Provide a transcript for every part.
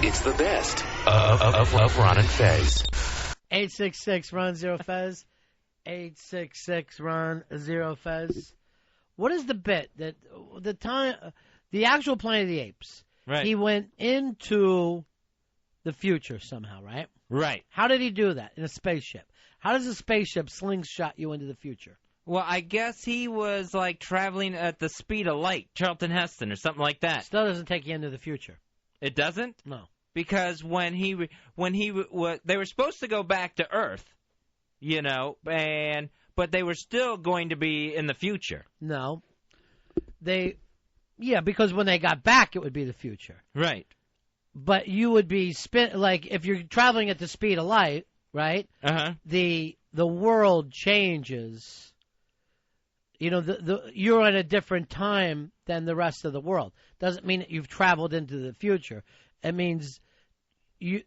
It's the best of Ron and Fez. 866-RON-0-FEZ. 866-RON-0-FEZ. What is the bit that the actual Planet of the Apes? Right. He went into the future somehow, right? Right. How did he do that in a spaceship? How does a spaceship slingshot you into the future? Well, I guess he was like traveling at the speed of light, Charlton Heston or something like that. Still doesn't take you into the future. It doesn't? No. Because when they were supposed to go back to Earth, you know, but they were still going to be in the future. No. Because when they got back, it would be the future. Right. But you would be like if you're traveling at the speed of light, right? Uh-huh. The world changes. You know, you're at a different time than the rest of the world. Doesn't mean that you've traveled into the future. It means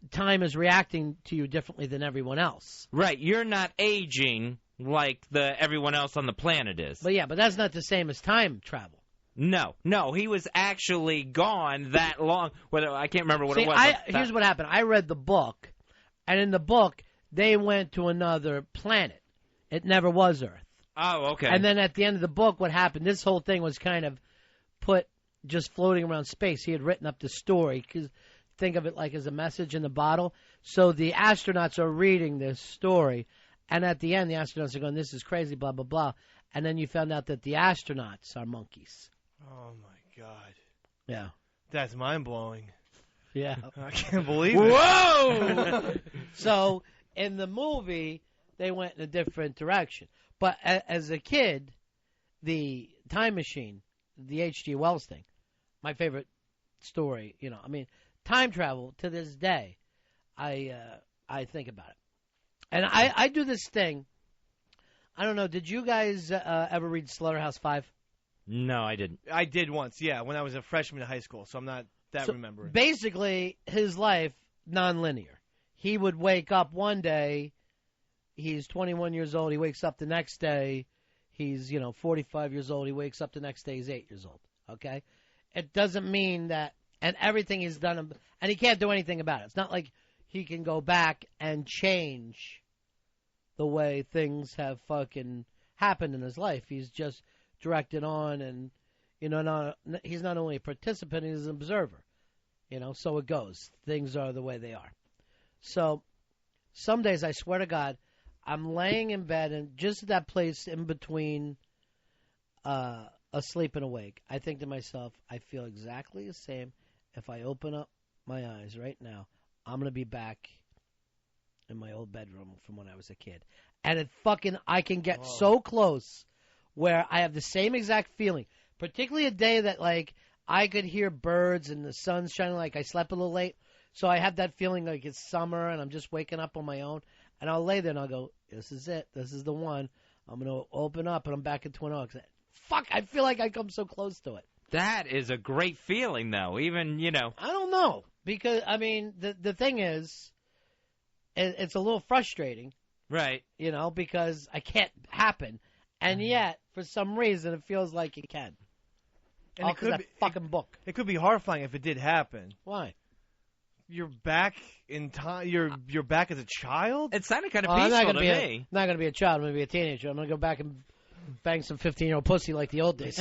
time is reacting to you differently than everyone else. Right. You're not aging like everyone else on the planet is. But that's not the same as time travel. No, he was actually gone that long. I can't remember what it was. Here's what happened. I read the book, and in the book, they went to another planet. It never was Earth. Oh, okay. And then at the end of the book, what happened, this whole thing was kind of put just floating around space. He had written up the story, because think of it like as a message in the bottle. So the astronauts are reading this story, and at the end, the astronauts are going, this is crazy, blah, blah, blah. And then you found out that the astronauts are monkeys. Oh, my God. Yeah. That's mind-blowing. Yeah. I can't believe it. Whoa! So in the movie, they went in a different direction. But as a kid, the Time Machine, the H.G. Wells thing, my favorite story, you know, I mean, time travel to this day, I think about it. And I do this thing. I don't know, did you guys ever read Slaughterhouse-Five? No, I didn't. I did once, yeah, when I was a freshman in high school, so I'm not remembering. Basically, his life, nonlinear. He would wake up one day, he's 21 years old, he wakes up the next day, he's, 45 years old, he wakes up the next day, he's 8 years old, okay? It doesn't mean that, and everything he's done, and he can't do anything about it. It's not like he can go back and change the way things have fucking happened in his life. He's just directed on, and he's not only a participant, he's an observer. So it goes. Things are the way they are. So some days, I swear to God, I'm laying in bed, and just that place in between asleep and awake, I think to myself, I feel exactly the same. If I open up my eyes right now, I'm going to be back in my old bedroom from when I was a kid. And I can get so close where I have the same exact feeling, particularly a day that, like, I could hear birds and the sun's shining, like I slept a little late. So I have that feeling like it's summer and I'm just waking up on my own. And I'll lay there and I'll go, this is it. This is the one. I'm going to open up and I'm back in Twin Oaks. Fuck, I feel like I come so close to it. That is a great feeling, though. Even, I don't know. Because, I mean, the thing is, it's a little frustrating. Right. Because I can't happen. And yet, for some reason, it feels like it can. And it could be that fucking book. It could be horrifying if it did happen. Why? You're back in time. You're back as a child. It sounded kind of peaceful to me. I'm not going to be a child. I'm going to be a teenager. I'm going to go back and bang some 15-year-old pussy like the old days.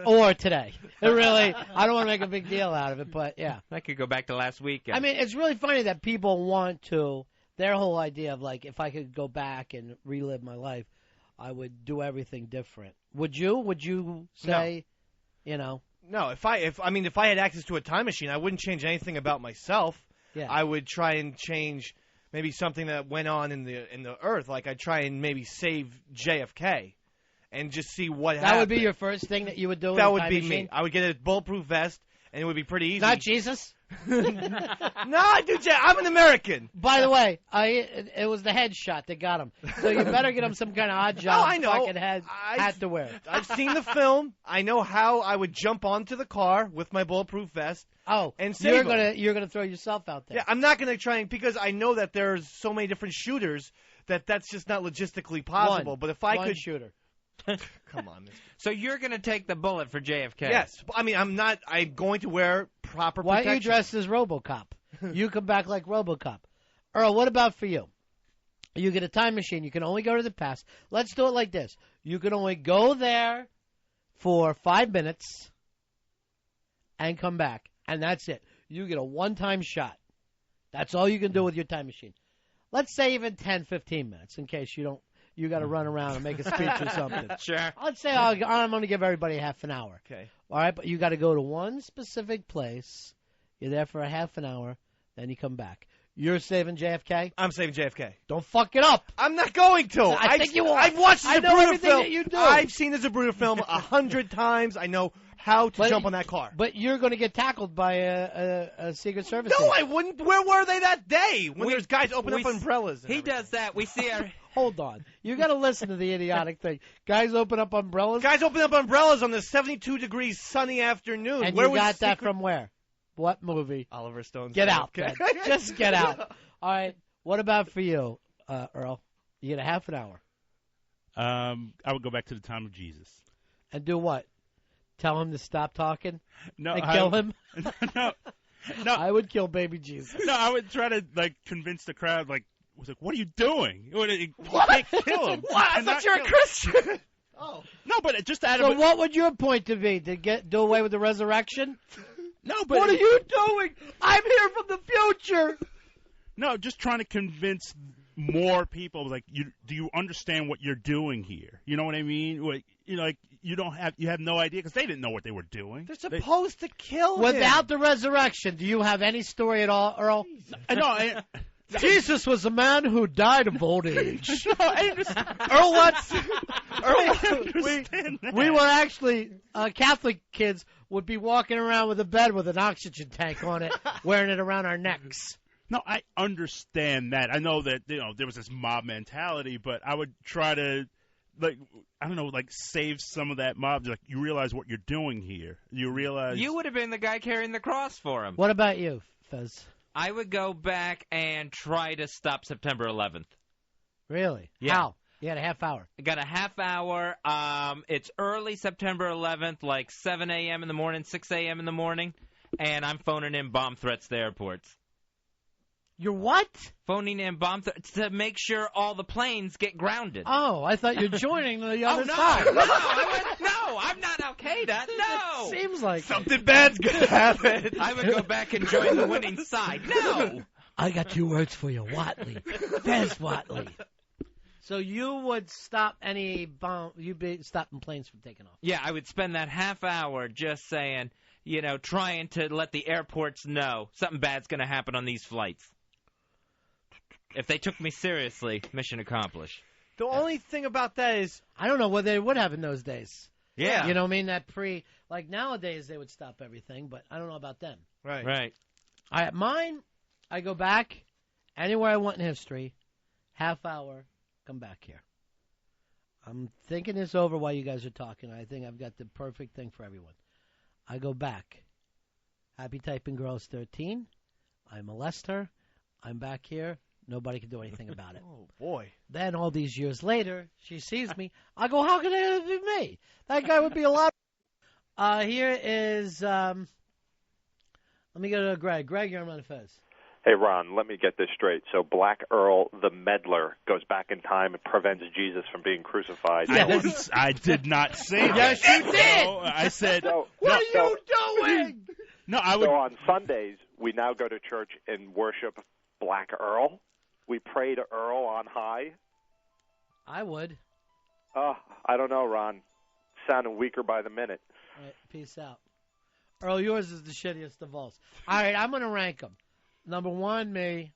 Or today. I don't want to make a big deal out of it, but yeah. I could go back to last weekend. I mean, it's really funny that people want to, their whole idea of, like, if I could go back and relive my life, I would do everything different. Would you? Would you say, No, if I had access to a time machine, I wouldn't change anything about myself. Yeah. I would try and change maybe something that went on in the Earth. Like I'd try and maybe save JFK and just see what happened. That would be your first thing that you would do? That would be machine? me. I would get a bulletproof vest, and it would be pretty easy. Not Jesus? No, I'm an American. By the way, it was the headshot that got him. So you better get him some kind of odd job. I know. Fucking hat to wear. I've seen the film. I know how I would jump onto the car with my bulletproof vest. Oh, and save you're gonna throw yourself out there. Yeah, I'm not gonna try because I know that there's so many different shooters that's just not logistically possible. But if I could shooter. Come on. So you're going to take the bullet for JFK? Yes. I mean, I'm going to wear proper Why protection. are you dressed as RoboCop? You come back like RoboCop. Earl, what about for you? You get a time machine. You can only go to the past. Let's do it like this. You can only go there for 5 minutes and come back, and that's it. You get a one-time shot. That's all you can do with your time machine. Let's say even 10, 15 minutes in case you got to run around and make a speech or something. Sure. Let's say I'm going to give everybody half an hour. Okay. All right, but you got to go to one specific place. You're there for a half an hour, then you come back. You're saving JFK? I'm saving JFK. Don't fuck it up. I'm not going to. I think you are. I've watched I the know Zapruder everything film. that you do. I've seen the Zapruder film 100 times. I know how to jump on that car. But you're going to get tackled by a Secret Service No, agent. I wouldn't. Where were they that day when there's guys opening up umbrellas? And He everything? does that. We see our... Hold on. You got to listen to the idiotic thing. Guys open up umbrellas. Guys open up umbrellas on the 72 degrees sunny afternoon. And where you was got that Secret- from where? What movie? Oliver Stone's Get out, JFK. Ben. Just get out. All right. What about for you, Earl? You get a half an hour. I would go back to the time of Jesus. And do what? Tell him to stop talking? No, And kill him? no, I would kill baby Jesus. no. I would try to convince the crowd. Was like, what are you doing? You can't kill him. What? I thought you were a Christian. Oh. No, but just out So of what would your point to be? To do away with the resurrection? no, but What are you doing? I'm here from the future. no, just trying to convince more people. Do you understand what you're doing here? You know what I mean? You have no idea because they didn't know what they were doing. They're supposed to kill him. Without the resurrection, do you have any story at all, Earl? Jesus was a man who died of old age. No, I understand. Earl, understand that. we were actually Catholic kids would be walking around with a bed with an oxygen tank on it, wearing it around our necks. No, I understand that. I know that there was this mob mentality, but I would try to save some of that mob. You realize what you're doing here. You realize You would have been the guy carrying the cross for him. What about you, Fez? I would go back and try to stop September 11th. Really? Yeah. How? You had a half hour. I got a half hour. It's early September 11th, like 7 a.m. in the morning, 6 a.m. in the morning, and I'm phoning in bomb threats to airports. You're what? Phoning in bomb threats to make sure all the planes get grounded. Oh, I thought you're joining the other no, side. no, I'm not Al-Qaeda. No. Seems like something bad's gonna happen. I would go back and join the winning side. No. I got 2 words for you, Watley. Fez Watley. So you would stop any bomb? You'd be stopping planes from taking off. Yeah, I would spend that half hour just saying, trying to let the airports know something bad's going to happen on these flights. If they took me seriously, mission accomplished. The only thing about that is, I don't know what they would have in those days. Yeah. You know what I mean? That like nowadays they would stop everything, but I don't know about them. right. Mine, I go back anywhere I want in history, half hour, come back here. I'm thinking this over while you guys are talking. I think I've got the perfect thing for everyone. I go back. Happy Typing Girl's 13. I molest her. I'm back here. Nobody can do anything about it. Oh, boy. Then all these years later, she sees me. I go, how could it be me? That guy would be a lot. Here is, let me go to Greg. Greg, you're on Ron and Fez. Hey, Ron, let me get this straight. So Black Earl, the meddler, goes back in time and prevents Jesus from being crucified. I did not say that. Yes, you did. No, I said, What are you doing? no, I would. So on Sundays, we now go to church and worship Black Earl. We pray to Earl on high. I would. I don't know, Ron. Sounding weaker by the minute. All right, peace out. Earl, yours is the shittiest of all. All right, I'm going to rank them. Number 1, me.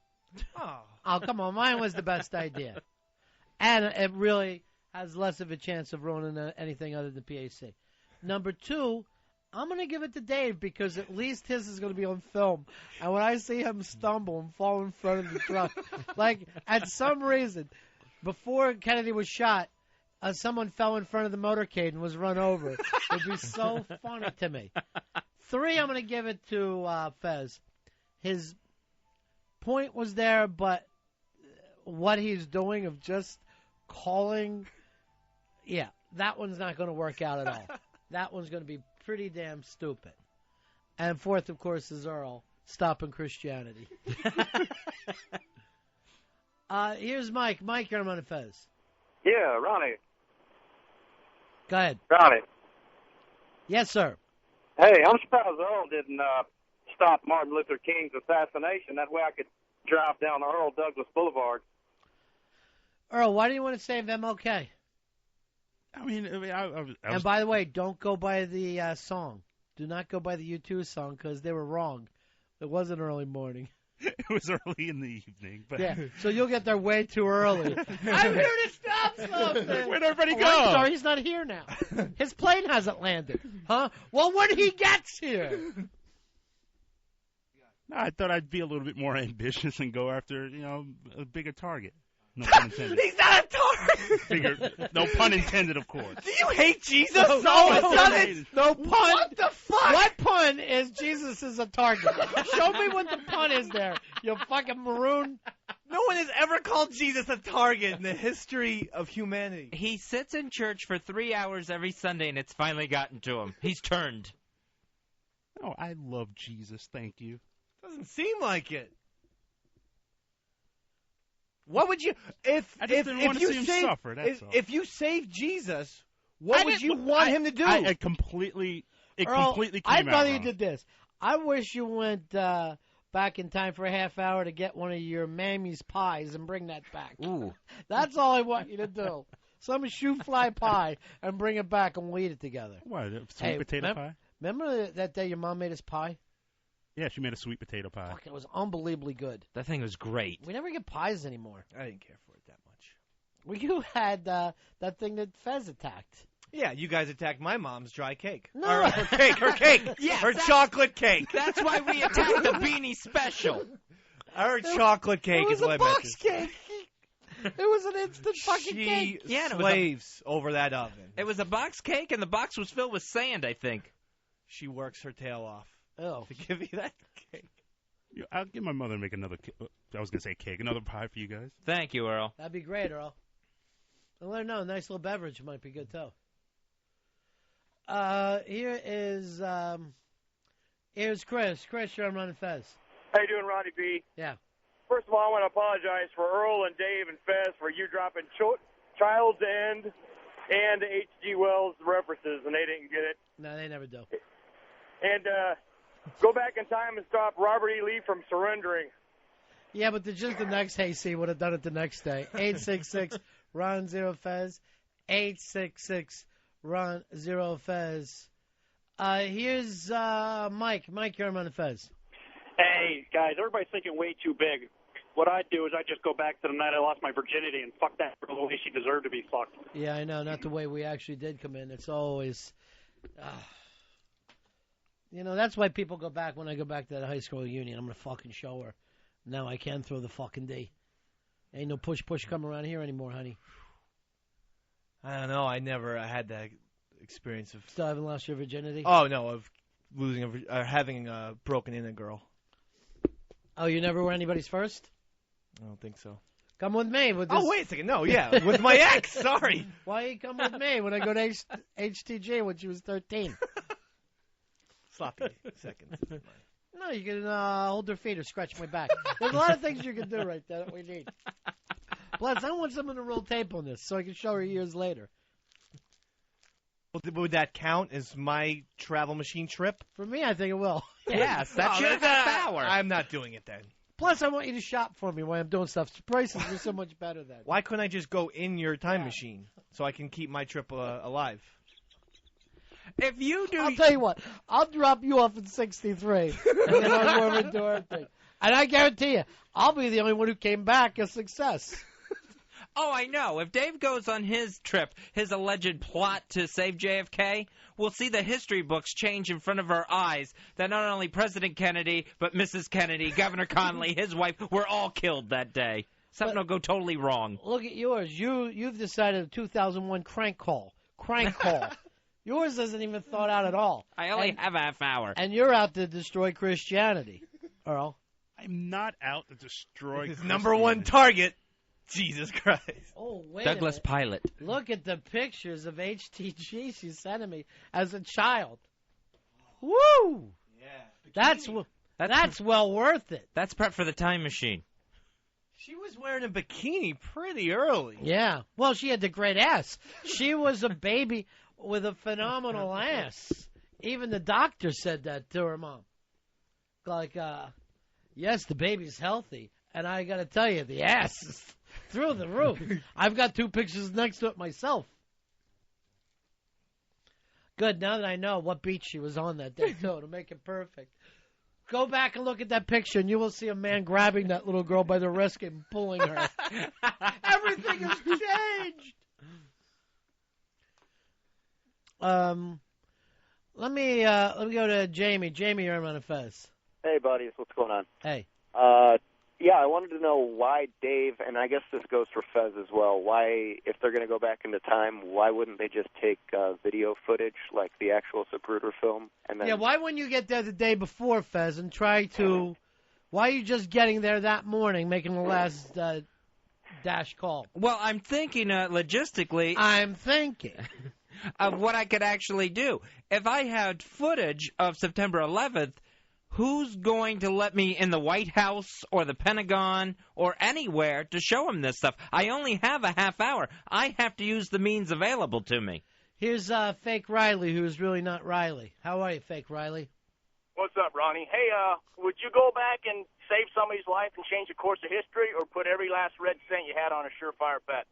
Oh, come on. Mine was the best idea. And it really has less of a chance of ruining anything other than PAC. Number 2, I'm going to give it to Dave because at least his is going to be on film. And when I see him stumble and fall in front of the truck, like at some reason, before Kennedy was shot, someone fell in front of the motorcade and was run over. It would be so funny to me. 3, I'm going to give it to Fez. His point was there, but what he's doing of just calling, yeah, that one's not going to work out at all. That one's going to be pretty damn stupid. And fourth, of course, is Earl, stopping Christianity. Here's Mike. Mike, you're on Ron and Fez. Yeah, Ronnie. Go ahead. Ronnie. Yes, sir. Hey, I'm surprised Earl didn't stop Martin Luther King's assassination. That way I could drive down Earl Douglas Boulevard. Earl, why do you want to save MLK? I mean, I was, And by the way, don't go by the song. Do not go by the U2 song because they were wrong. It wasn't early morning. it was early in the evening. But Yeah, so you'll get there way too early. I'm here to stop something. Where'd everybody go? I'm sorry, he's not here now. His plane hasn't landed. Huh? Well, when he gets here. No, I thought I'd be a little bit more ambitious and go after, a bigger target. No pun intended. He's not a target. Bigger, no pun intended, of course. Do you hate Jesus? No, no pun. What the fuck? What pun is Jesus is a target? Show me what the pun is there, you fucking maroon. No one has ever called Jesus a target in the history of humanity. He sits in church for 3 hours every Sunday, and it's finally gotten to him. He's turned. Oh, I love Jesus. Thank you. Doesn't seem like it. What would you if I just didn't want to see him suffer, that's all. If you saved Jesus, what would you want him to do? I completely came I'd out rather you wrong. did this. I wish you went back in time for a half hour to get one of your Mammy's pies and bring that back. Ooh. That's all I want you to do. Some shoe fly pie and bring it back and we'll eat it together. What, sweet potato pie? Remember that day your mom made us pie? Yeah, she made a sweet potato pie. Fuck, it was unbelievably good. That thing was great. We never get pies anymore. I didn't care for it that much. Well, you had that thing that Fez attacked. Yeah, you guys attacked my mom's dry cake. No. Or her cake. Yes, her chocolate cake. That's why we attacked the beanie special. Her chocolate cake It was is what a I box mentioned. cake. It was an instant fucking She cake. Yeah, and it was slaves over that oven. It was a box cake, and the box was filled with sand, I think. She works her tail off Oh. to give you that cake. Yeah, I'll get my mother to make another. I was gonna say cake, another pie for you guys. Thank you, Earl. That'd be great, Earl. And let her know. A nice little beverage might be good, too. Here's Chris. Chris, you're on Ron and Fez. How you doing, Ronnie B? Yeah. First of all, I want to apologize for Earl and Dave and Fez for you dropping Child's End and H.G. Wells references, and they didn't get it. No, they never do. And go back in time and stop Robert E. Lee from surrendering. Yeah, but just the next hayseed would have done it the next day. 866-RON-0-FEZ. 866-RON-0-FEZ. Here's Mike. Mike, you're on the Fez. Hey, guys, everybody's thinking way too big. What I'd do is I'd just go back to the night I lost my virginity and fuck that girl the way she deserved to be fucked. Yeah, I know. Not the way we actually did come in. It's always... that's why people go back. When I go back to that high school reunion, I'm going to fucking show her. Now I can throw the fucking D. Ain't no push come around here anymore, honey. I don't know. I never had that experience of... Still haven't lost your virginity? Oh, no, of losing having broken in a girl. Oh, you never were anybody's first? I don't think so. Come with me. With this. Oh, wait a second. No, yeah, with my ex. Sorry. Why you come with me when I go to HTG when she was 13? Sloppy seconds. No, you can hold her feet or scratch my back. There's a lot of things you can do right there that we need. Plus, I want someone to roll tape on this so I can show her years later. Well, would that count as my travel machine trip? For me, I think it will. Yes, that's your half hour. I'm not doing it then. Plus, I want you to shop for me while I'm doing stuff. The prices are so much better then. Why couldn't I just go in your time machine so I can keep my trip alive? If you do... I'll tell you what. I'll drop you off at 63, and then I'll go over and do our thing. And I guarantee you, I'll be the only one who came back a success. Oh, I know. If Dave goes on his trip, his alleged plot to save JFK, we'll see the history books change in front of our eyes that not only President Kennedy, but Mrs. Kennedy, Governor Connolly, his wife, were all killed that day. Something will go totally wrong. Look at yours. You've decided a 2001 crank call. Yours isn't even thought out at all. I only have a half hour. And you're out to destroy Christianity, Earl. I'm not out to destroy His number one target. Jesus Christ. Oh, wait Douglas a minute. Pilot. Look at the pictures of HTG she sent me as a child. Woo! Yeah. That's well worth it. That's prep for the time machine. She was wearing a bikini pretty early. Yeah. Well, she had the great ass. She was a baby with a phenomenal ass. Even the doctor said that to her mom. Like, yes, the baby's healthy. And I got to tell you, the ass is through the roof. I've got 2 pictures next to it myself. Good, now that I know what beach she was on that day, too, to make it perfect. Go back and look at that picture, and you will see a man grabbing that little girl by the wrist and pulling her. Everything has changed. Let me go to Jamie. Jamie, you're on Fez. Hey, buddies. What's going on? Hey. Yeah, I wanted to know why Dave, and I guess this goes for Fez as well, why, if they're going to go back into time, why wouldn't they just take video footage like the actual Zapruder film? And then... Yeah, why wouldn't you get there the day before, Fez, and try to... Why are you just getting there that morning, making the last dash call? Well, I'm thinking logistically... I'm thinking... of what I could actually do. If I had footage of September 11th, who's going to let me in the White House or the Pentagon or anywhere to show him this stuff? I only have a half hour. I have to use the means available to me. Here's fake Riley, who's really not Riley. How are you, fake Riley? What's up, Ronnie? Hey, would you go back and save somebody's life and change the course of history, or put every last red cent you had on a surefire bet?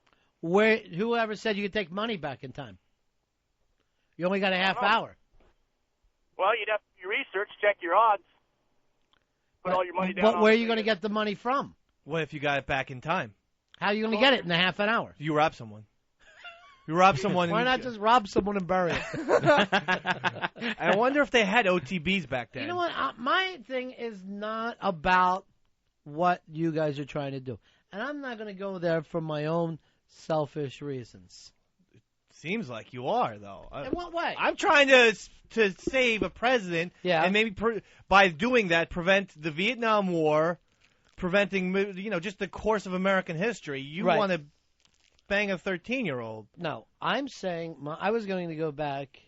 Whoever said you could take money back in time? You only got a half hour. Well, you'd have to do your research, check your odds, put all your money down. Where are you going to get the money from? What if you got it back in time? How are you going to get it in a half an hour? You rob someone. You rob someone. Why not just rob someone and bury it? I wonder if they had OTBs back then. You know what? My thing is not about what you guys are trying to do. And I'm not going to go there for my own selfish reasons. Seems like you are, though. In what way? I'm trying to save a president, and maybe by doing that prevent the Vietnam War, preventing just the course of American history. You want to bang a 13-year-old? No, I'm saying I was going to go back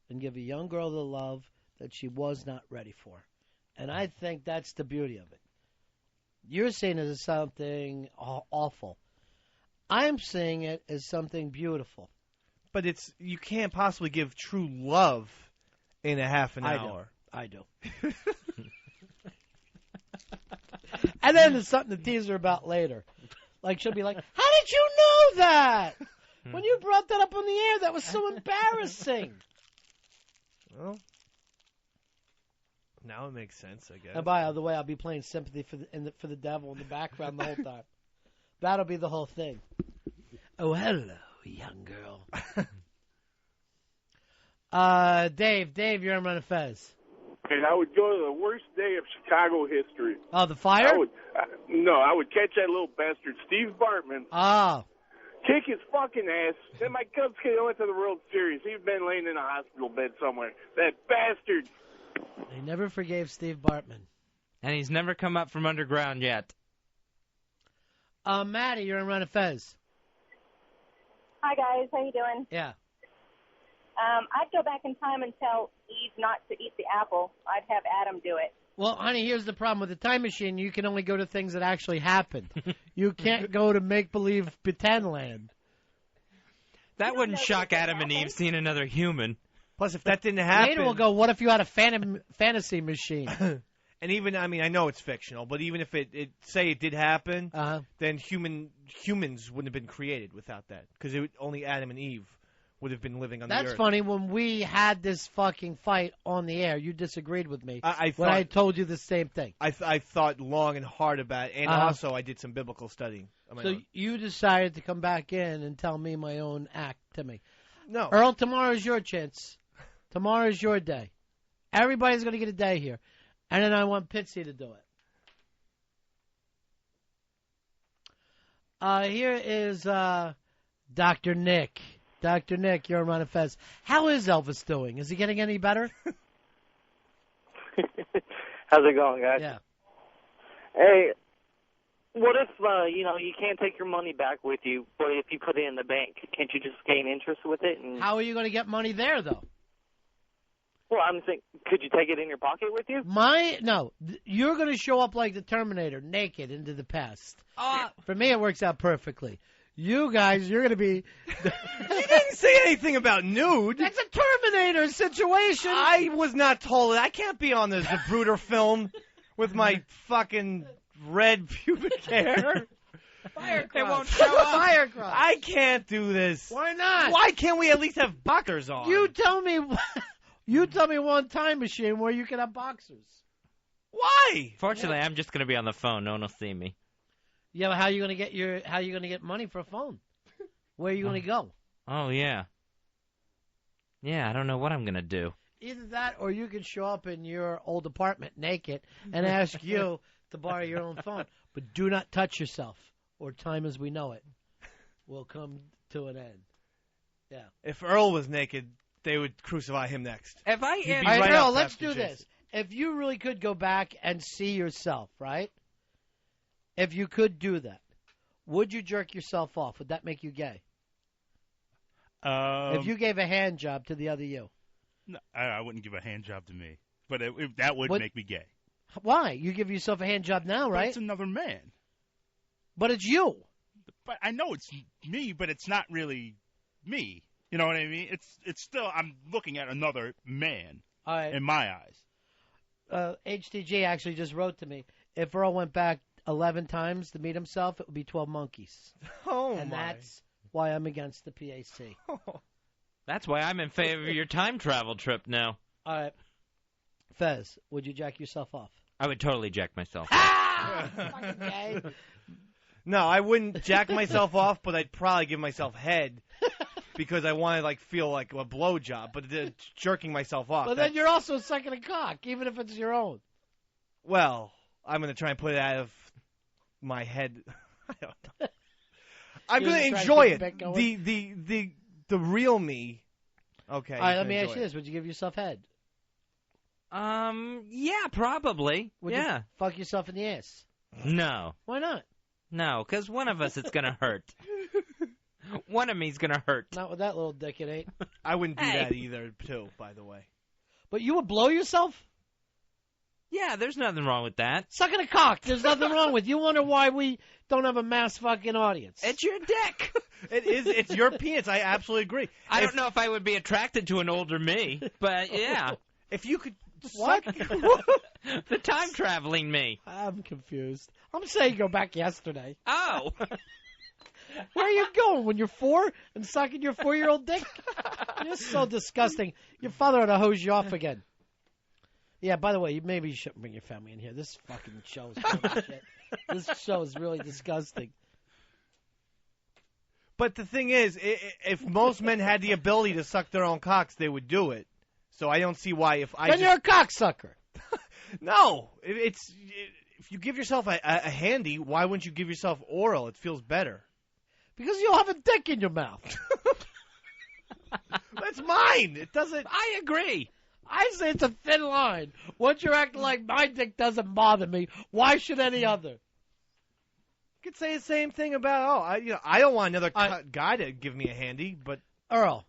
and give a young girl the love that she was not ready for, and I think that's the beauty of it. You're saying it as something awful. I'm saying it as something beautiful. But you can't possibly give true love in a half an hour. I do. And then there's something to tease her about later. Like she'll be like, "How did you know that? When you brought that up on the air, that was so embarrassing." Well, now it makes sense, I guess. And by the way, I'll be playing "Sympathy for the Devil" in the background the whole time. That'll be the whole thing. Oh, hello, young girl. Dave, you're on Ron and Fez. And I would go to the worst day of Chicago history. Oh, the fire? I would catch that little bastard, Steve Bartman. Oh. Kick his fucking ass. Then my Cubs kid went to the World Series. He's been laying in a hospital bed somewhere. That bastard. They never forgave Steve Bartman. And he's never come up from underground yet. Maddie, you're on Ron and Fez. Hi, guys. How you doing? Yeah. I'd go back in time and tell Eve not to eat the apple. I'd have Adam do it. Well, honey, here's the problem with the time machine. You can only go to things that actually happened. You can't go to make-believe pretend land. That wouldn't shock Adam and Eve seeing another human. Plus, if that didn't happen... Later we'll go, what if you had a fantasy machine? And even, I know it's fictional, but even if it say it did happen, then humans wouldn't have been created without that. Because only Adam and Eve would have been living on the earth. That's funny. When we had this fucking fight on the air, you disagreed with me when I told you the same thing. I thought long and hard about it, and also I did some biblical studying. So you decided to come back in and tell me my own act to me. No. Earl, tomorrow's your chance. Tomorrow's your day. Everybody's going to get a day here. And then I want Pitsy to do it. Here is Dr. Nick. Dr. Nick, you're on Ron and Fez. How is Elvis doing? Is he getting any better? How's it going, guys? Yeah. Hey, what if, you can't take your money back with you, but if you put it in the bank, can't you just gain interest with it? And How are you going to get money there, though? Well, I'm thinking, could you take it in your pocket with you? No. You're going to show up like the Terminator, naked into the past. For me, it works out perfectly. You guys, you're going to be... You didn't say anything about nude. It's a Terminator situation. I was not told it. I can't be on the Zapruder film with my fucking red pubic hair. They won't show up. Firecross. I can't do this. Why not? Why can't we at least have boxers on? You tell me one time machine where you can have boxers. Why? Fortunately, I'm just going to be on the phone. No one will see me. Yeah, but how are you going to get money for a phone? Where are you going to go? Oh, yeah. Yeah, I don't know what I'm going to do. Either that or you can show up in your old apartment naked and ask you to borrow your own phone. But do not touch yourself, or time as we know it will come to an end. Yeah. If Earl was naked, they would crucify him next. If I All right, Earl, let's do this. If you really could go back and see yourself, right? If you could do that, would you jerk yourself off? Would that make you gay? If you gave a hand job to the other you. No, I wouldn't give a hand job to me. But that would make me gay. Why? You give yourself a hand job now, right? But it's another man. But it's you. But I know it's me, but it's not really me. You know what I mean? It's still, I'm looking at another man in my eyes. HTG actually just wrote to me, if Earl went back 11 times to meet himself, it would be 12 monkeys. And that's why I'm against the PAC. That's why I'm in favor of your time travel trip now. All right. Fez, would you jack yourself off? I would totally jack myself off. Fucking gay. No, I wouldn't jack myself off, but I'd probably give myself head because I want to feel like a blowjob. But jerking myself off. But then you're also sucking a cock, even if it's your own. Well, I'm going to try and put it out of my head. I don't know. I'm going to enjoy it. The real me. Okay. All right, let me ask you this: would you give yourself head? Yeah, probably. Would you fuck yourself in the ass? No. Why not? No, because one of us it's gonna hurt. One of me's gonna hurt. Not with that little dick, it ain't. I wouldn't do that either, too. By the way. But you would blow yourself? Yeah, there's nothing wrong with that. Sucking a cock, there's nothing wrong with. You wonder why we don't have a mass fucking audience. It's your dick. It's your penis. I absolutely agree. I don't know if I would be attracted to an older me, but yeah. If you could... What? The time traveling me. I'm confused. I'm saying go back yesterday. Oh. Where are you going? When you're 4 and sucking your 4-year-old dick? You're so disgusting. Your father ought to hose you off again. Yeah, by the way, maybe you shouldn't bring your family in here. This fucking show is full of shit. This show is really disgusting. But the thing is, if most men had the ability to suck their own cocks, they would do it. So I don't see why Then you're a cocksucker. No. If you give yourself a handy, why wouldn't you give yourself oral? It feels better. Because you'll have a dick in your mouth. That's mine. It doesn't... I agree. I say it's a thin line. Once you're acting like my dick doesn't bother me, why should any other? You could say the same thing about, I don't want another guy to give me a handy, but... Earl,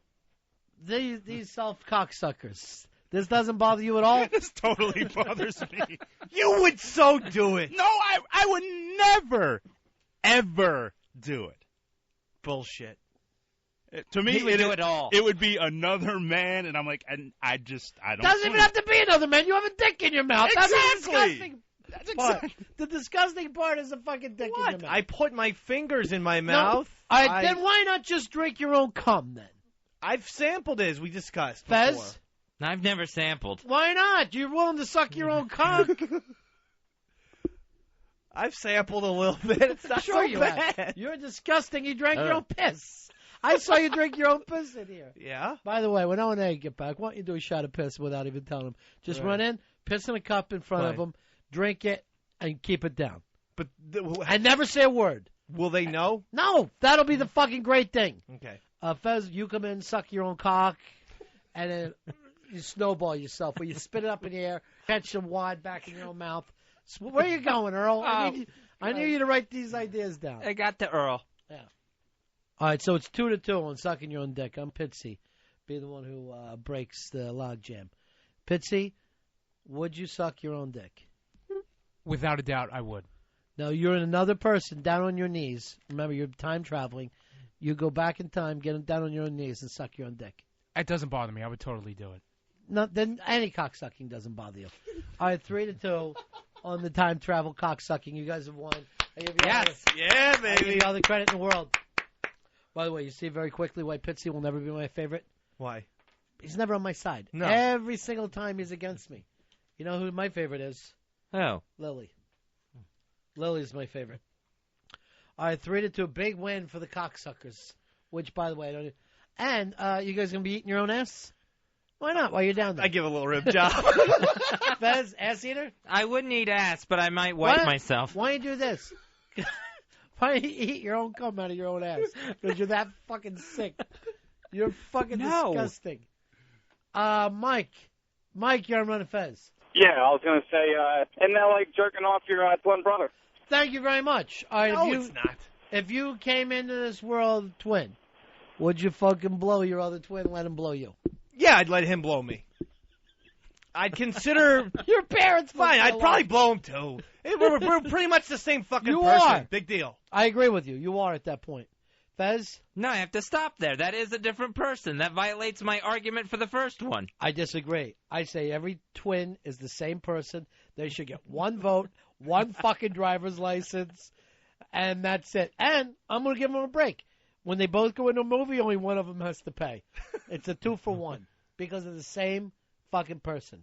these self-cocksuckers, this doesn't bother you at all? This totally bothers me. You would so do it. No, I would never, ever do it. Bullshit. To me, it would be another man, and I'm like, I don't. Doesn't even have to be another man. You have a dick in your mouth. Exactly. That's disgusting. That's exactly. The disgusting part is a fucking dick in your mouth. I put my fingers in my mouth. All right, then why not just drink your own cum then? I've sampled it, as we discussed Fez? before. I've never sampled. Why not? You're willing to suck your own cock. I've sampled a little bit. It's not so bad. Have. You're disgusting. You drank your own piss. I saw you drink your own piss in here. Yeah? By the way, when O&A get back, why don't you do a shot of piss without even telling them? Just run in, piss in a cup in front of them, drink it, and keep it down. But and never say a word. Will they know? No. That'll be the fucking great thing. Okay. Fez, you come in, suck your own cock, and then you snowball yourself where you spit it up in the air Catch the wad back in your own mouth. Where are you going, Earl? I need you to write these ideas down. I got the Earl. Yeah. All right, so it's 2-2 on sucking your own dick. I'm Pitsy. Be the one who breaks the log jam. Pitsy, would you suck your own dick? Without a doubt, I would. No, you're another person down on your knees. Remember, you're time traveling. You go back in time, get down on your own knees, and suck your own dick. It doesn't bother me. I would totally do it. No, then any cocksucking doesn't bother you. All right, 3-2 on the time travel cocksucking. You guys have won. Yes. Yeah, baby. I give you all the credit in the world. By the way, you see very quickly why Pitsy will never be my favorite? Why? He's never on my side. No. Every single time he's against me. You know who my favorite is? Oh. Lily. Lily's my favorite. All right, 3-2. Big win for the cocksuckers. Which, by the way, I don't. And you guys gonna be eating your own ass? Why not? While you're down there, I give a little rib job. Fez, ass eater. I wouldn't eat ass, but I might wipe myself. Why don't you do this? Why don't you eat your own cum out of your own ass? Because you're that fucking sick. You're fucking disgusting. Mike, you're on Ron and Fez. Yeah, I was going to say, isn't that like jerking off your twin brother? Thank you very much. All right, No, it's not. If you came into this world twin, would you fucking blow your other twin and let him blow you? Yeah, I'd let him blow me. I'd consider your parents. Fine, I'd probably blow him too. We're pretty much the same fucking person. Are. Big deal. I agree with you. You are at that point. Fez? No, I have to stop there. That is a different person. That violates my argument for the first one. I disagree. I say every twin is the same person. They should get one vote, one fucking driver's license, and that's it. And I'm going to give them a break. When they both go into a movie, only one of them has to pay. It's a 2-for-1 because of the same fucking person.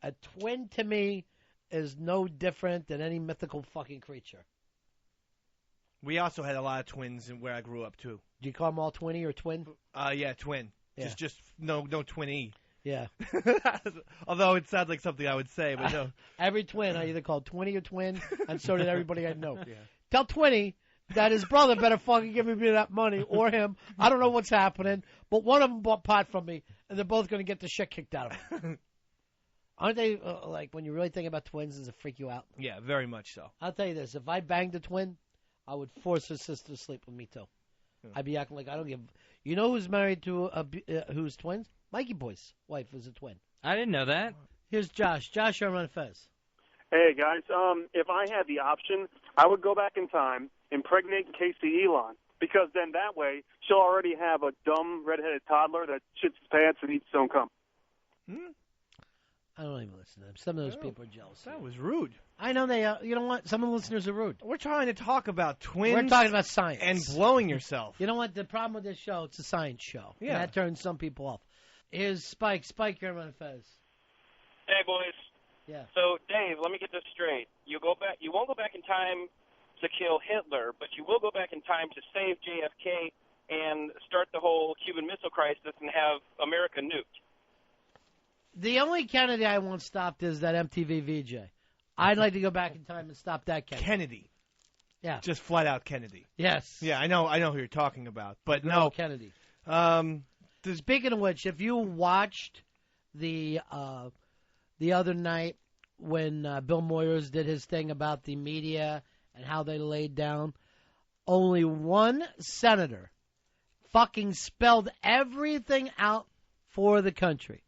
A twin to me is no different than any mythical fucking creature. We also had a lot of twins where I grew up too. Do you call them all twinny or twin? Yeah, twin. Yeah. Just no twinny. Yeah. Although it sounds like something I would say, but no. Every twin I either called twinny or twin, and so did everybody I know. Yeah. Tell twinny that his brother better fucking give me that money, or him. I don't know what's happening, but one of them bought pot from me, and they're both going to get the shit kicked out of them. Aren't they, like, when you really think about twins, does it freak you out? Yeah, very much so. I'll tell you this. If I banged a twin, I would force her sister to sleep with me, too. Yeah. I'd be acting like I don't give... You know who's married to who's twins? Mikey Boy's wife is a twin. I didn't know that. Here's Josh. Josh, you're on Fez. Hey, guys. If I had the option, I would go back in time, impregnate Casey Elon, because then that way she'll already have a dumb, redheaded toddler that shits his pants and eats his own cum. I don't even listen to them. Some of those people are jealous. That was rude. I know they are. You know what? Some of the listeners are rude. We're trying to talk about twins. We're talking about science. And blowing yourself. You know what? The problem with this show, it's a science show. Yeah. And that turns some people off. Here's Spike. Spike, you're on Fez. Hey, boys. Yeah. So, Dave, let me get this straight. You won't go back in time to kill Hitler, but you will go back in time to save JFK and start the whole Cuban Missile Crisis and have America nuked. The only Kennedy I want stopped is that MTV VJ. I'd like to go back in time and stop that Kennedy. Kennedy. Yeah. Just flat out Kennedy. Yes. Yeah, I know who you're talking about. But no. Kennedy. Speaking of which, if you watched the other night when Bill Moyers did his thing about the media and how they laid down, only one senator fucking spelled everything out for the country.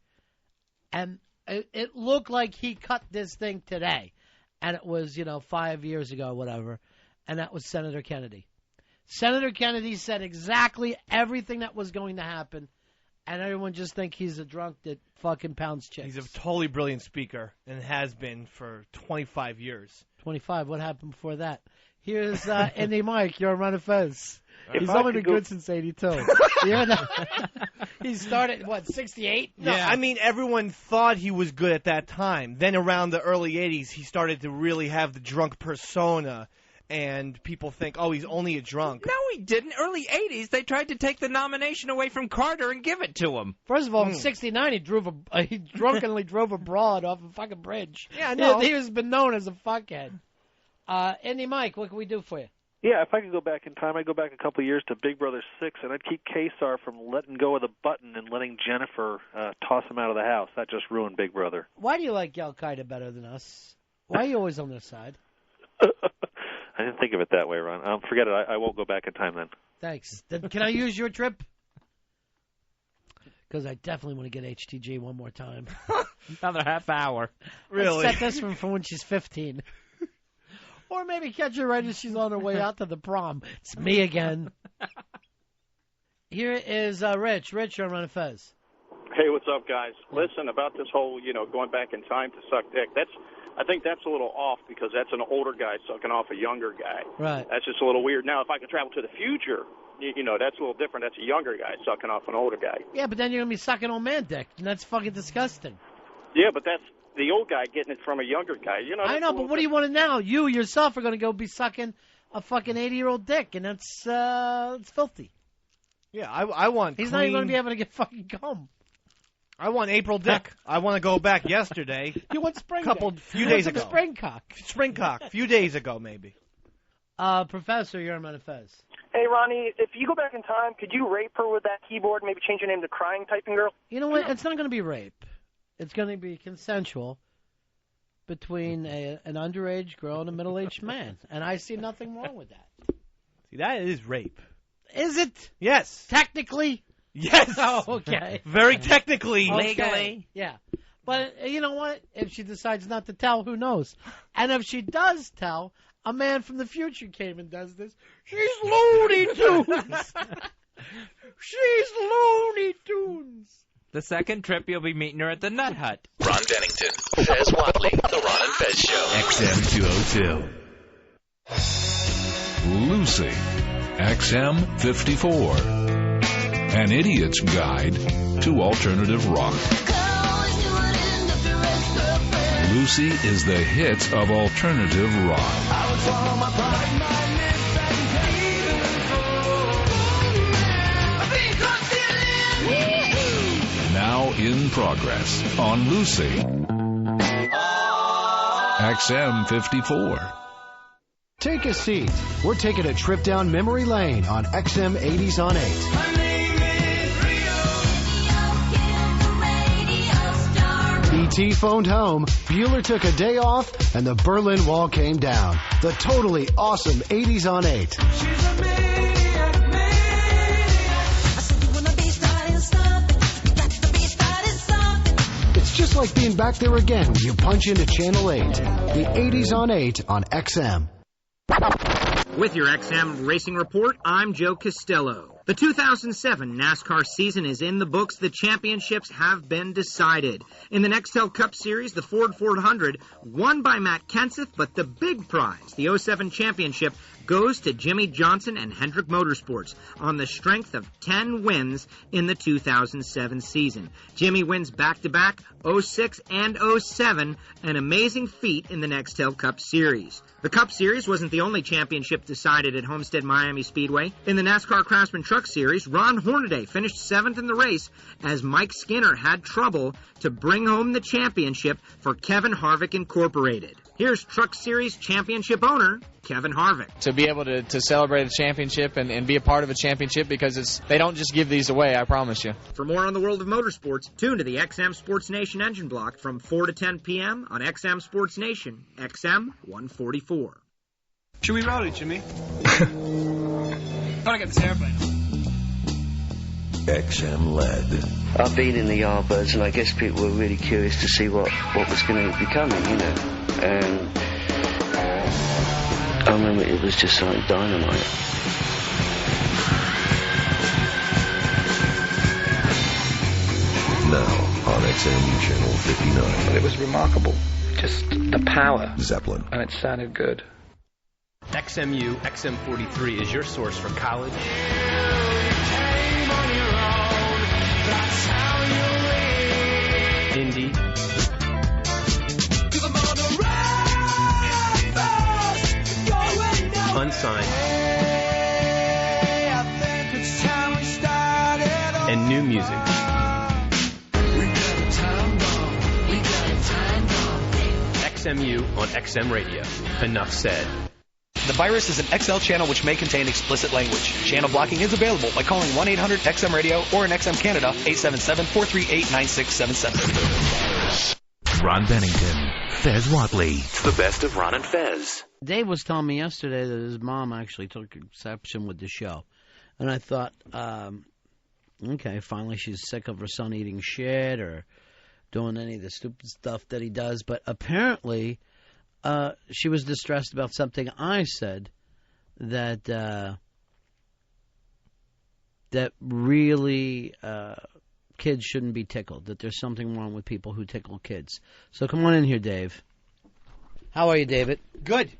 And it looked like he cut this thing today. And it was, 5 years ago, whatever. And that was Senator Kennedy. Senator Kennedy said exactly everything that was going to happen. And everyone just think he's a drunk that fucking pounds chicks. He's a totally brilliant speaker and has been for 25 years. 25? What happened before that? Here's Andy Mike. You're on Ron and Fez. He's only been good since 82. He started, 68? No, yeah. I mean, everyone thought he was good at that time. Then around the early 80s, he started to really have the drunk persona. And people think, oh, he's only a drunk. No, he didn't. Early 80s, they tried to take the nomination away from Carter and give it to him. First of all, in 69, he drunkenly drove a broad off a fucking bridge. Yeah, I know. He has been known as a fuckhead. Andy Mike, what can we do for you? Yeah, if I could go back in time, I'd go back a couple of years to Big Brother 6, and I'd keep Kesar from letting go of the button and letting Jennifer toss him out of the house. That just ruined Big Brother. Why do you like Al-Qaeda better than us? Why are you always on their side? I didn't think of it that way, Ron. Forget it. I won't go back in time then. Thanks. Then can I use your trip? Because I definitely want to get HTG one more time. Another half hour. Really? Let's set this one for when she's 15. Or maybe catch her right as she's on her way out to the prom. It's me again. Here is Rich. Rich, you're on Ron and Fez. Hey, what's up, guys? Listen, about this whole, going back in time to suck dick, I think that's a little off because that's an older guy sucking off a younger guy. Right. That's just a little weird. Now, if I could travel to the future, that's a little different. That's a younger guy sucking off an older guy. Yeah, but then you're going to be sucking old man dick, and that's fucking disgusting. Yeah, but that's the old guy getting it from a younger guy. I know, but what do you want to now? You yourself are going to go be sucking a fucking 80-year-old dick, and that's it's filthy. Yeah, I want He's clean... not even going to be able to get fucking cum. I want April dick. I want to go back yesterday. You want spring few days ago. Spring cock. Spring cock. A few days ago, maybe. Professor, you're on Ron and Fez. Hey, Ronnie, if you go back in time, could you rape her with that keyboard, maybe change your name to Crying Typing Girl? You know what? It's not going to be rape. It's going to be consensual between an underage girl and a middle-aged man. And I see nothing wrong with that. See, that is rape. Is it? Yes. Technically? Yes. Oh, okay. Very technically. Okay. Legally. Yeah. But you know what? If she decides not to tell, who knows? And if she does tell, a man from the future came and does this. She's Looney Tunes. She's Looney Tunes. The second trip, you'll be meeting her at the Nut Hut. Ron Bennington, Fez Watley, The Ron and Fez Show. XM 202. Lucy, XM 54. An Idiot's Guide to Alternative Rock. Lucy is the hits of alternative rock. Now in progress on Lucy. XM 54. Take a seat. We're taking a trip down memory lane on XM 80s on 8. E.T. phoned home, Bueller took a day off, and the Berlin Wall came down. The totally awesome 80s on 8. It's just like being back there again when you punch into Channel 8. The 80s on 8 on XM. With your XM Racing Report, I'm Joe Costello. The 2007 NASCAR season is in the books. The championships have been decided. In the Nextel Cup Series, the Ford 400 won by Matt Kenseth, but the big prize, the 07 championship, goes to Jimmy Johnson and Hendrick Motorsports on the strength of 10 wins in the 2007 season. Jimmy wins back-to-back 06 and 07, an amazing feat in the Nextel Cup Series. The Cup Series wasn't the only championship decided at Homestead Miami Speedway. In the NASCAR Craftsman Truck Series, Ron Hornaday finished 7th in the race as Mike Skinner had trouble to bring home the championship for Kevin Harvick Incorporated. Here's Truck Series championship owner Kevin Harvick. To be able to celebrate a championship and be a part of a championship, because they don't just give these away, I promise you. For more on the world of motorsports, tune to the XM Sports Nation engine block from 4 to 10 p.m. on XM Sports Nation, XM 144. Should we route it, Jimmy? I want to get this airplane. XM LED. I've been in the Yardbirds, and I guess people were really curious to see what was going to be coming, And I remember it was just like dynamite. Now on XM Channel 59. Well, it was remarkable. Just the power. Zeppelin. And it sounded good. XMU XM43 is your source for college, indie, unsigned, and new music. XMU on XM Radio. Enough said. The virus is an XL channel which may contain explicit language. Channel blocking is available by calling 1-800-XM-RADIO or in XM Canada, 877-438-9677. Ron Bennington, Fez Whatley. It's the best of Ron and Fez. Dave was telling me yesterday that his mom actually took exception with the show. And I thought, okay, finally she's sick of her son eating shit or doing any of the stupid stuff that he does. But apparently she was distressed about something I said that really kids shouldn't be tickled, that there's something wrong with people who tickle kids. So come on in here, Dave. How are you, David? Good.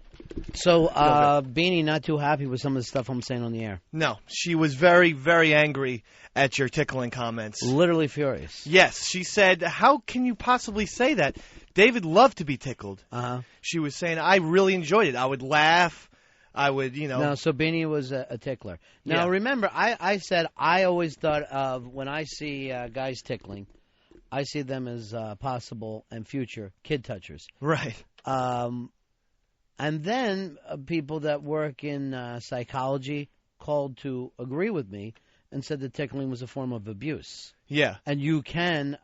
So, Beanie not too happy with some of the stuff I'm saying on the air. No, she was very, very angry at your tickling comments. Literally furious. Yes, she said, how can you possibly say that? David loved to be tickled. Uh-huh. She was saying, I really enjoyed it. I would laugh. I would, No, so Beanie was a tickler. Now, remember, I said I always thought of when I see guys tickling, I see them as possible and future kid touchers. Right. And then people that work in psychology called to agree with me and said that tickling was a form of abuse. Yeah. And you can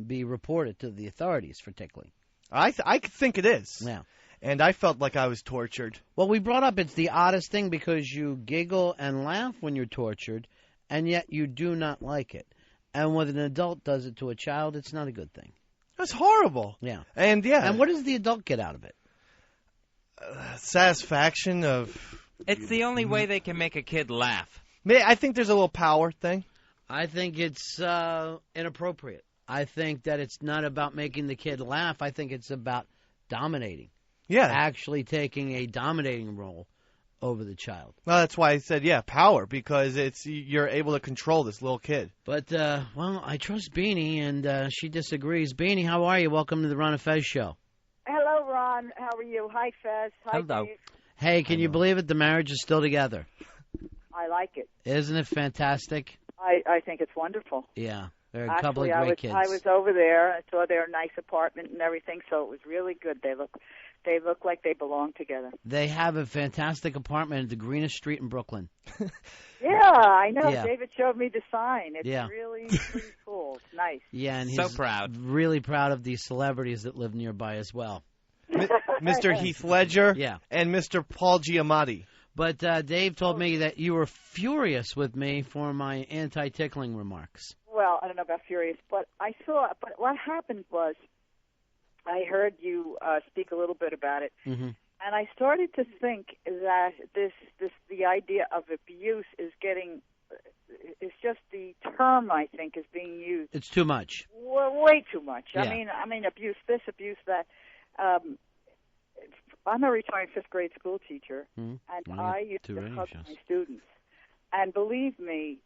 be reported to the authorities for tickling. I think it is. Yeah. And I felt like I was tortured. Well, we brought up it's the oddest thing because you giggle and laugh when you're tortured, and yet you do not like it. And when an adult does it to a child, it's not a good thing. That's horrible. Yeah. And And what does the adult get out of it? Satisfaction of... It's the only way they can make a kid laugh. I think there's a little power thing. I think it's inappropriate. I think that it's not about making the kid laugh. I think it's about dominating. Yeah. Actually taking a dominating role over the child. Well, that's why I said, power, because you're able to control this little kid. But, well, I trust Beanie, and she disagrees. Beanie, how are you? Welcome to the Ron and Fez show. Hello, Ron. How are you? Hi, Fez. Hi, Hello. Dave. Hey, can you believe it? The marriage is still together. I like it. Isn't it fantastic? I think it's wonderful. Yeah. They're a couple of great kids. I was over there. I saw their nice apartment and everything, so it was really good. They look like they belong together. They have a fantastic apartment at the greenest street in Brooklyn. Yeah, I know. Yeah. David showed me the sign. It's Yeah. really pretty cool. It's nice. Yeah, and So he's proud. really proud of the celebrities that live nearby as well. Mr. Heath Ledger Yeah. and Mr. Paul Giamatti. But Dave told me that you were furious with me for my anti-tickling remarks. Well, I don't know about furious, but but what happened was I heard you speak a little bit about it, Mm-hmm. and I started to think that the idea of abuse is just the term I think is being used. It's too much. Way too much. Yeah. I mean, abuse this, abuse that. I'm a retired fifth grade school teacher, and I used to hug my students. And believe me,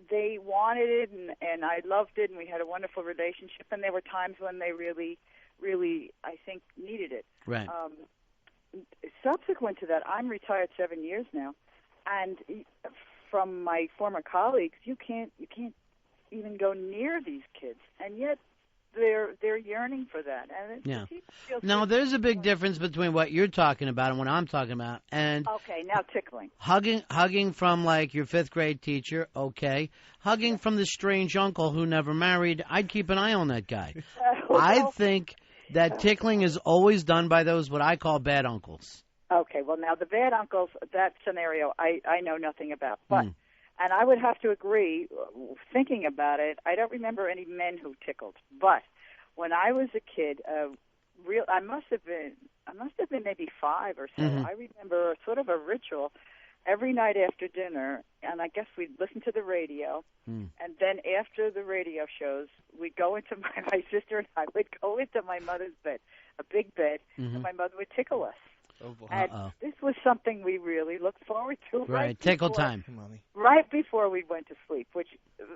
they wanted it, and I loved it, and we had a wonderful relationship. And there were times when they really, really, I think, needed it. Right. Subsequent to that, I'm retired 7 years now, and from my former colleagues, you can't even go near these kids, and yet they're yearning for that. And Yeah. Now, there's a big difference between what you're talking about and what I'm talking about. And okay, now tickling. Hugging from, like, your fifth grade teacher, okay. Hugging from the strange uncle who never married, I'd keep an eye on that guy. I think that tickling is always done by those what I call bad uncles. Okay, well, now the bad uncles, that scenario, I know nothing about. But and I would have to agree, thinking about it, I don't remember any men who tickled. But when I was a kid, I must have been maybe 5 or so. Mm-hmm. I remember sort of a ritual every night after dinner, and I guess we'd listen to the radio, and then after the radio shows, we'd go into my sister and I would go into my mother's bed, a big bed, and my mother would tickle us. And this was something we really looked forward to. Right, tickle time. Right before we went to sleep, which,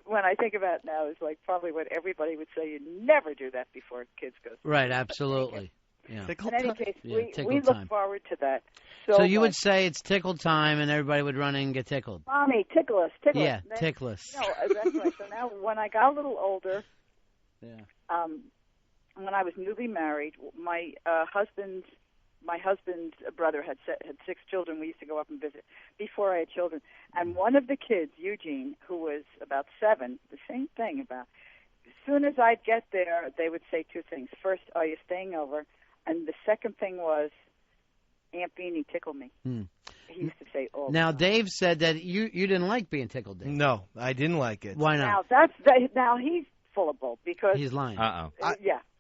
when I think about it now, is like probably what everybody would say. You never do that before kids go to sleep. Right, absolutely. Yeah. In any case, Yeah, we look forward to that. So you would say it's tickle time, and everybody would run in and get tickled. Mommy, tickle us, tickle us. Yeah, then, tickle us. No, that's right. So now, when I got a little older, when I was newly married, my husband's my husband's brother had 6 children. We used to go up and visit before I had children. And one of the kids, Eugene, who was about 7, the same thing about. As soon as I'd get there, they would say 2 things. First, are you staying over? And the second thing was, Aunt Beanie tickled me. He used to say all Now, the time. Dave said that you didn't like being tickled, Dave. No, I didn't like it. Why not? Now he's full of bull because he's lying.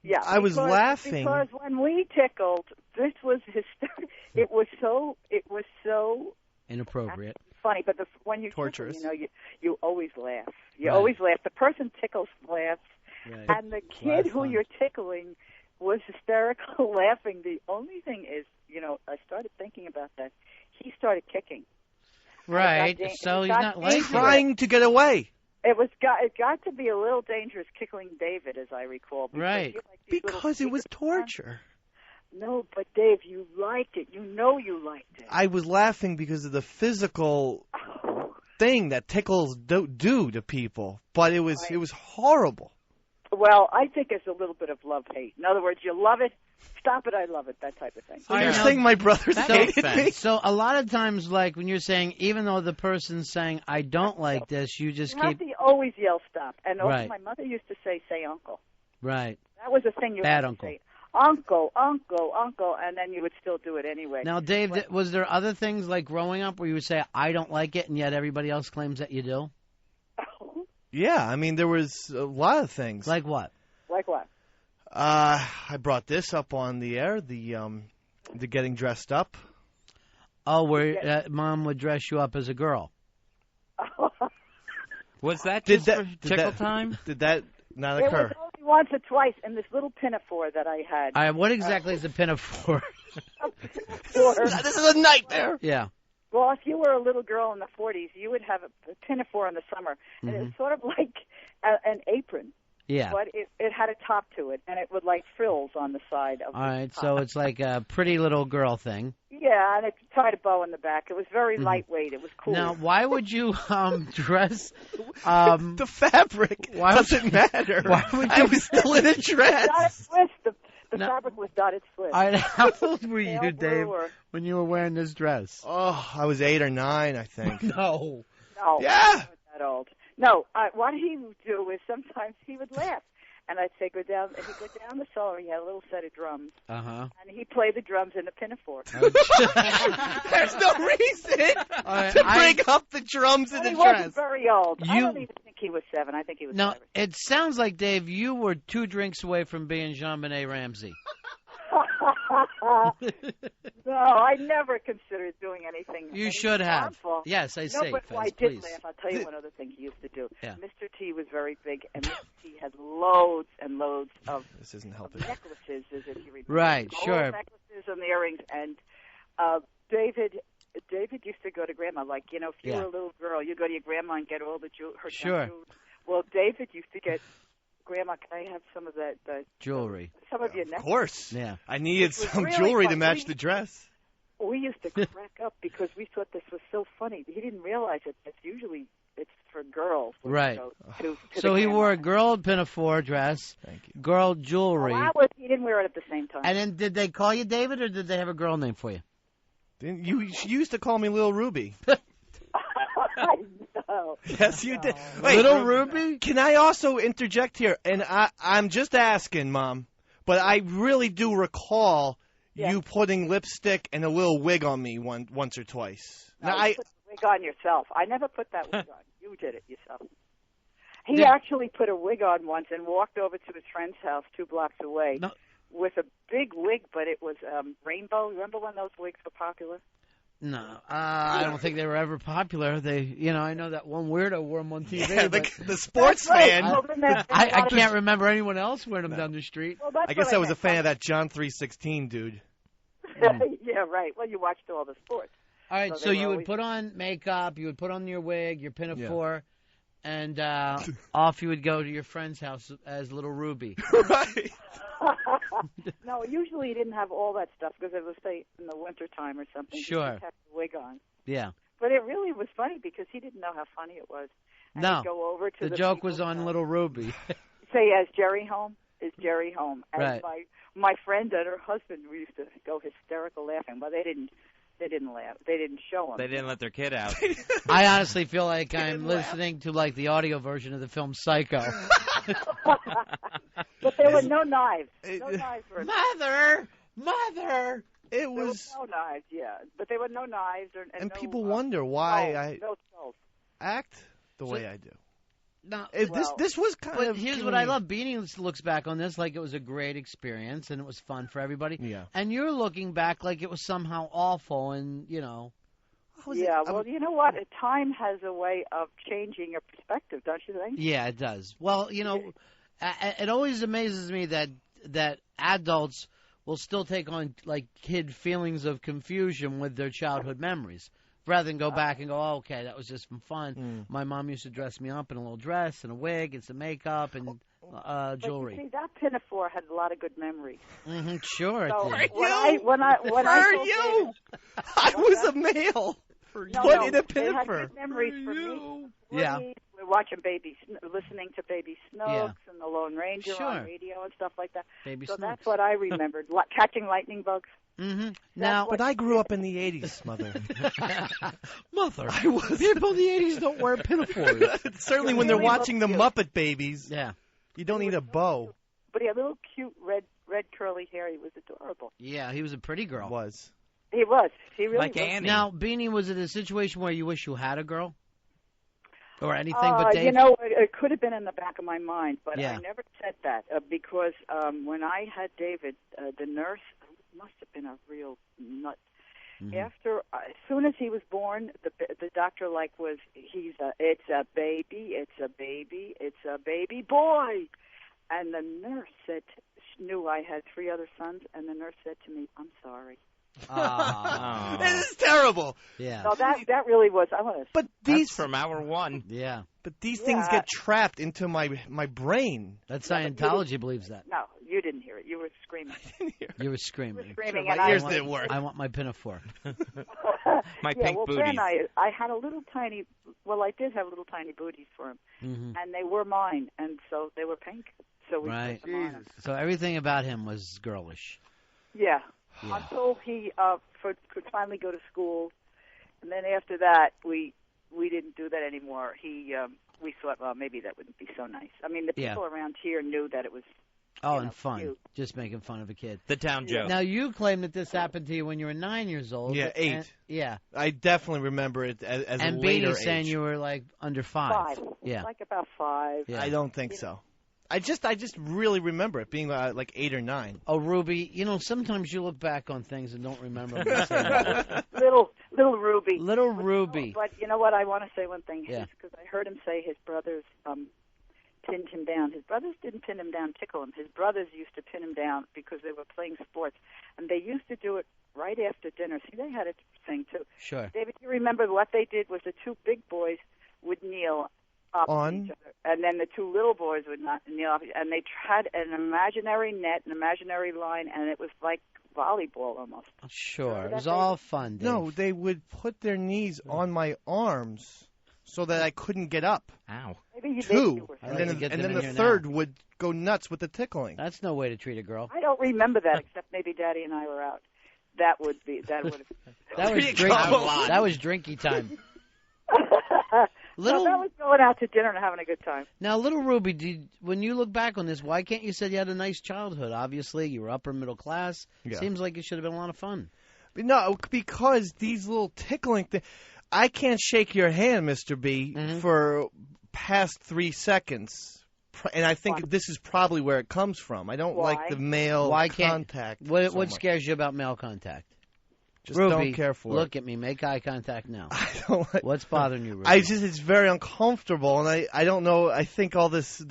Yeah. I was laughing because when we tickled, this was hysterical. It was so inappropriate. Funny, but when you torturous, tickle, you always laugh. You always laugh. The person tickles laughs, and the kid who you're tickling was hysterical laughing. The only thing is, I started thinking about that. He started kicking. Right. So he's not like trying to get away. It got to be a little dangerous tickling David, as I recall. Because it was torture. No, but Dave, you liked it. You liked it. I was laughing because of the physical thing that tickles do to people, but it was horrible. Well, I think it's a little bit of love-hate. In other words, you love it, stop it, I love it, that type of thing. So you're saying my brothers hated me? So a lot of times, like when you're saying, even though the person's saying, I don't like this, you just you keep... have to always yell stop. And also Right. my mother used to say uncle. Right. That was a thing you Bad had to uncle. say. Uncle, and then you would still do it anyway. Now, Dave, was there other things like growing up where you would say, I don't like it, and yet everybody else claims that you do? Yeah, I mean, there was a lot of things. Like what? Like what? I brought this up on the air, the getting dressed up. Oh, where Mom would dress you up as a girl. Was that Did just that- for did tickle that- time? Did that not It occur? was only once or twice in this little pinafore that I had. All right, what exactly is a pinafore? This is a nightmare. Yeah. Well, if you were a little girl in the 40s, you would have a pinafore in the summer, and it was sort of like an apron. Yeah. But it had a top to it, and it would like frills on the side of All the right, top. so it's like a pretty little girl thing. Yeah, and it tied a bow in the back. It was very lightweight. It was cool. Now, why would you dress... the fabric doesn't matter. Why would I you... was still in a dress. Dotted Swiss. The fabric was dotted Swiss. All right, how old were you, Pale Dave, blue or- when you were wearing this dress? Oh, I was 8 or 9, I think. No. No, Yeah. I wasn't that old. No, what he would do is sometimes he would laugh. And I'd say, go down. And he'd go down the cellar. He had a little set of drums. Uh-huh. And he'd play the drums in the pinafore. There's no reason to bring up the drums in the He dress. wasn't very old. I don't even think he was 7. I think he was Now, 5. it sounds like, Dave, you were 2 drinks away from being Jean-Benet Ramsey. No, I never considered doing anything. You should have. Harmful. Yes, I say, No, but Fez, I did please. laugh. I'll tell you one other thing he used to do. Yeah. Mr. T was very big, and Mr. T had loads and loads of This isn't helping. necklaces, as if you remember. Right, Gold sure. necklaces and earrings, and David used to go to Grandma. Like, if you were a little girl, you go to your grandma and get all the her Sure. jewelry. Well, David used to get, Grandma, can I have some of that Jewelry. some of your Of necklaces? course. Yeah. I needed Which was some really jewelry to fun. match the dress. We used to crack up because we thought this was so funny. He didn't realize it. It's for girls. when Right. you go to So the he grandma. wore a girl pinafore dress, girl jewelry. He didn't wear it at the same time. And then did they call you David, or did they have a girl name for you? You used to call me Little Ruby. No. Yes, you did. Little Ruby? Can I also interject here? And I'm just asking, Mom, but I really do recall you putting lipstick and a little wig on me once or twice. No, Now, you put the wig on yourself. I never put that wig on. You did it yourself. He actually put a wig on once and walked over to his friend's house 2 blocks away with a big wig, but it was rainbow. Remember when those wigs were popular? No, I don't think they were ever popular. I know that one weirdo wore them on TV. Yeah, but the sports fan. I can't remember anyone else wearing them down the street. Well, that's I guess what I was a meant. fan of that John 3:16 dude. Yeah, right. Well, you watched all the sports. All right, So so they you were would always- put on makeup, you would put on your wig, your pinafore, and off you would go to your friend's house as Little Ruby. Right. No, usually he didn't have all that stuff because it was, say, in the wintertime or something. Sure. He just had the wig on. Yeah. But it really was funny because he didn't know how funny it was. And No, he'd go over to the joke was people's on house. Little Ruby. Say, is Jerry home? is Jerry home? And my friend and her husband, we used to go hysterical laughing. Well, they didn't laugh. They didn't show them. They didn't let their kid out. I honestly feel like I'm listening to like the audio version of the film Psycho. But there were no knives. No knives were Mother! It was no knives, yeah. But there were no knives. And no, people wonder why no skulls. act the way I do. No, this was kind of. But here's what I love. Beanie looks back on this like it was a great experience and it was fun for everybody. Yeah. And you're looking back like it was somehow awful and, Yeah, well, you know what? Time has a way of changing your perspective, don't you think? Yeah, it does. Well, it always amazes me that adults will still take on like kid feelings of confusion with their childhood memories, rather than go back and go, oh, okay, that was just fun. My mom used to dress me up in a little dress and a wig and some makeup and jewelry. But you see, that Pinafore had a lot of good memories. Mm-hmm, sure, so it did. when I told you, I was a male. What in a Pinafore? They had good memories for me. Yeah. We're watching listening to Baby Snooks and the Lone Ranger on radio and stuff like that. Baby so Snooks. That's what I remembered. Catching lightning bugs. Mm-hmm. Now, but I grew up in the 80s, Mother. Mother, people in the 80s don't wear pinafores. Certainly when they're watching the Muppet Babies. Yeah. You don't need a bow. But he had little cute red curly hair. He was adorable. Yeah, he was a pretty girl. He was. He really like was. Annie. Now, Beanie, was it a situation where you wish you had a girl? Or anything but Dave? It could have been in the back of my mind, but Yeah. I never said that because when I had David, the nurse must have been a real nut. Mm-hmm. As soon as he was born, the doctor it's a baby boy, and the nurse knew I had 3 other sons, and the nurse said to me, "I'm sorry." This is terrible. Yeah. So that really was. I want to. But That's from hour 1. Yeah. But these things get trapped into my brain. That Scientology believes that. No, you didn't hear it. You were screaming. You were screaming. Screaming, sure, and my ears didn't work. I want my pinafore. My pink booties. Then I had a little tiny. Well, I did have little tiny booties for him, and they were mine, and so they were pink. So we put them on him. So everything about him was girlish. Yeah. Until he could finally go to school, and then after that we didn't do that anymore. We thought, well, maybe that wouldn't be so nice. I mean, the people around here knew that it was and fun, cute. just making fun of a kid. The town joke. Now you claim that this happened to you when you were 9 years old. Yeah, 8. Yeah, I definitely remember it as and a later Beanie's saying age. you were like under 5. 5. Yeah, Like about 5. Yeah. I don't think so. I just really remember it being like 8 or 9. Oh, Ruby, sometimes you look back on things and don't remember them. Little Ruby. Little Ruby. But you know what? I want to say one thing. Yeah. Because I heard him say his brothers pinned him down. His brothers didn't pin him down, tickle him. His brothers used to pin him down because they were playing sports, and they used to do it right after dinner. See, they had a thing too. Sure. David, you remember what they did was the 2 big boys would kneel opposite each other, and then the 2 little boys would not kneel opposite, and they had an imaginary net, an imaginary line, and it was like volleyball almost. Sure, it was all fun, Dave. No, they would put their knees on my arms so that I couldn't get up. Ow. Maybe 2, I and like then to get and them then in the here third now. would go nuts with the tickling. That's no way to treat a girl. I don't remember that, except maybe Daddy and I were out. That would have. That was drinky time. That was going out to dinner and having a good time. Now, little Ruby, when you look back on this, why can't you say you had a nice childhood? Obviously, you were upper middle class. Yeah. Seems like it should have been a lot of fun. No, because these little tickling things, I can't shake your hand, Mr. B, for past 3 seconds. And I think this is probably where it comes from. I don't like the male contact. What scares you about male contact? Just Ruby, don't care for look at me. Make eye contact now. I don't like, What's bothering you, Ruby? it's very uncomfortable, and I don't know. I think all this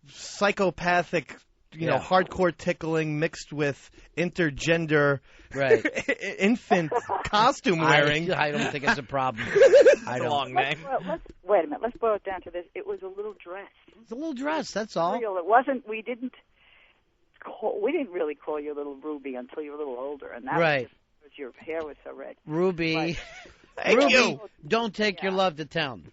psychopathic, hardcore tickling mixed with intergender, infant costume wearing. I don't think it's a problem. I don't. A long name. Wait a minute. Let's boil it down to this. It was a little dress. It's a little dress. That's all. Real. It wasn't. We didn't really call you little Ruby until you were a little older, and that was just because your hair was so red. Ruby, Thank Ruby, you. don't take your love to town.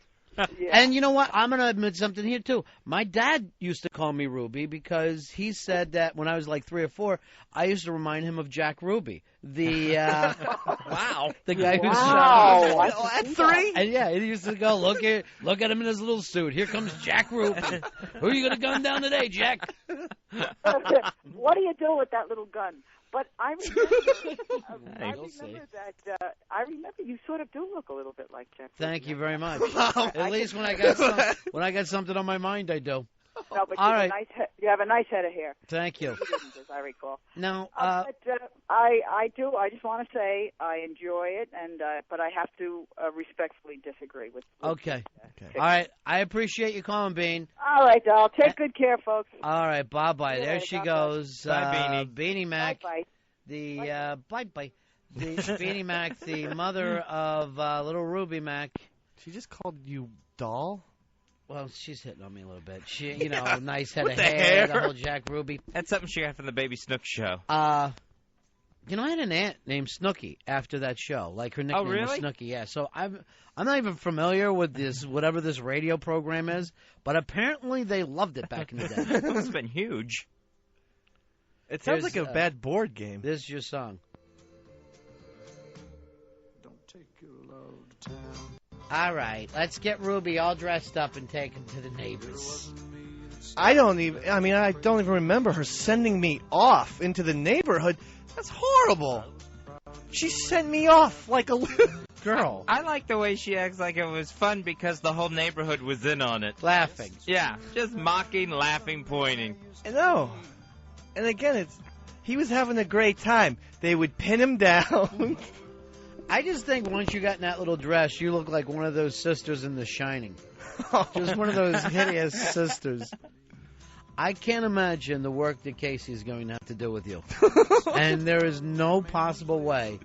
And you know what? I'm going to admit something here, too. My dad used to call me Ruby because he said that when I was like 3 or 4, I used to remind him of Jack Ruby. The wow, the guy who's shot at 3. And yeah, he used to go look at him in his little suit. Here comes Jack Ruby. Who are you gonna gun down today, Jack? What do you do with that little gun? But I remember you sort of do look a little bit like Jack. Thank you very much. At least when I got something on my mind, I do. No, but All right. You have a nice head of hair. Thank you. You didn't, as I recall. Now, I do. I just want to say I enjoy it, but I have to respectfully disagree with. Okay. All right. I appreciate you calling, Bean. All right, doll. Take good care, folks. All right. Bye-bye. There she goes. Bye, Beanie. Beanie Mac. Bye-bye. Bye-bye. The Beanie Mac, the mother of little Ruby Mac. She just called you doll? Well, she's hitting on me a little bit. She, nice head With of the hair, hair. the whole Jack Ruby. That's something she got from the Baby Snook show. I had an aunt named Snooky after that show. Like her nickname was Snooky. Yeah. So I'm not even familiar with this whatever this radio program is, but apparently they loved it back in the day. It must have been huge. It sounds like a bad board game. This is your song. Don't take your love to town. All right, let's get Ruby all dressed up and take him to the neighbors. I don't even remember her sending me off into the neighborhood. That's horrible. She sent me off like a little girl. I like the way she acts like it was fun because the whole neighborhood was in on it. Laughing. Yeah, just mocking, laughing, pointing. I know. And again, he was having a great time. They would pin him down. I just think once you got in that little dress, you look like one of those sisters in The Shining. Just one of those hideous sisters. I can't imagine the work that Casey's going to have to do with you. And there is no possible way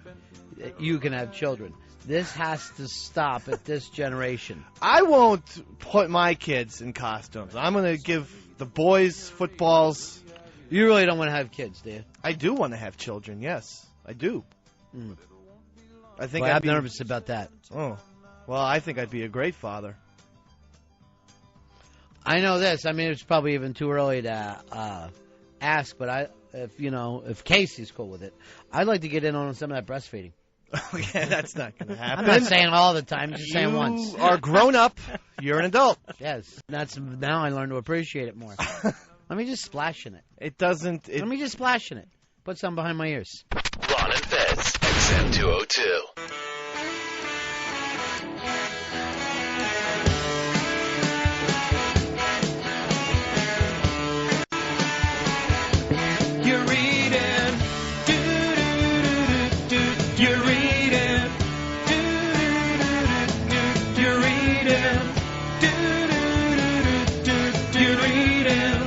that you can have children. This has to stop at this generation. I won't put my kids in costumes. I'm going to give the boys footballs. You really don't want to have kids, do you? I do want to have children, yes. I do. Mm. I think I'm nervous about that. Oh, well, I think I'd be a great father. I know this. I mean, it's probably even too early to ask, but if Casey's cool with it, I'd like to get in on some of that breastfeeding. Okay, that's not going to happen. I'm not saying all the time, just saying once. You are grown up. You're an adult. Yes, now I learn to appreciate it more. Let me just splash in it. Let me just splash in it. Put some behind my ears. Ron and Fez, XM 202. You're reading, you're reading, you're reading, you're reading,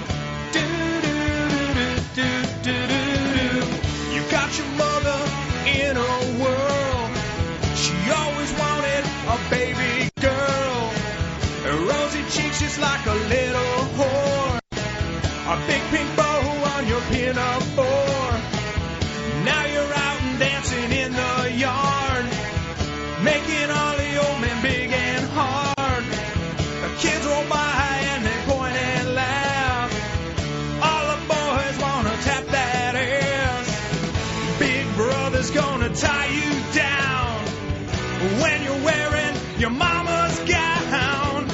you got your mother in a whirl. She always wanted a baby girl. Her rosy cheeks just like a little whore. A big pink bow on your pinafore. Now you're out and dancing in the yard, making all the old men big and hard. The kids roll by and they point and laugh. All the boys wanna tap that ass. Big brother's gonna tie you down when you're wearing your mama's gown.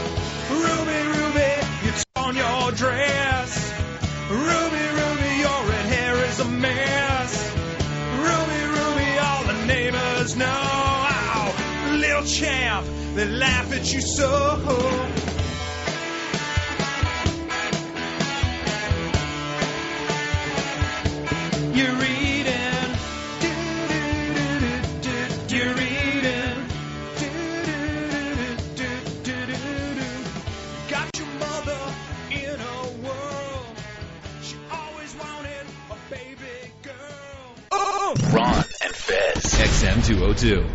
Ruby, Ruby, it's on your dress. Ruby, Ruby, your red hair is a mess. Ruby, Ruby, all the neighbors know. Ow, little champ, they laugh at you so. You're reading, you're reading, got your mother in a whirl. She always wanted a baby girl. Ron and Fez, XM 202.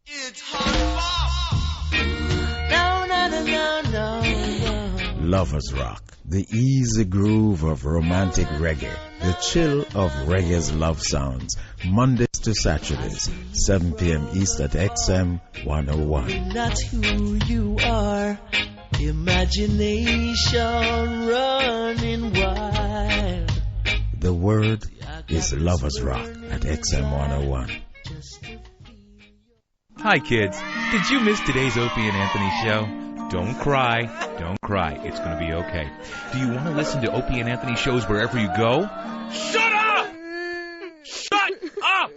It's hot. No, no, no, no, no. lovers rock, the easy groove of romantic reggae, the chill of reggae's love sounds, Mondays to Saturdays, 7 p.m. East at XM 101. Not who you are, imagination running wild. The word is lovers rock at XM 101. Hi kids, did you miss today's Opie and Anthony show? Don't cry, don't cry, it's going to be okay. Do you want to listen to Opie and Anthony shows wherever you go? Shut up! Shut up!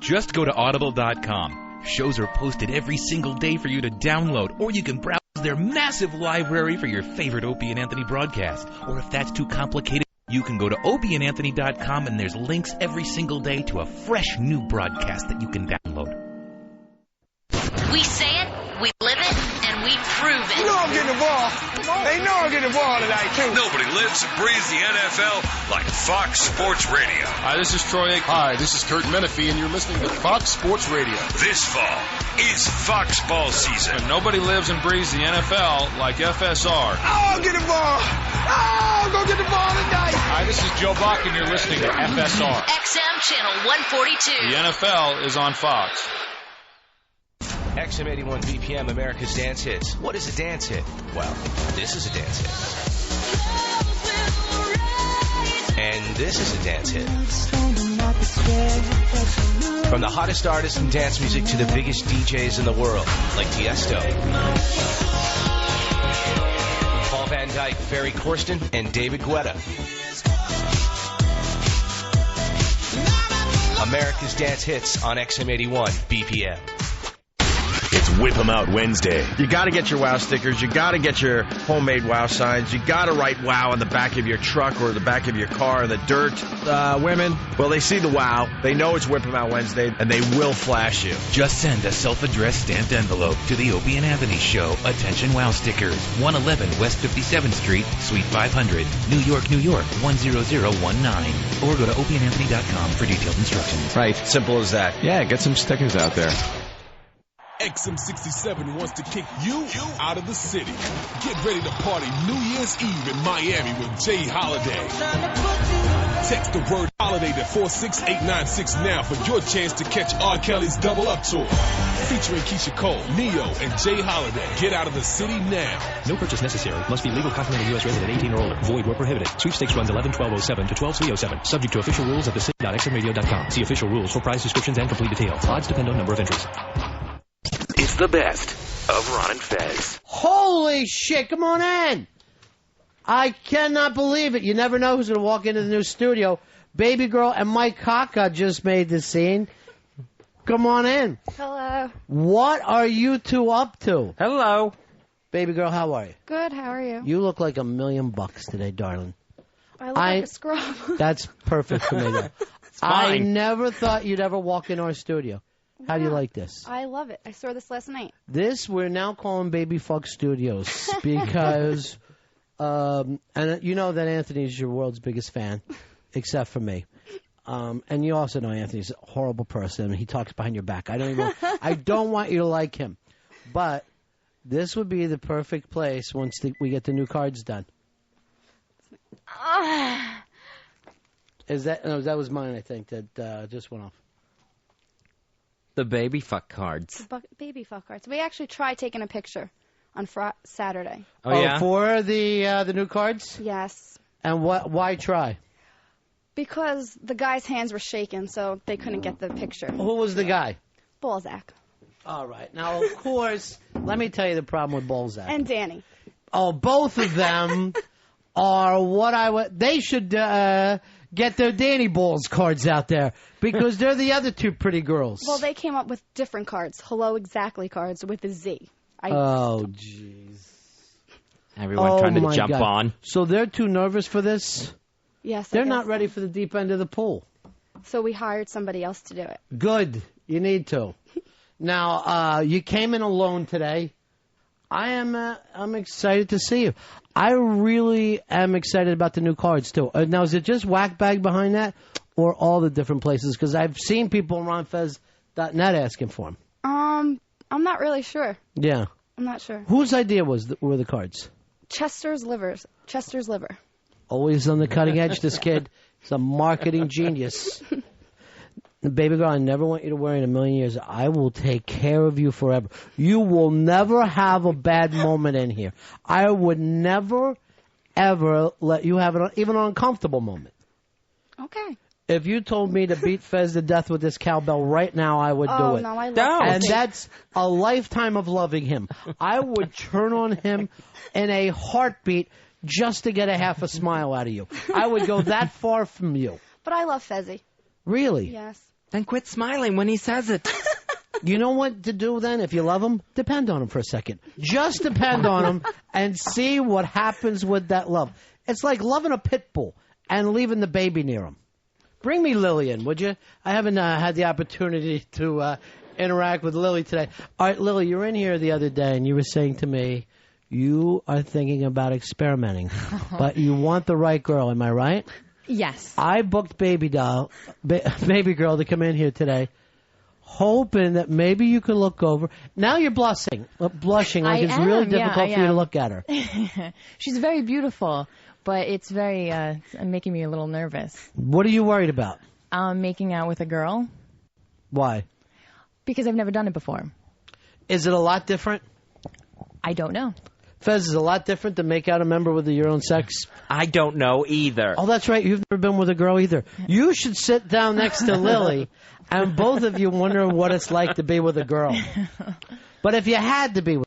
Just go to audible.com. Shows are posted every single day for you to download, or you can browse their massive library for your favorite Opie and Anthony broadcast. Or if that's too complicated, you can go to opieandanthony.com and there's links every single day to a fresh new broadcast that you can download. We say it, we live it, and we prove it. You know I'm getting the ball. They know I'm getting the ball tonight, too. Nobody lives and breathes the NFL like Fox Sports Radio. Hi, this is Troy Aikman. Hi, this is Kurt Menefee, and you're listening to Fox Sports Radio. This fall is Fox Ball season. And nobody lives and breathes the NFL like FSR. Oh, get the ball. Oh, go get the ball tonight. Hi, this is Joe Buck, and you're listening to FSR. XM Channel 142. The NFL is on Fox. XM 81 BPM, America's Dance Hits. What is a dance hit? Well, this is a dance hit. And this is a dance hit. From the hottest artists in dance music to the biggest DJs in the world, like Tiesto, Paul Van Dyke, Ferry Corsten, and David Guetta. America's Dance Hits on XM 81 BPM. It's Whip 'em Out Wednesday. You got to get your WOW stickers. You got to get your homemade WOW signs. You got to write WOW on the back of your truck or the back of your car in the dirt. Women, well, they see the WOW. They know it's Whip 'em Out Wednesday, and they will flash you. Just send a self-addressed stamped envelope to the Opie and Anthony Show. Attention WOW stickers. 111 West 57th Street, Suite 500, New York, New York, 10019. Or go to opieandanthony.com for detailed instructions. Right, simple as that. Yeah, get some stickers out there. XM67 wants to kick you out of the city. Get ready to party New Year's Eve in Miami with Jay Holiday. Text the word holiday to 46896 now for your chance to catch R. Kelly's Double Up Tour. Featuring Keisha Cole, Neo, and Jay Holiday. Get out of the city now. No purchase necessary. Must be legal continental U.S. resident 18 or older. Void where prohibited. Sweepstakes runs 11/12/07 to 12/3/07. Subject to official rules at thecity.xmradio.com. See official rules for prize descriptions and complete details. Odds depend on number of entries. It's the best of Ron and Fez. Holy shit, come on in. I cannot believe it. You never know who's going to walk into the new studio. Baby Girl and Mike Kaka just made the scene. Come on in. Hello. What are you two up to? Hello. Baby Girl, how are you? Good, how are you? You look like $1 million today, darling. I look like a scrub. That's perfect for me. I never thought you'd ever walk in our studio. How do you like this? I love it. I saw this last night. This we're now calling Baby Fuck Studios because, and you know that Anthony's your world's biggest fan, except for me. And you also know Anthony's a horrible person. He talks behind your back. I don't want you to like him. But this would be the perfect place once we get the new cards done. That was mine, I think, that just went off. The baby fuck cards. Baby fuck cards. We actually tried taking a picture on Saturday. Oh, yeah? For the new cards? Yes. And why try? Because the guy's hands were shaking, so they couldn't get the picture. Who was the guy? Balzac. All right. Now, of course, let me tell you the problem with Balzac. And Danny. Oh, both of them are what they should get their Danny Balls cards out there because they're the other two pretty girls. Well, they came up with different cards. Hello, exactly cards with a Z. Oh, jeez. Everyone trying to jump on. So they're too nervous for this? Yes, they're not ready for the deep end of the pool. So we hired somebody else to do it. Good. You need to. Now, you came in alone today. I'm excited to see you. I really am excited about the new cards, too. Now, is it just Whack Bag behind that or all the different places? Because I've seen people on RonFez.net asking for them. I'm not really sure. Yeah. I'm not sure. Whose idea were the cards? Chester's liver. Always on the cutting edge, this kid. He's a marketing genius. Baby girl, I never want you to worry in a million years. I will take care of you forever. You will never have a bad moment in here. I would never, ever let you have even an uncomfortable moment. Okay. If you told me to beat Fez to death with this cowbell right now, I would do it. No, I love And that's a lifetime of loving him. I would turn on him in a heartbeat just to get a half a smile out of you. I would go that far from you. But I love Fezzy. Really? Yes. Then quit smiling when he says it. You know what to do then if you love him? Depend on him for a second. Just depend on him and see what happens with that love. It's like loving a pit bull and leaving the baby near him. Bring me Lillian, would you? I haven't had the opportunity to interact with Lily today. All right, Lily, you were in here the other day and you were saying to me, you are thinking about experimenting, but you want the right girl. Am I right? Yes. I booked baby girl to come in here today, hoping that maybe you could look over. Now you're blushing like it's really difficult for you to look at her. She's very beautiful, but it's very making me a little nervous. What are you worried about? Making out with a girl. Why? Because I've never done it before. Is it a lot different? I don't know. Fez, is it a lot different to make out a member with your own sex? I don't know either. Oh, that's right. You've never been with a girl either. You should sit down next to Lily, and both of you wonder what it's like to be with a girl. But if you had to be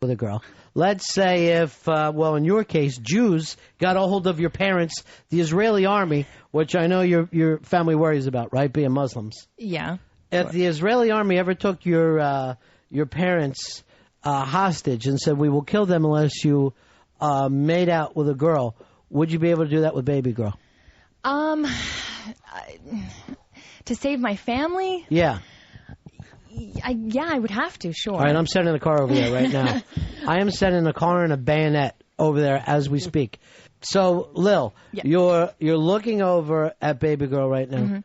with a girl, let's say if, in your case, Jews got a hold of your parents, the Israeli army, which I know your family worries about, right, being Muslims. Yeah. If the Israeli army ever took your parents hostage and said, we will kill them unless you made out with a girl, would you be able to do that with baby girl? To save my family? Yeah. I would have to, sure. All right, I'm sending a car over there right now. I am sending a car and a bayonet over there as we speak. So, Lil, you're looking over at baby girl right now. Mm-hmm.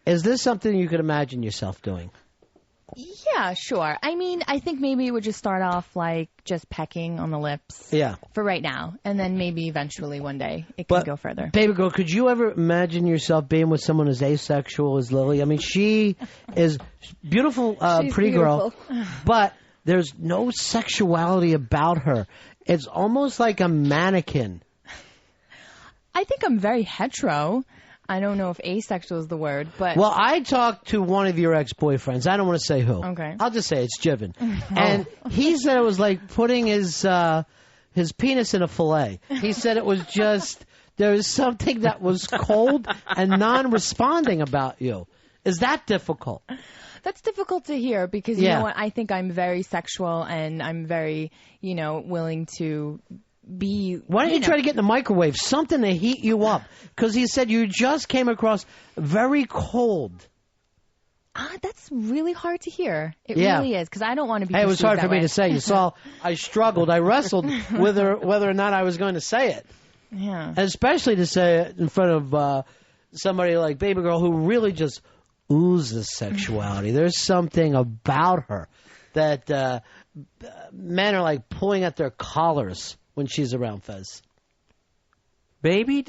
Is this something you could imagine yourself doing? Yeah, sure. I mean, I think maybe it would just start off like just pecking on the lips. Yeah. For right now. And then maybe eventually one day it can go further. Baby girl, could you ever imagine yourself being with someone as asexual as Lily? I mean, she is beautiful, pretty girl, but there's no sexuality about her. It's almost like a mannequin. I think I'm very hetero. I don't know if asexual is the word, but... Well, I talked to one of your ex-boyfriends. I don't want to say who. Okay. I'll just say it's Jiven. And he said it was like putting his penis in a fillet. He said it was just... There was something that was cold and non-responding about you. Is that difficult? That's difficult to hear because, you know what, I think I'm very sexual and I'm very, willing to... Why don't you try to get in the microwave, something to heat you up? Because he said you just came across very cold. That's really hard to hear. It really is, because I don't want to be Hey, it was hard that for me way. to say. You saw, I struggled. I wrestled whether or not I was going to say it. Yeah. Especially to say it in front of somebody like Baby Girl who really just oozes sexuality. There's something about her that men are like pulling at their collars when she's around, Fez. Baby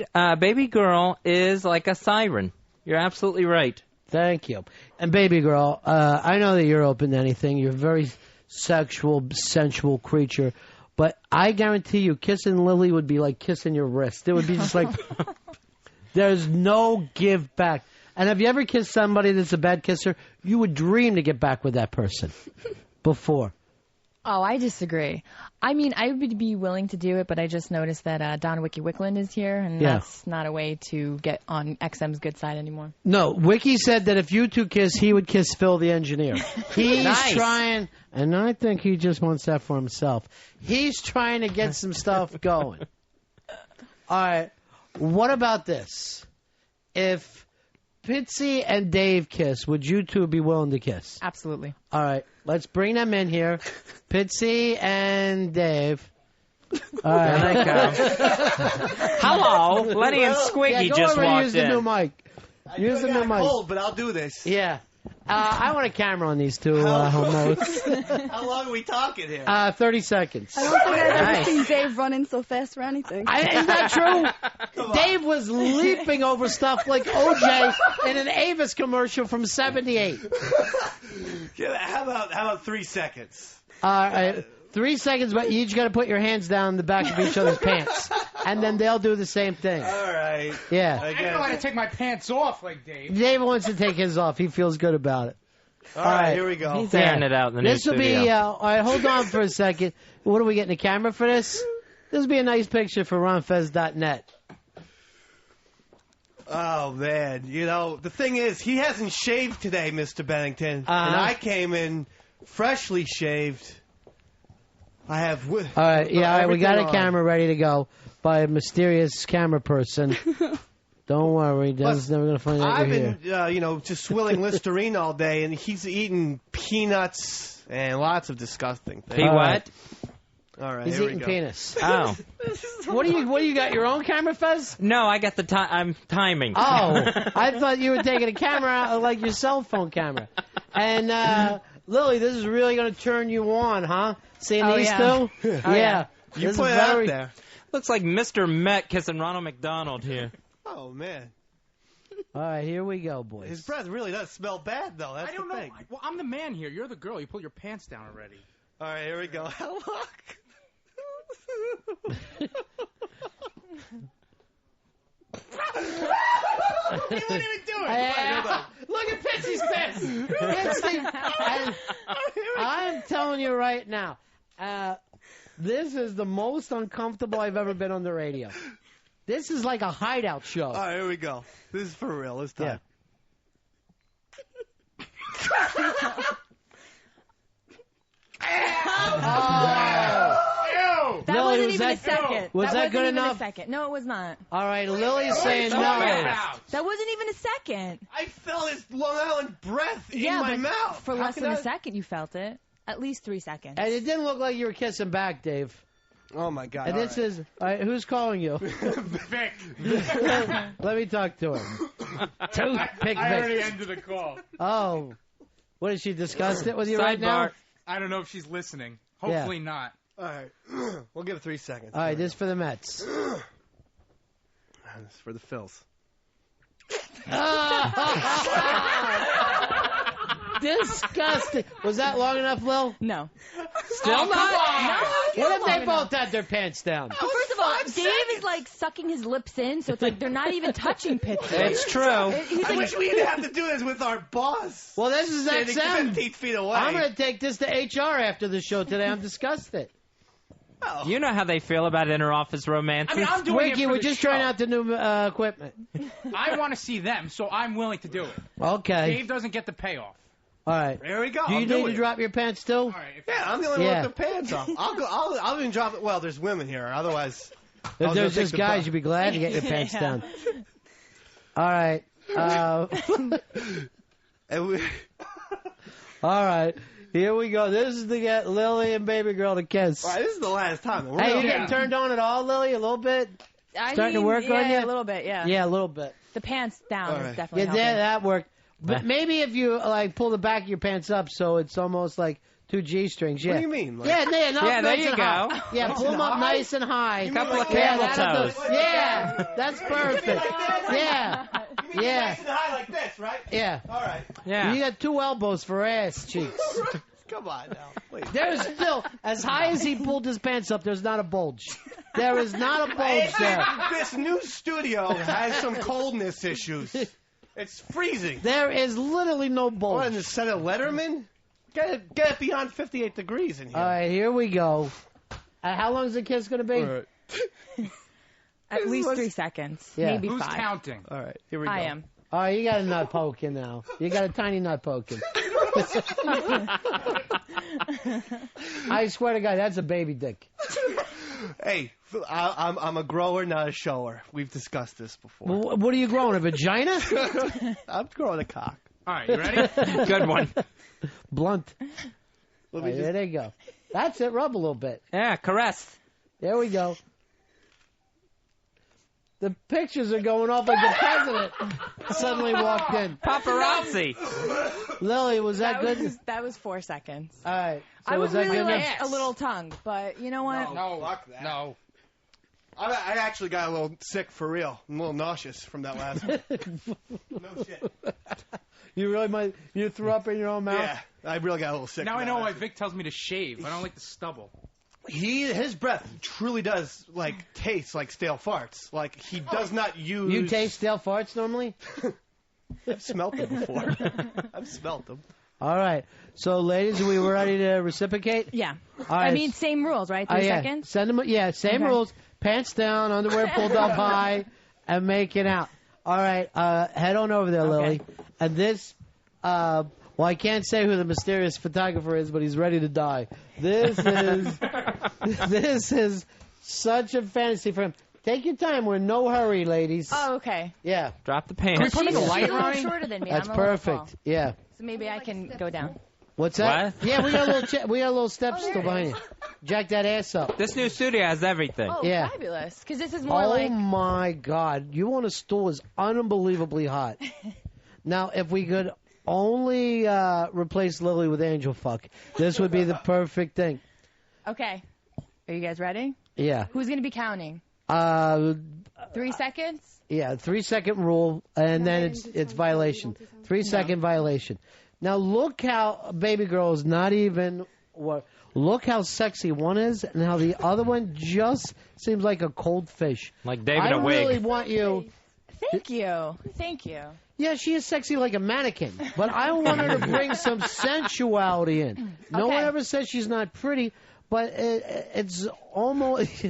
girl is like a siren. You're absolutely right. Thank you. And baby girl, I know that you're open to anything. You're a very sexual, sensual creature. But I guarantee you, kissing Lily would be like kissing your wrist. It would be just like, there's no give back. And have you ever kissed somebody that's a bad kisser? You would dream to get back with that person before. Oh, I disagree. I mean, I would be willing to do it, but I just noticed that Don Wiki Wickland is here, and that's not a way to get on XM's good side anymore. No, Wiki said that if you two kiss, he would kiss Phil the engineer. He's trying, and I think he just wants that for himself. He's trying to get some stuff going. All right, what about this? If Pitsy and Dave kiss, would you two be willing to kiss? Absolutely. All right, let's bring them in here. Pitsy and Dave. All right. Hello, Lenny and Squiggy just walked use the new mic. Use the new mic. Cold, but I'll do this. Yeah. I want a camera on these two homos. How long are we talking here? 30 seconds. I don't think I've ever seen Dave running so fast for anything. Isn't that true? Dave was leaping over stuff like OJ in an Avis commercial from '78. How about 3 seconds? 3 seconds, but you each got to put your hands down the back of each other's pants, and then they'll do the same thing. All right. Yeah. I don't want to take my pants off like Dave. Dave wants to take his off. He feels good about it. All right, here we go. He's airing it out in the new This will studio. be, all right, hold on for a second. What are we getting, a camera for this? This will be a nice picture for ronfez.net. Oh, man. You know, the thing is, he hasn't shaved today, Mr. Bennington. And I came in freshly shaved. I have... All right, yeah, all right, we got a camera ready to go by a mysterious camera person. Don't worry, Dad's never going to find out I've you're been, here. just swilling Listerine all day, and he's eating peanuts and lots of disgusting things. What? All right, He's here we eating go. penis. Oh. What do you got, your own camera, Fez? No, I got the time. I'm timing. Oh, I thought you were taking a camera out like your cell phone camera. And, Lily, this is really going to turn you on, huh? Seeing these two? Yeah. You This put is it out very- there. Looks like Mr. Met kissing Ronald McDonald here. Oh, man. All right, here we go, boys. His breath really does smell bad, though. That's I don't the know. thing. Well, I'm the man here. You're the girl. You pulled your pants down already. All right, here we go. He wouldn't even do it. Look at Pitsy's face. I'm telling you right now, this is the most uncomfortable I've ever been on the radio. This is like a hideout show. All right, here we go. This is for real. This time. That Lily, wasn't was even that- a second. was that wasn't good even enough? A second. No, it was not. All right, Lily's saying so no. fast. That wasn't even a second. I felt his Long Island breath in my but mouth. For How less could than I- a second, you felt it. At least 3 seconds. And it didn't look like you were kissing back, Dave. Oh, my God. And all this right. is, all right, who's calling you? Vic. Let me talk to him. Toothpick I already Vic. ended the call. Oh. What, did she discuss it with you right now? I don't know if she's listening. Yeah. Hopefully not. All right. We'll give it 3 seconds. All right, this is for the Mets. This is for the Phils. Disgusting. Was that long enough, Lil? No. Still not? No, What if they long both had their pants down? Well, first of all, Dave is like sucking his lips in, so it's like they're not even touching Pittsy. It's true. He's I like, wish we didn't have to do this with our boss. Well, this is Standing XM. 15 feet away. I'm going to take this to HR after the show today. I'm disgusted. You know how they feel about inter-office romances. I mean, I'm doing Wiki, it for we're the just show. trying out the new equipment. I want to see them, so I'm willing to do it. Okay. Dave doesn't get the payoff. All right. There we go. Do you I'll need do to it. drop your pants too? All right. Yeah, I'm the only Yeah. one with the pants off. I'll even drop it. Well, there's women here. Otherwise, If there's just guys, you'd be glad to get your pants Yeah. down. All right. All right. Here we go. This is to get Lily and baby girl to kiss. All right, this is the last time. We're Hey, you gonna- getting turned on at all, Lily? A little bit? Starting to work on you? a little bit, yeah. Yeah, a little bit. The pants down All is right. definitely Yeah, helping. that worked. But maybe if you like pull the back of your pants up so it's almost like 2 G-strings. Yeah. What do you mean? Like, Yeah, no, Yeah, there nice you and go. high. Yeah, Nice pull them and up high? nice and high. You Couple mean of like camel that'll toes. do- Yeah, that's perfect. Yeah, yeah, nice and high like this, right? yeah. All right. Yeah. You got 2 elbows for ass cheeks. Come on now. Wait. There's still, as high as he pulled his pants up, there's not a bulge. There is not a bulge there. This new studio has some coldness issues. It's freezing. There is literally no What, in bulge. the set of Letterman? Get it beyond 58 degrees in here. All right, here we go. How long is the kiss going to be? All right. At least 3 seconds, Yeah. maybe Who's 5. counting? All right, here we go. I am. All right, you got a nut poking now. You got a tiny nut poking. I swear to God, that's a baby dick. Hey, I'm a grower, not a shower. We've discussed this before. Well, what are you growing, a vagina? I'm growing a cock. All right, you ready? Good one. Blunt. Let All me right, just... there you go. That's it. Rub a little bit. Yeah, caress. There we go. The pictures are going off like the president suddenly walked in. Paparazzi. Lily, was that good? That was 4 seconds. All right. So I would was that really good? like a little tongue, but you know what? No, fuck that. No. I actually got a little sick for real. I'm a little nauseous from that last one. No shit. You really might. You threw up in your own mouth? Yeah, I really got a little sick. Now I know why Vic tells me to shave. I don't like the stubble. His breath truly does taste like stale farts. Like he does not use. You taste stale farts normally? I've smelt them before. I've smelt them. All right. So, ladies, we were ready to reciprocate? Yeah. All right. I mean, same rules, right? 3 seconds? Send them. Yeah, same rules. Pants down, underwear pulled up high, and making out. All right. Head on over there, Lily. And this, well, I can't say who the mysterious photographer is, but he's ready to die. This is such a fantasy for him. Take your time. We're in no hurry, ladies. Oh, okay. Yeah. Drop the pants. Can we put in the light, She's a little shorter than me. That's I'm a little perfect. tall. Yeah. So maybe I can go down. What's that? What? Yeah, we got a little steps still behind you. Jack that ass up. This new studio has everything. Oh, Yeah. fabulous. Because this is more Oh like... my God. You on a stool is unbelievably hot. Now, if we could only replace Lily with Angel Fuck, this would be the perfect thing. Okay. Are you guys ready? Yeah. Who's going to be counting? 3 seconds? Yeah, 3 second rule, and then it's violation. 3 second violation. Now look how baby girl is not even. Look how sexy one is, and how the other one just seems like a cold fish. Like David I a wig. really want you. Thank you. Thank you. Yeah, she is sexy like a mannequin, but I want her to bring some sensuality in. No one ever says she's not pretty, but it's almost.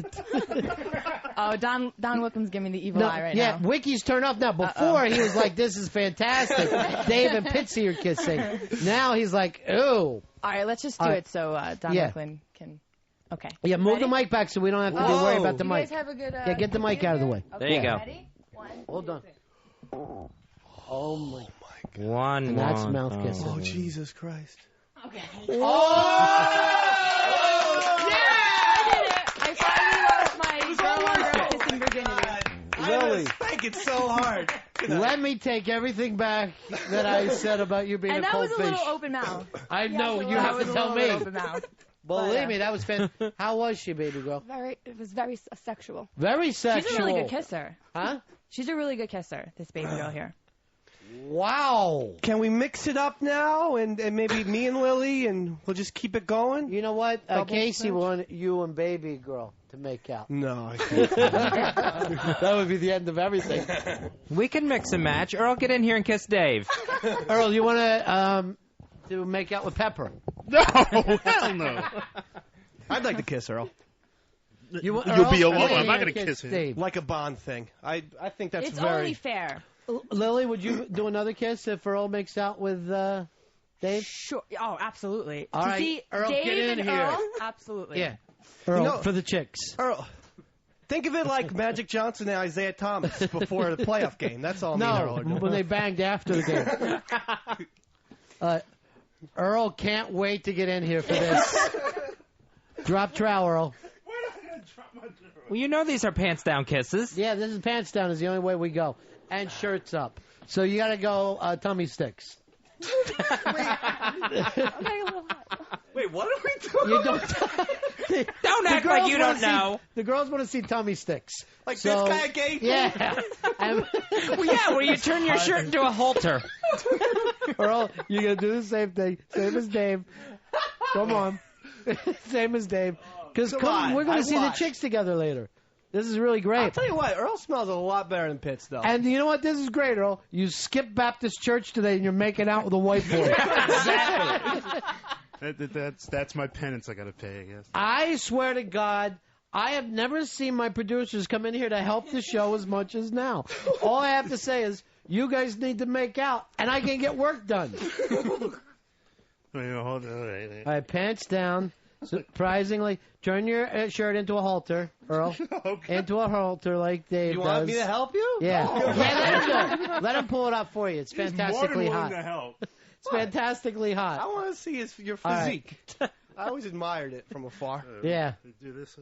Oh, Don Wickham's giving me the evil eye right now. Yeah, Wiki's turned off now. Before he was like, "This is fantastic." Dave and Pitsy are kissing. Now he's like, "Ooh." All right, let's just do it so Don Wickham can. Okay. Yeah, move Ready? the mic back so we don't have to be worried about the you mic. Guys have a good, yeah, get the mic out of the way. There you go. Ready? 1, Hold on. Oh my God. One. And that's mouth kissing. Oh Jesus Christ. Okay. Oh! I finally lost my girl kissing virginity. Lily. Spank it so hard. Let me take everything back that I said about you being And a that cold was a fish. little open mouth. I know. You have to tell me. Open mouth. Believe me, that was fantastic. How was she, baby girl? It was very sexual. Very sexual. She's a really good kisser. Huh? She's a really good kisser, this baby girl here. Wow. Can we mix it up now and maybe me and Lily and we'll just keep it going? You know what? Casey wanted you and baby girl to make out. No, I can't. That would be the end of everything. We can mix and match. Earl, get in here and kiss Dave. Earl, you want to make out with Pepper? No, hell no. I'd like to kiss Earl. You'll be alone. I'm not going to kiss him. Like a Bond thing. I think that's it's very... only fair. Lily, would you do another kiss if Earl makes out with Dave? Sure. Oh, absolutely. All right, see Earl, Dave get in and here. Earl, absolutely. Yeah. Earl, for the chicks. Earl, think of it like Magic Johnson and Isaiah Thomas before the playoff game. That's all me and Earl are doing. When they banged after the game. Earl can't wait to get in here for this. Drop trowel, Earl. Well, you know these are pants down kisses. Yeah, this is pants down is the only way we go. And shirts up. So you got to go tummy sticks. Wait, what are we doing? You don't. Don't act like you don't know. The girls want to see tummy sticks. Like this guy gay? Yeah. Well, yeah, where you turn your shirt into a halter. Earl, you're going to do the same thing. Same as Dave. Come on. Same as Dave. Because we're going to see the chicks together later. This is really great. I'll tell you what, Earl smells a lot better than Pitts, though. And you know what? This is great, Earl. You skip Baptist church today and you're making out with a white boy. Exactly. That's my penance I got to pay, I guess. I swear to God, I have never seen my producers come in here to help the show as much as now. All I have to say is, you guys need to make out, and I can get work done. All All right, pants down. Surprisingly, turn your shirt into a halter, Earl. Okay. Into a halter like Dave does. You want me to help you? Yeah. Let him do it. Let him pull it up for you. It's fantastically He's more than hot. willing to help. It's fantastically hot. I want to see your All physique. I always admired it from afar. Yeah. Do this.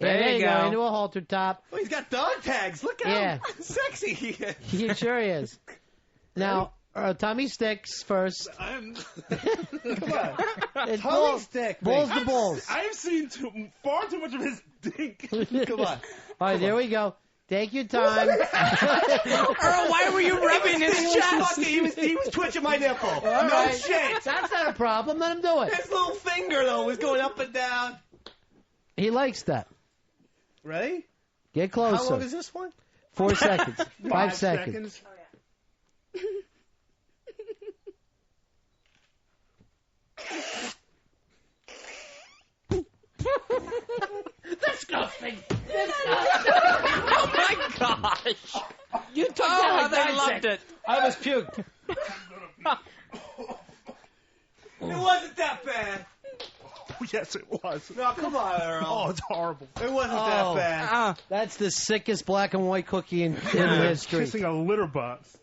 There you go. Into a halter top. Oh, he's got dog tags. Look how sexy he is. He sure is. Now, Tommy Sticks first. Come on. Tommy Stick. Balls to balls. I've seen far too much of his dink. Come on. All right, there we go. Take your time. Earl, why were you rubbing his chest? He was twitching my nipple. All no right. shit. That's not a problem. Let him do it. His little finger, though, was going up and down. He likes that. Ready? Get closer. How long is this one? 4 seconds. 5 seconds. Disgusting. Oh my gosh! You took that that. They loved it. I was puked. It wasn't that bad. Yes, it was. No, come on, Earl. Oh, it's horrible. It wasn't that bad. That's the sickest black and white cookie in history. Kissing a litter box.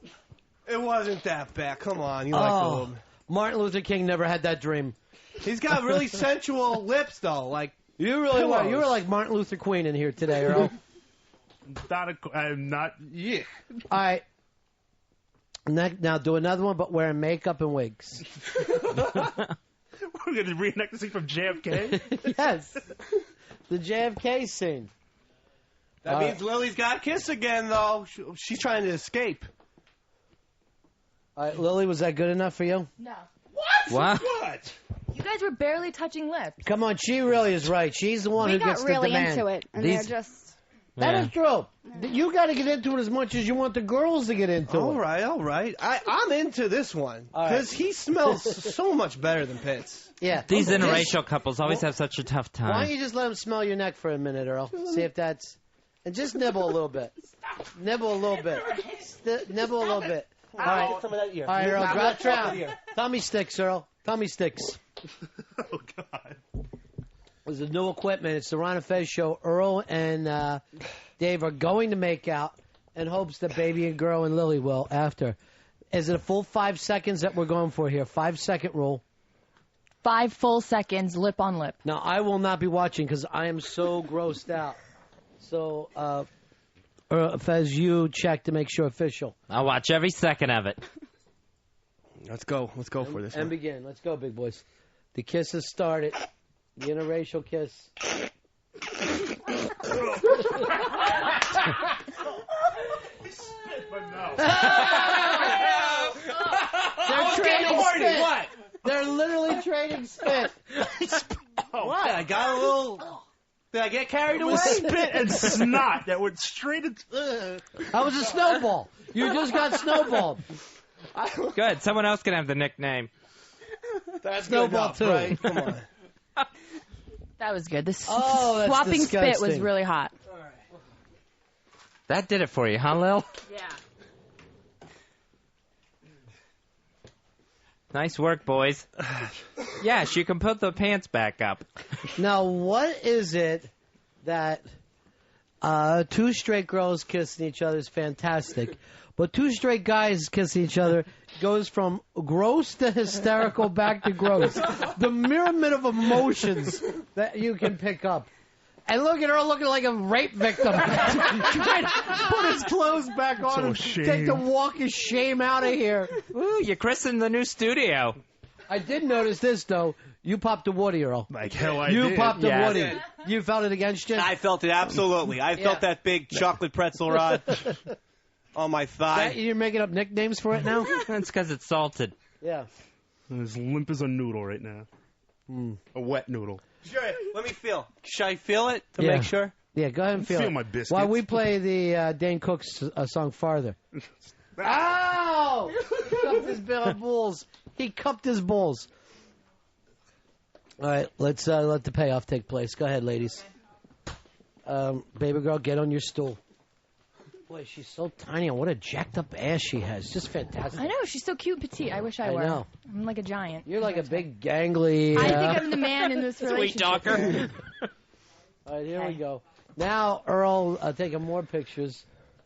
It wasn't that bad. Come on, you like the woman. Martin Luther King never had that dream. He's got really sensual lips, though. Like you really were. You were like Martin Luther Queen in here today, Earl. I'm not. Yeah. All right. Now do another one, but wearing makeup and wigs. We're going to reenact the scene from JFK? Yes. The JFK scene. That means Lily's got a kiss again, though. She's trying to escape. All right, Lily, was that good enough for you? No. What? What? You guys were barely touching lips. Come on, she really is right. She's the one who gets the demand. We got really into it, and they're just... That is true. You got to get into it as much as you want the girls to get into it. All right. I'm into this one because he smells so much better than Pitts. Yeah. These interracial couples always have such a tough time. Why don't you just let him smell your neck for a minute, Earl? See if that's... And just nibble a little bit. Nibble a little bit. Nibble a little bit. All right. Get some of that ear. All right, Earl, drop down. Tommy Sticks, Earl. Tommy Sticks. Oh, God. There's a new equipment. It's the Ron and Fez show. Earl and Dave are going to make out in hopes that baby and girl and Lily will after. Is it a full 5 seconds that we're going for here? 5-second rule. 5 full seconds, lip on lip. Now, I will not be watching because I am so grossed out. So, Fez, you check to make sure official. I'll watch every second of it. Let's go. Let's go for this and one. Begin. Let's go, big boys. The kiss has started. The interracial kiss. They're trading spit. What? They're literally trading spit. What? I got a little... Did I get carried away? Spit and snot that went straight into... That was a snowball. You just got snowballed. Good. Someone else can have the nickname. That's snowball too. Right? Come on. That was good. The that's swapping disgusting. spit was really hot. That did it for you, huh, Lil? Yeah. Nice work, boys. Yes, you can put the pants back up. Now, what is it that two straight girls kissing each other is fantastic, but two straight guys kissing each other goes from gross to hysterical back to gross. The myriad of emotions that you can pick up. And look at her looking like a rape victim. Trying to put his clothes back on and take the walk of shame out of here. Ooh, you christened the new studio. I did notice this, though. You popped a Woody, Earl. Like hell I did. You popped a Woody. You felt it against you? I felt it, absolutely. I felt that big chocolate pretzel rod on my thigh. You're making up nicknames for it now? That's because it's salted. Yeah. As limp as a noodle right now. A wet noodle. Sure, let me feel. Should I feel it to make sure? Yeah, go ahead and feel it. My biscuits. While we play the Dane Cook's song farther. Ow! He cupped his balls. He cupped his balls. All right, let's let the payoff take place. Go ahead, ladies. Baby girl, get on your stool. Boy, she's so tiny, and what a jacked up ass she has. Just fantastic. I know, she's so cute, petite. I wish I were. I know. I'm like a giant. You're like a big, gangly... I think I'm the man in this relationship. Sweet talker. All right, here we go. Now, Earl, taking more pictures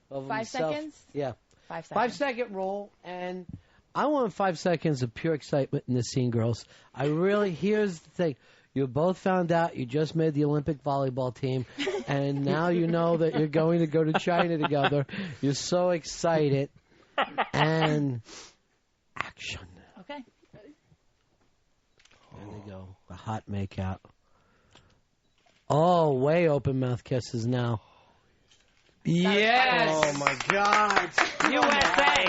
of 5 himself. seconds? Yeah. 5 seconds. 5-second roll, and I want 5 seconds of pure excitement in this scene, girls. Here's the thing. You both found out you just made the Olympic volleyball team, and now you know that you're going to go to China together. You're so excited. And action. Okay. There we go. A hot makeout. Oh, way open mouth kisses now. Yes. Oh my God. USA.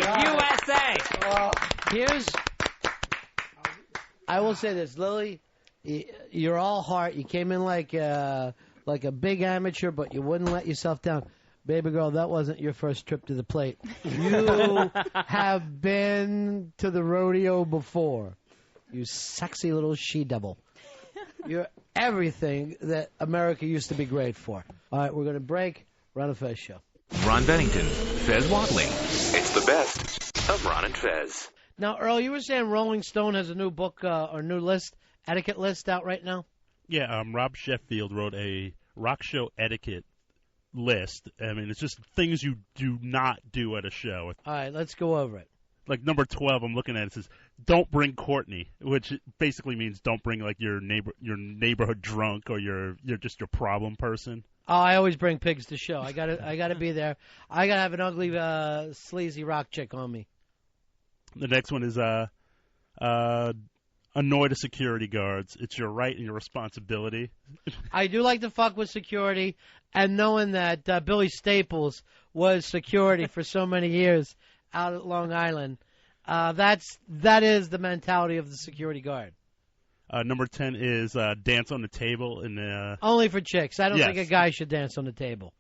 I will say this, Lily. You're all heart. You came in like a big amateur, but you wouldn't let yourself down. Baby girl, that wasn't your first trip to the plate. You have been to the rodeo before. You sexy little she-devil. You're everything that America used to be great for. All right, we're going to break. Ron and Fez show. Ron Bennington, Fez Watley. It's the best of Ron and Fez. Now, Earl, you were saying Rolling Stone has a new book or new list, etiquette list out right now? Yeah, Rob Sheffield wrote a rock show etiquette list. I mean, it's just things you do not do at a show. All right, let's go over it. Like number 12, I'm looking at it says, "Don't bring Courtney," which basically means don't bring like your neighborhood drunk or your problem person. Oh, I always bring pigs to show. I gotta be there. I gotta have an ugly, sleazy rock chick on me. The next one is annoy the security guards. It's your right and your responsibility. I do like to fuck with security, and knowing that Billy Staples was security for so many years out at Long Island, that is the mentality of the security guard. Number 10 is dance on the table. Only for chicks. I don't think a guy should dance on the table.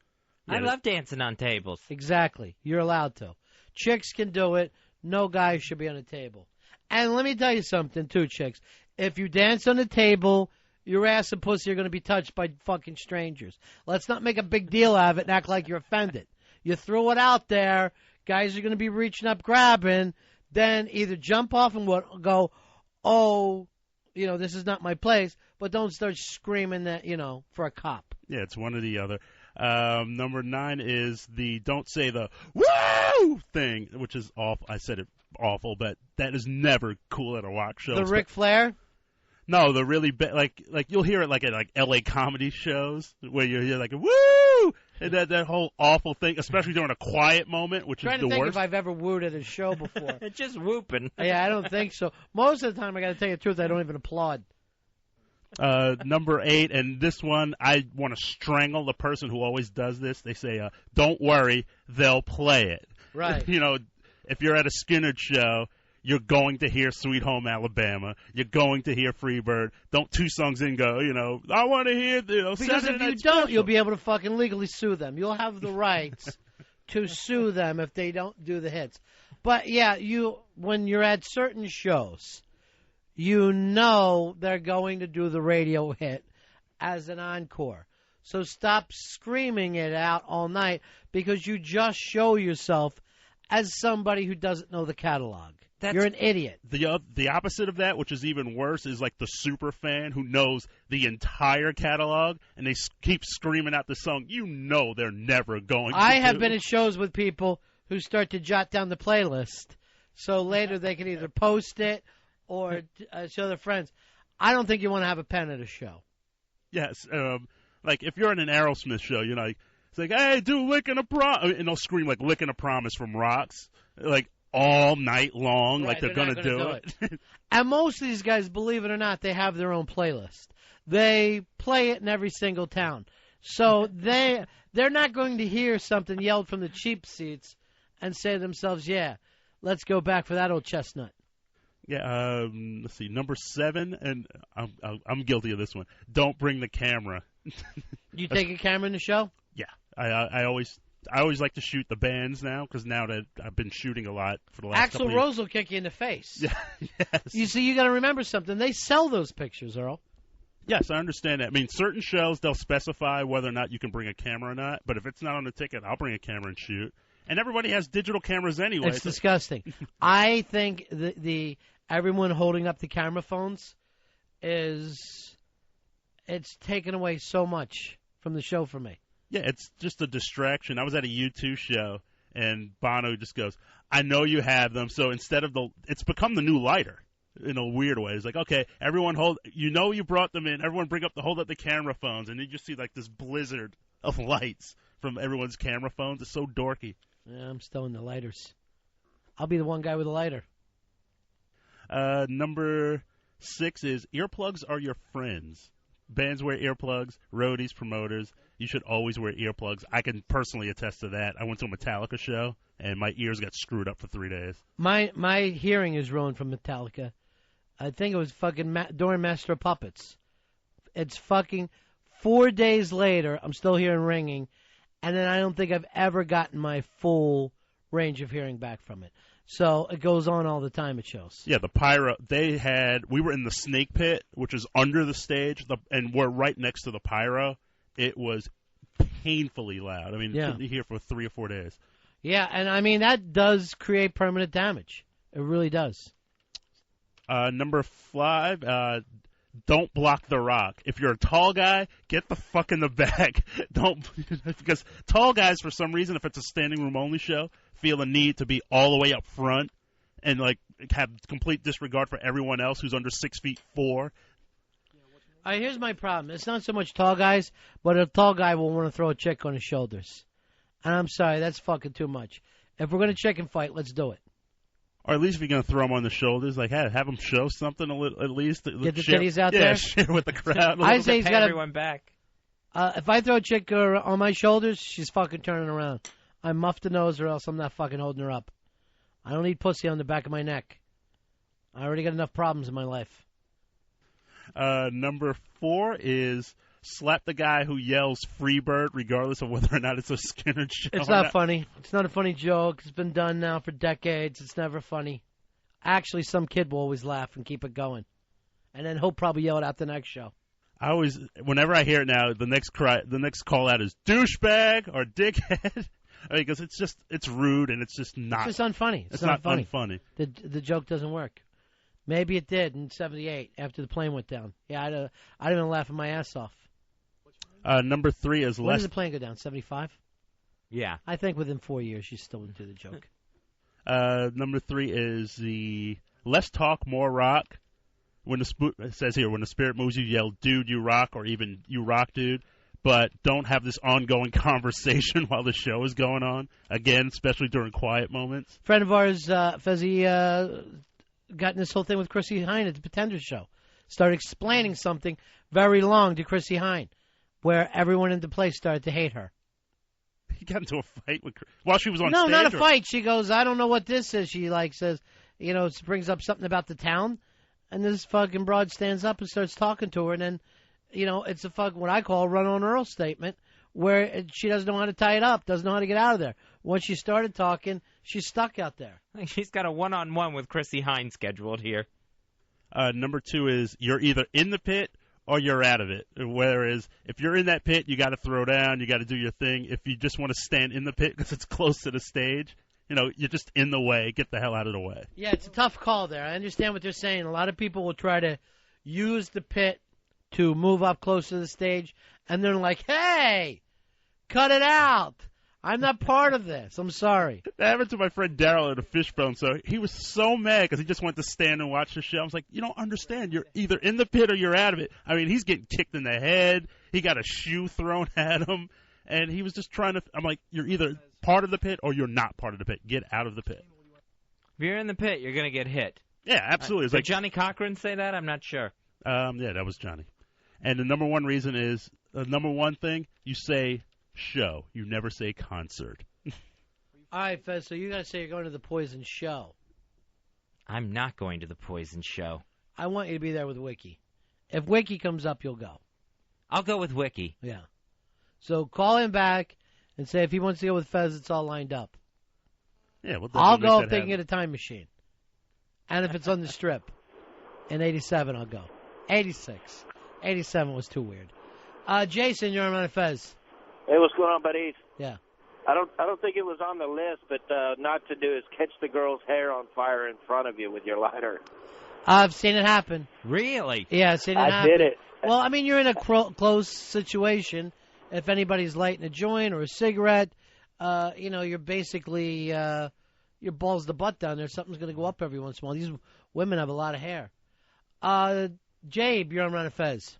I love dancing on tables. Exactly. You're allowed to. Chicks can do it. No guy should be on a table. And let me tell you something, too, chicks. If you dance on the table, your ass and pussy are going to be touched by fucking strangers. Let's not make a big deal out of it and act like you're offended. You throw it out there, guys are going to be reaching up, grabbing, then either jump off and go, oh, this is not my place, but don't start screaming that, for a cop. Yeah, it's one or the other. Number 9 is the don't say the woo thing, which is awful. I said it awful, but that is never cool at a rock show. The Ric Flair? No, the really like you'll hear it like at like LA comedy shows where you hear like a woo and that whole awful thing, especially during a quiet moment, which is the worst. I'm trying to think if I've ever wooed at a show before. It's just whooping. Yeah, I don't think so. Most of the time, I got to tell you the truth, I don't even applaud. Number 8, and this one, I want to strangle the person who always does this. They say, don't worry, they'll play it. Right. If you're at a Skinner show, you're going to hear Sweet Home Alabama. You're going to hear Freebird. Don't 2 songs in go, I want to hear, because if you don't, you'll be able to fucking legally sue them. You'll have the rights to sue them if they don't do the hits. But, yeah, when you're at certain shows, they're going to do the radio hit as an encore. So stop screaming it out all night because you just show yourself as somebody who doesn't know the catalog. You're an idiot. The opposite of that, which is even worse, is like the super fan who knows the entire catalog and they keep screaming out the song. They're never going to I have been at shows with people who start to jot down the playlist so later they can either post it or show their friends. I don't think you want to have a pen at a show. Yes. Like if you're at an Aerosmith show, it's like, hey, do Lickin' a Promise. And they'll scream like Lickin' a Promise from Rocks. Like all night long, right, like they're going to do it. And most of these guys, believe it or not, they have their own playlist. They play it in every single town. So they're not going to hear something yelled from the cheap seats and say to themselves, yeah, let's go back for that old chestnut. Yeah, let's see, number 7, and I'm guilty of this one. Don't bring the camera. You take a camera in the show? Yeah, I always like to shoot the bands now because now that I've been shooting a lot for the last couple Axl Rose will kick you in the face. Yeah, yes. You see, you got to remember something. They sell those pictures, Earl. Yes, I understand that. I mean, certain shows, they'll specify whether or not you can bring a camera or not, but if it's not on the ticket, I'll bring a camera and shoot. And everybody has digital cameras anyway. It's disgusting. I think everyone holding up the camera phones it's taken away so much from the show for me. Yeah, it's just a distraction. I was at a U2 show, and Bono just goes, I know you have them, so instead of it's become the new lighter. in a weird way. It's like, okay, everyone you brought them in. Everyone hold up the camera phones, and you just see like this blizzard of lights from everyone's camera phones. It's so dorky. Yeah, I'm still in the lighters. I'll be the one guy with a lighter. Number 6 is earplugs are your friends. Bands wear earplugs, roadies, promoters. You should always wear earplugs. I can personally attest to that. I went to a Metallica show, and my ears got screwed up for 3 days. My hearing is ruined from Metallica. I think it was fucking during Master of Puppets. It's fucking 4 days later, I'm still hearing ringing, and then I don't think I've ever gotten my full range of hearing back from it. So it goes on all the time at shows. Yeah, the pyro, we were in the snake pit, which is under the stage, and we're right next to the pyro. It was painfully loud. I mean, you couldn't hear for 3 or 4 days. Yeah, and I mean, that does create permanent damage. It really does. Number 5, don't block the rock. If you're a tall guy, get the fuck in the back. Because tall guys, for some reason, if it's a standing room only show, feel a need to be all the way up front and like have complete disregard for everyone else who's under 6'4". All right, here's my problem. It's not so much tall guys, but a tall guy will want to throw a chick on his shoulders. And I'm sorry, that's fucking too much. If we're going to chicken fight, let's do it. Or at least if you're going to throw them on the shoulders, like, hey, have them show something at least. Get the titties out there? Yeah, share with the crowd. I say he's got everyone back. If I throw a chick on my shoulders, she's fucking turning around. I muff the nose or else I'm not fucking holding her up. I don't need pussy on the back of my neck. I already got enough problems in my life. Number 4 is slap the guy who yells Freebird regardless of whether or not it's a Skinner show. It's not funny. It's not a funny joke. It's been done now for decades. It's never funny. Actually, some kid will always laugh and keep it going. And then he'll probably yell it out the next show. Whenever I hear it now, the next call out is douchebag or dickhead. Because it's rude and it's just not. It's just unfunny. It's not unfunny. The joke doesn't work. Maybe it did in '78 after the plane went down. Yeah, I'd have been laughing my ass off. Number 3 is when does the plane go down? 75. Yeah, I think within 4 years she's still into the joke. Number 3 is the less talk, more rock. It says here, when the spirit moves you, yell, dude, you rock, or even you rock, dude. But don't have this ongoing conversation while the show is going on. Again, especially during quiet moments. Friend of ours, Fezzy, got in this whole thing with Chrissy Hine at the Pretenders show. Started explaining something very long to Chrissy Hine, where everyone in the place started to hate her. He got into a fight while she was on stage? No, not a fight. She goes, I don't know what this is. She says, brings up something about the town. And this fucking broad stands up and starts talking to her. And then, it's what I call a run-on-Earl statement where she doesn't know how to tie it up, doesn't know how to get out of there. Once she started talking, she's stuck out there. She's got a one-on-one with Chrissy Hine scheduled here. Number 2 is you're either in the pit or you're out of it. Whereas if you're in that pit, you got to throw down, you got to do your thing. If you just want to stand in the pit because it's close to the stage, you're just in the way. Get the hell out of the way. Yeah, it's a tough call there. I understand what they're saying. A lot of people will try to use the pit to move up close to the stage, and they're like, hey, cut it out. I'm not part of this. I'm sorry. That happened to my friend Daryl at a Fishbone, so he was so mad because he just went to stand and watch the show. I was like, you don't understand. You're either in the pit or you're out of it. I mean, he's getting kicked in the head. He got a shoe thrown at him, and he was just trying to – I'm like, you're either part of the pit or you're not part of the pit. Get out of the pit. If you're in the pit, you're going to get hit. Yeah, absolutely. Did Johnny Cochran say that? I'm not sure. Yeah, that was Johnny. And the number one reason is the number one thing, you say show. You never say concert. All right, Fez, so you got to say you're going to the Poison show. I'm not going to the Poison show. I want you to be there with Wiki. If Wiki comes up, you'll go. I'll go with Wiki. Yeah. So call him back and say if he wants to go with Fez, it's all lined up. Yeah, I'll go if they can get a time machine. And if it's on the strip. In 87, I'll go. 86. 87 was too weird. Jason, you're on Ron and Fez. Hey, what's going on, buddies? Yeah. I don't think it was on the list, but not to do is catch the girl's hair on fire in front of you with your lighter. I've seen it happen. Really? Yeah, I've seen it happen. I did it. Well, I mean, you're in a close situation. If anybody's lighting a joint or a cigarette, you're basically, your balls the butt down there, something's going to go up every once in a while. These women have a lot of hair. Jabe, you're on Ron and Fez.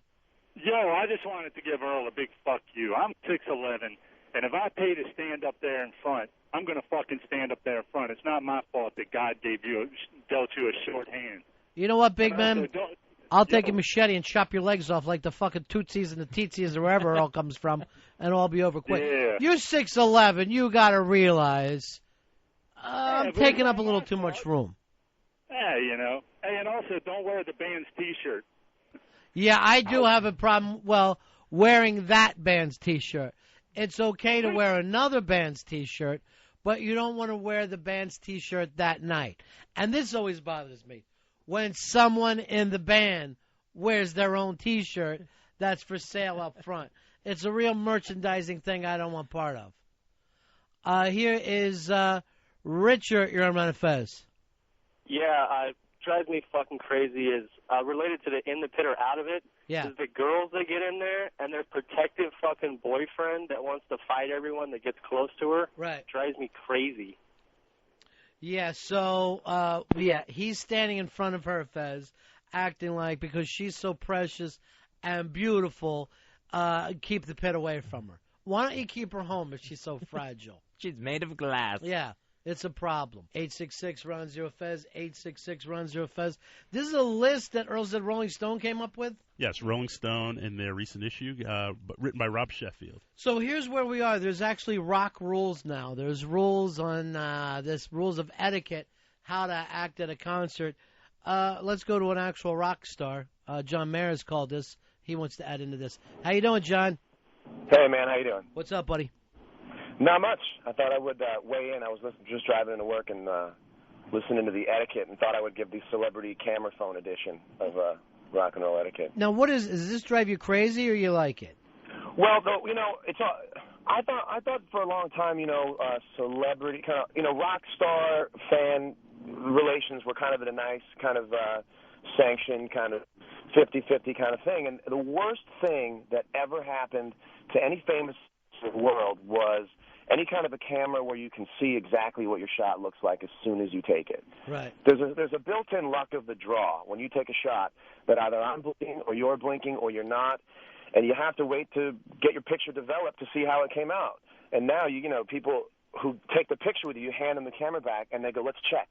Yo, I just wanted to give Earl a big fuck you. I'm 6'11", and if I pay to stand up there in front, I'm going to fucking stand up there in front. It's not my fault that God dealt you a short hand. You know what, big man? I'll take a machete and chop your legs off like the fucking Tootsies and the Teetsies or wherever Earl comes from, and I'll be over quick. Yeah. You're 6'11". You got to realize I'm taking up a little too much room. Yeah, you know. Hey, and also, don't wear the band's T-shirt. Yeah, I do have a problem, wearing that band's T-shirt. It's okay to wear another band's T-shirt, but you don't want to wear the band's T-shirt that night. And this always bothers me. When someone in the band wears their own T-shirt that's for sale up front. It's a real merchandising thing I don't want part of. Here is Richard. You're on Ron and Fez. Yeah, drives me fucking crazy is related to the in the pit or out of it. Yeah. Is the girls that get in there and their protective fucking boyfriend that wants to fight everyone that gets close to her. Right. Drives me crazy. Yeah, so, he's standing in front of her, Fez, acting like because she's so precious and beautiful, keep the pit away from her. Why don't you keep her home if she's so fragile? She's made of glass. Yeah. It's a problem. 866-RON-0-FEZ, 866-RON-0-FEZ. This is a list that Earl said Rolling Stone came up with? Yes, Rolling Stone in their recent issue, written by Rob Sheffield. So here's where we are. There's actually rock rules now. There's rules on rules of etiquette, how to act at a concert. Let's go to an actual rock star. John Mayer has called this. He wants to add into this. How you doing, John? Hey, man. How you doing? What's up, buddy? Not much. I thought I would weigh in. I was just driving into work and listening to the etiquette and thought I would give the celebrity camera phone edition of rock and roll etiquette. Now, does this drive you crazy or you like it? Well, though, it's I thought for a long time, celebrity kind of, rock star fan relations were kind of in a nice kind of sanctioned kind of 50-50 kind of thing. And the worst thing that ever happened to any famous in the world was any kind of a camera where you can see exactly what your shot looks like as soon as you take it. Right. There's a built-in luck of the draw when you take a shot that either I'm blinking or you're blinking or you're not, and you have to wait to get your picture developed to see how it came out. And now, people who take the picture with you, hand them the camera back, and they go, let's check.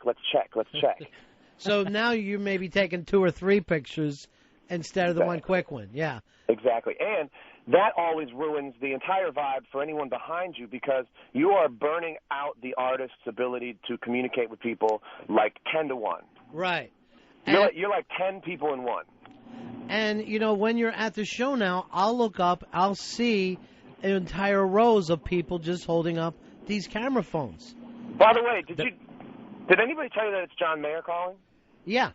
So now you may be taking 2 or 3 pictures instead of the one quick one. Yeah. Exactly. And that always ruins the entire vibe for anyone behind you because you are burning out the artist's ability to communicate with people like 10 to 1. Right. You're like 10 people in one. And, when you're at the show now, I'll look up, I'll see entire rows of people just holding up these camera phones. By the way, did anybody tell you that it's John Mayer calling? Yeah.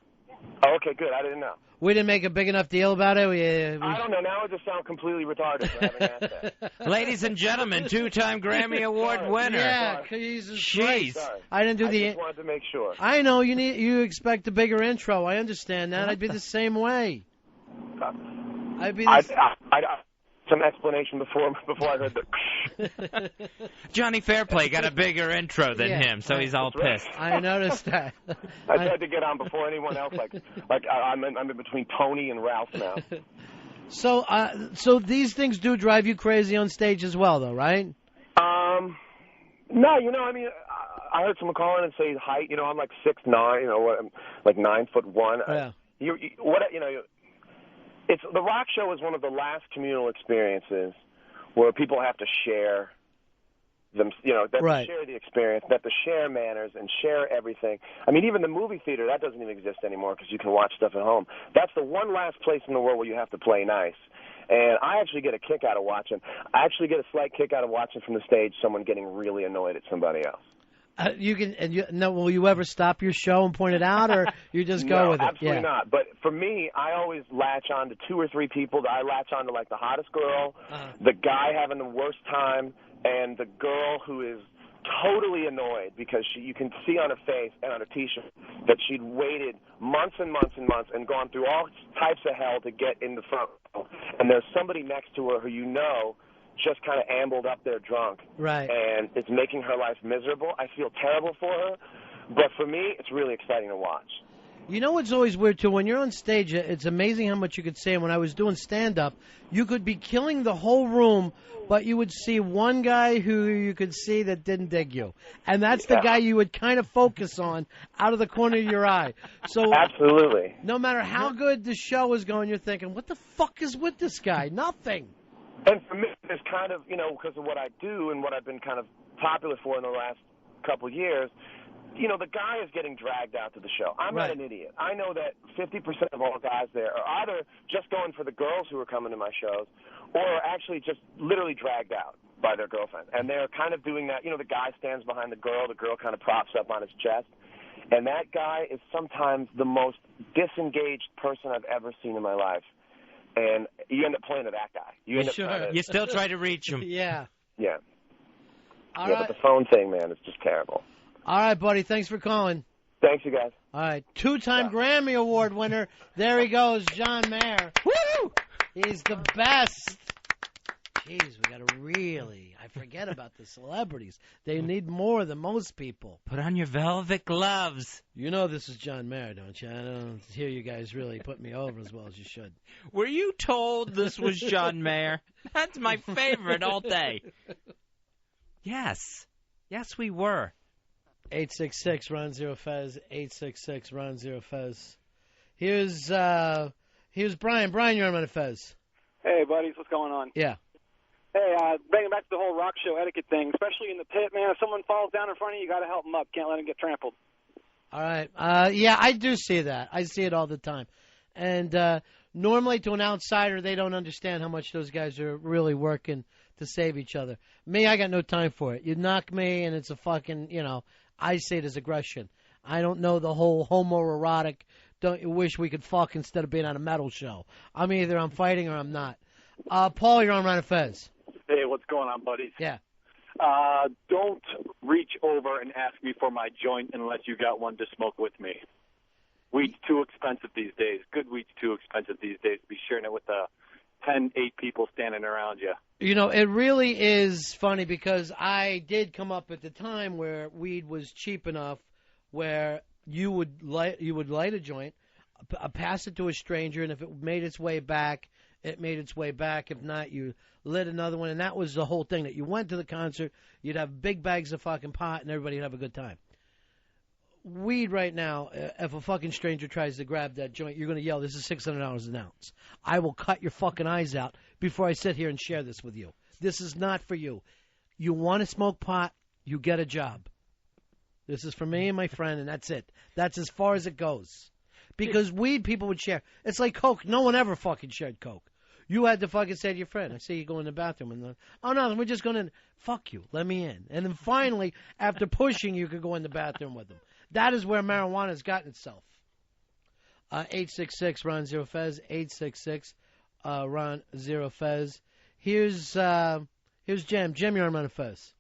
Oh, okay, good. I didn't know. We didn't make a big enough deal about it. I don't know. Now I just sound completely retarded for having asked that. Ladies and gentlemen, 2-time Grammy Award winner. Yeah, Jesus Jeez. Christ. I didn't do I just wanted to make sure. I know you expect a bigger intro. I understand that. I'd be the same way. Some explanation before I heard the. Johnny Fairplay got a bigger intro than him, so he's all pissed. I noticed that. I tried to get on before anyone else. Like I'm in between Tony and Ralph now. So these things do drive you crazy on stage as well, though, right? No, I heard someone call in and say height. I'm like 6'9", like 9'1". Yeah. It's the rock show is one of the last communal experiences where people have to share them, right. To share the experience, that to share manners and share everything. I mean, even the movie theater, that doesn't even exist anymore because you can watch stuff at home. That's the one last place in the world where you have to play nice. And I actually get a kick out of watching. I actually get a slight kick out of watching from the stage someone getting really annoyed at somebody else. Will you ever stop your show and point it out, or you just go with it? No, absolutely not. But for me, I always latch on to 2 or 3 people. I latch on to like the hottest girl, the guy having the worst time, and the girl who is totally annoyed because you can see on her face and on her T-shirt that she'd waited months and months and months and gone through all types of hell to get in the front row. And there's somebody next to her who just kind of ambled up there drunk. Right. And it's making her life miserable. I feel terrible for her, But for me, it's really exciting to watch. You know what's always weird, too? When you're on stage, it's amazing how much you could say. And when I was doing stand-up, you could be killing the whole room, but you would see one guy who you could see that didn't dig you. And that's the guy you would kind of focus on out of the corner of your eye. So absolutely. No matter how good the show is going, you're thinking, what the fuck is with this guy? Nothing. And for me, it's kind of, because of what I do and what I've been kind of popular for in the last couple of years, the guy is getting dragged out to the show. I'm not an idiot. I know that 50% of all guys there are either just going for the girls who are coming to my shows or are actually just literally dragged out by their girlfriend. And they're kind of doing that. The guy stands behind the girl kind of props up on his chest. And that guy is sometimes the most disengaged person I've ever seen in my life. And you end up playing to that guy. You still try to reach him. Yeah. Yeah. All right. But the phone thing, man, is just terrible. All right, buddy. Thanks for calling. Thanks, you guys. All right. 2-time Grammy Award winner. There he goes, John Mayer. Woo! He's the best. Jeez, we got to I forget about the celebrities. They need more than most people. Put on your velvet gloves. You know this is John Mayer, don't you? I don't hear you guys really put me over as well as you should. Were you told this was John Mayer? That's my favorite all day. Yes. Yes, we were. 866 Ron Zero Fez. 866 Ron Zero Fez. Here's Brian. Brian, you're on Ron and Fez. Hey, buddies, what's going on? Yeah. Hey, bringing back to the whole rock show etiquette thing, especially in the pit, man. If someone falls down in front of you, you got to help them up. Can't let them get trampled. All right. Yeah, I do see that. I see it all the time. And normally to an outsider, they don't understand how much those guys are really working to save each other. Me, I got no time for it. You knock me, and it's a fucking, I see it as aggression. I don't know the whole homoerotic, don't you wish we could fuck instead of being on a metal show. I'm fighting or I'm not. Paul, you're on Ron and Fez. Hey, what's going on, buddies? Yeah. Don't reach over and ask me for my joint unless you got one to smoke with me. Weed's too expensive these days. Good weed's too expensive these days to be sharing it with 8 people standing around you. It really is funny because I did come up at the time where weed was cheap enough where you would light a joint, pass it to a stranger, and if it made its way back, it made its way back. If not, you lit another one, and that was the whole thing. That you went to the concert, you'd have big bags of fucking pot, and everybody would have a good time. Weed right now, if a fucking stranger tries to grab that joint, you're going to yell, this is $600 an ounce. I will cut your fucking eyes out before I sit here and share this with you. This is not for you. You want to smoke pot, you get a job. This is for me and my friend, and that's it. That's as far as it goes. Because weed, people would share. It's like Coke. No one ever fucking shared Coke. You had to fucking say to your friend, I see you go in the bathroom. And oh, no, we're just going to, fuck you, let me in. And then finally, after pushing, you could go in the bathroom with them. That is where marijuana has gotten itself. 866 Ron Zero Fez. 866 Ron Zero Fez. Here's Jim. Jim, you're on Ron and Fez.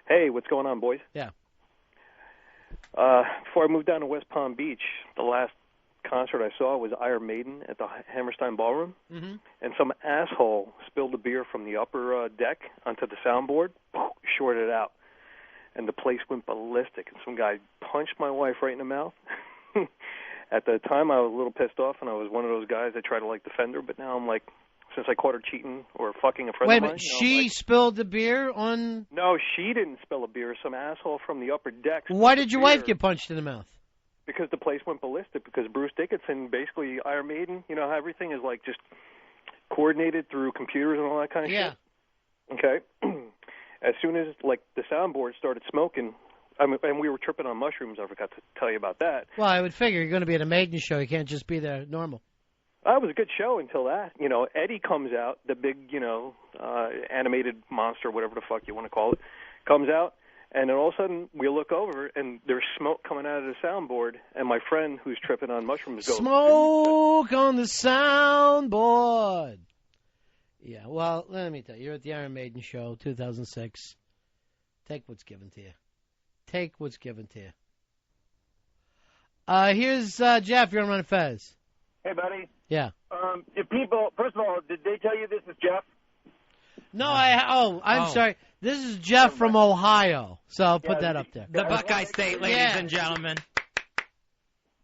Hey, what's going on, boys? Yeah. Before I moved down to West Palm Beach, the last concert I saw was Iron Maiden at the Hammerstein Ballroom, and some asshole spilled the beer from the upper deck onto the soundboard, shorted it out, and the place went ballistic, and some guy punched my wife right in the mouth. At the time, I was a little pissed off, and I was one of those guys that try to, defend her, but now I'm like, since I caught her cheating or fucking a friend Wait of a mine. minute, she spilled the beer on... No, she didn't spill a beer. Some asshole from the upper deck. Why did your wife get punched in the mouth? Because the place went ballistic, because Bruce Dickinson, basically Iron Maiden, how everything is, just coordinated through computers and all that kind of shit? Okay. As soon as, the soundboard started smoking, and we were tripping on mushrooms, I forgot to tell you about that. Well, I would figure you're going to be at a Maiden show. You can't just be there normal. It was a good show until that. Eddie comes out, the big, animated monster, whatever the fuck you want to call it, comes out, and then all of a sudden we look over, and there's smoke coming out of the soundboard, and my friend who's tripping on mushrooms goes, smoke on the soundboard. Yeah, well, let me tell you, you're at the Iron Maiden show, 2006. Take what's given to you. Take what's given to you. Here's Jeff. You're on Ron and Fez. Hey, buddy. Yeah. If people, first of all, did they tell you this is Jeff? No, I'm sorry. This is Jeff from Ohio, so I'll put that up there. The Buckeye State, ladies and gentlemen.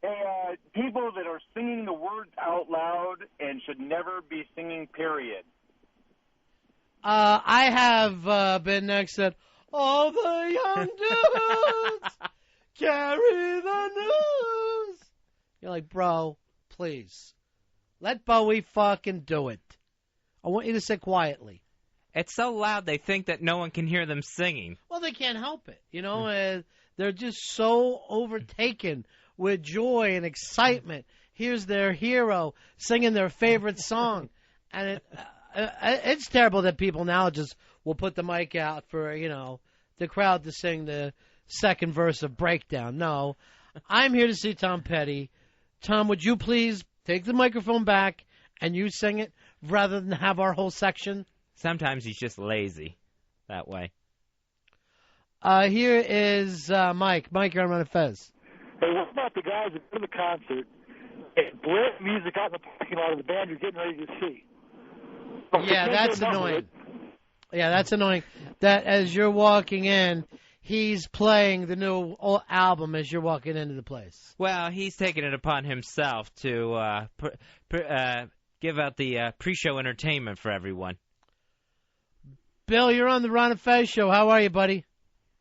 Hey, people that are singing the words out loud and should never be singing, period. I have been next to all the young dudes carry the news. You're like, bro, please. Let Bowie fucking do it. I want you to sit quietly. It's so loud they think that no one can hear them singing. Well, they can't help it. You know, they're just so overtaken with joy and excitement. Here's their hero singing their favorite song. And it's terrible that people now just will put the mic out for, the crowd to sing the second verse of Breakdown. No, I'm here to see Tom Petty. Tom, would you please take the microphone back and you sing it rather than have our whole section? Sometimes he's just lazy that way. Here is Mike. Mike, you're on Ron and Fez. Hey, what about the guys that go to the concert and blare music out in the parking lot of the band you're getting ready to see? Yeah, that's annoying. Yeah, that's annoying. That as you're walking in, he's playing the new album as you're walking into the place. Well, he's taking it upon himself to give out the pre-show entertainment for everyone. Bill, you're on the Ron and Fez show. How are you, buddy?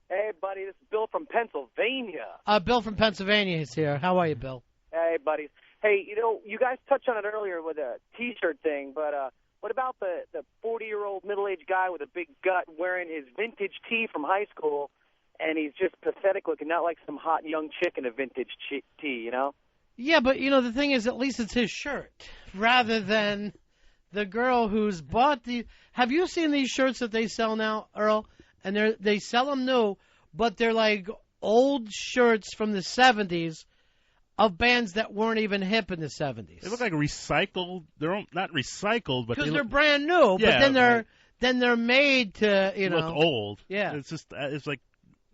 Hey, buddy. This is Bill from Pennsylvania. Bill from Pennsylvania is here. How are you, Bill? Hey, buddy. Hey, you guys touched on it earlier with a T-shirt thing, but what about the 40-year-old middle-aged guy with a big gut wearing his vintage tee from high school, and he's just pathetic looking, not like some hot young chick in a vintage tee, Yeah, but, the thing is, at least it's his shirt, rather than the girl who's bought the... Have you seen these shirts that they sell now, Earl? And they sell them new, but they're like old shirts from the 70s of bands that weren't even hip in the 70s. They look like recycled. They're not recycled, but because they're brand new. Yeah, but then they're made to look old. Yeah, it's like,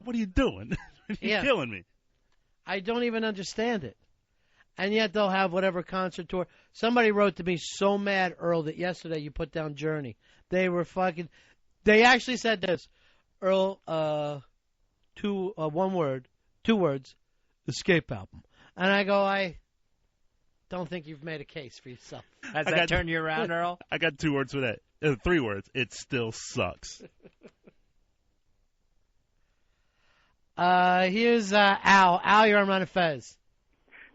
what are you doing? You're killing me. I don't even understand it. And yet they'll have whatever concert tour. Somebody wrote to me so mad, Earl, that yesterday you put down Journey. They were fucking. They actually said this, Earl. Two words, Escape album. And I go, I don't think you've made a case for yourself. Has that turned you around, Earl? I got 2 words for that. 3 words. It still sucks. Here's Al. Al, you're on Ron and Fez.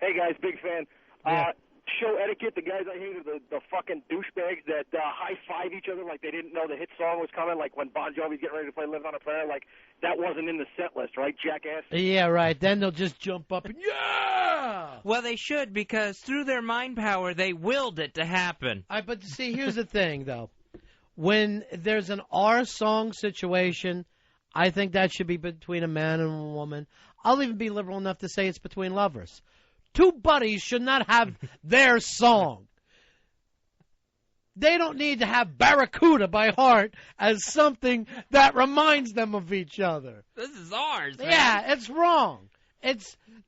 Hey, guys, big fan. Yeah. Show etiquette, the guys I hate are the fucking douchebags that high-five each other like they didn't know the hit song was coming, like when Bon Jovi's getting ready to play Live on a Prayer, like that wasn't in the set list, right, jackass? Yeah, right. Then they'll just jump up and, yeah! Well, they should, because through their mind power, they willed it to happen. But see, here's the thing, though. When there's an R-song situation, I think that should be between a man and a woman. I'll even be liberal enough to say it's between lovers. 2 buddies should not have their song. They don't need to have Barracuda by heart as something that reminds them of each other. This is ours, man. Yeah, it's wrong.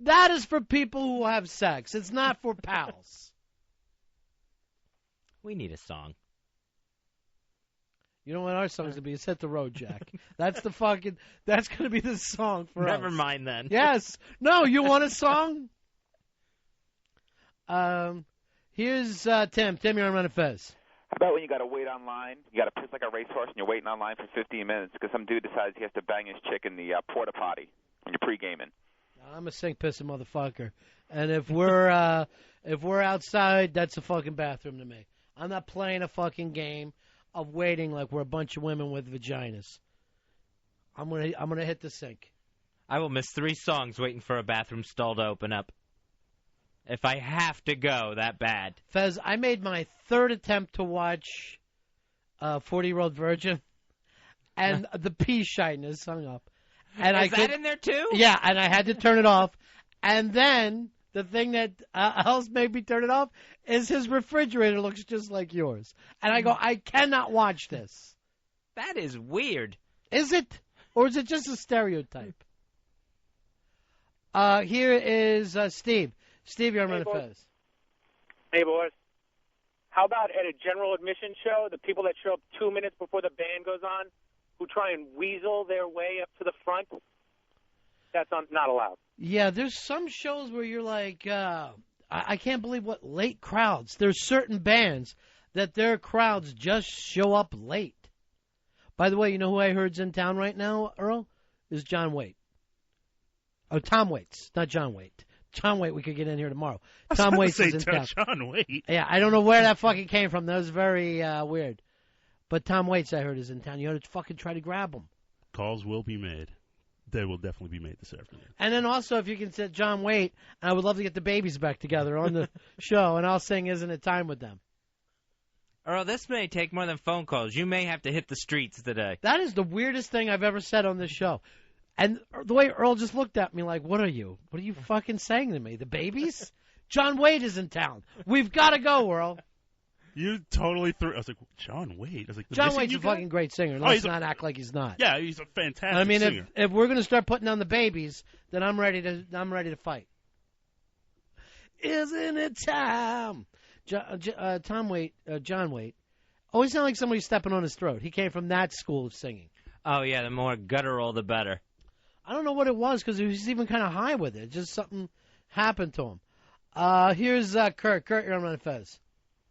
That is for people who have sex. It's not for pals. We need a song. You know what our song's going to be? It's Hit the Road, Jack. That's going to be the song for us. Never mind then. Yes. No, you want a song? Here's Tim. Tim, you're on Ron and Fez. How about when you got to wait online? You got to piss like a racehorse and you're waiting online for 15 minutes because some dude decides he has to bang his chick in the porta potty when you're pre-gaming. I'm a sink pissing motherfucker, and if we're outside, that's a fucking bathroom to me. I'm not playing a fucking game of waiting like we're a bunch of women with vaginas. I'm gonna hit the sink. I will miss 3 songs waiting for a bathroom stall to open up. If I have to go that bad. Fez, I made my 3rd attempt to watch 40-Year-Old Virgin, and the pee shyness hung up. And Is that in there too? Yeah, and I had to turn it off. And then the thing that else made me turn it off is his refrigerator looks just like yours. And I go, I cannot watch this. That is weird. Is it? Or is it just a stereotype? Here is Steve. Steve, you're on Ron and Fez. Hey, boys. How about at a general admission show, the people that show up 2 minutes before the band goes on, who try and weasel their way up to the front. That's not allowed. Yeah, there's some shows where you're like, I can't believe what late crowds. There's certain bands that their crowds just show up late. By the way, you know who I heard's in town right now, Earl? Is John Waite. Oh, Tom Waits, not John Waite. John Waite, we could get in here tomorrow. Tom Waits is in town. John Waite. Yeah, I don't know where that fucking came from. That was very weird. But Tom Waits, I heard, is in town. You ought to fucking try to grab him. Calls will be made. They will definitely be made this afternoon. And then also, if you can say John Waite, I would love to get the babies back together on the show, and I'll sing Isn't It Time with them. Earl, this may take more than phone calls. You may have to hit the streets today. That is the weirdest thing I've ever said on this show. And the way Earl just looked at me like, what are you? What are you fucking saying to me? The babies? John Waite is in town. We've got to go, Earl. You totally threw. I was like, John Waite. I was like, John Waite's a fucking great singer. Let's not act like he's not. Yeah, he's a fantastic I mean, singer. if we're going to start putting on the babies, then I'm ready to fight. Isn't it time? John Waite. Always sound like somebody stepping on his throat. He came from that school of singing. Oh, yeah, the more guttural, the better. I don't know what it was because he was even kind of high with it. Just something happened to him. Here's Kurt. Kurt, you're on Ron and Fez.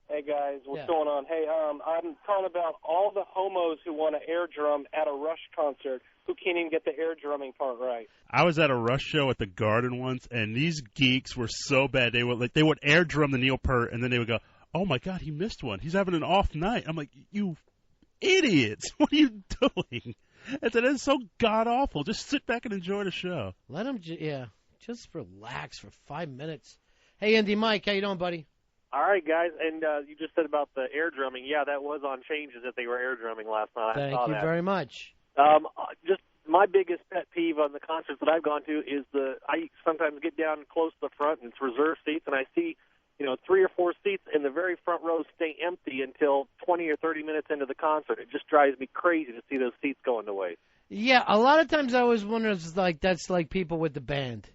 Hey, guys. What's going on? Hey, I'm calling about all the homos who want to air drum at a Rush concert who can't even get the air drumming part right. I was at a Rush show at the Garden once, and these geeks were so bad. They would air drum the Neil Peart, and then they would go, "Oh my God, he missed one. He's having an off night." I'm like, "You idiots! What are you doing?" I said, "It's so god awful. Just sit back and enjoy the show." Let him, just relax for 5 minutes. Hey, Andy, Mike, how you doing, buddy? All right, guys. And you just said about the air drumming. Yeah, that was on Changes that they were air drumming last night. Thank you very much. Just my biggest pet peeve on the concerts that I've gone to is I sometimes get down close to the front and it's reserved seats, and I see 3 or 4 seats in the very front row stay empty until 20 or 30 minutes into the concert. It just drives me crazy to see those seats going to waste. Yeah, a lot of times I always wonder if that's like people with the band.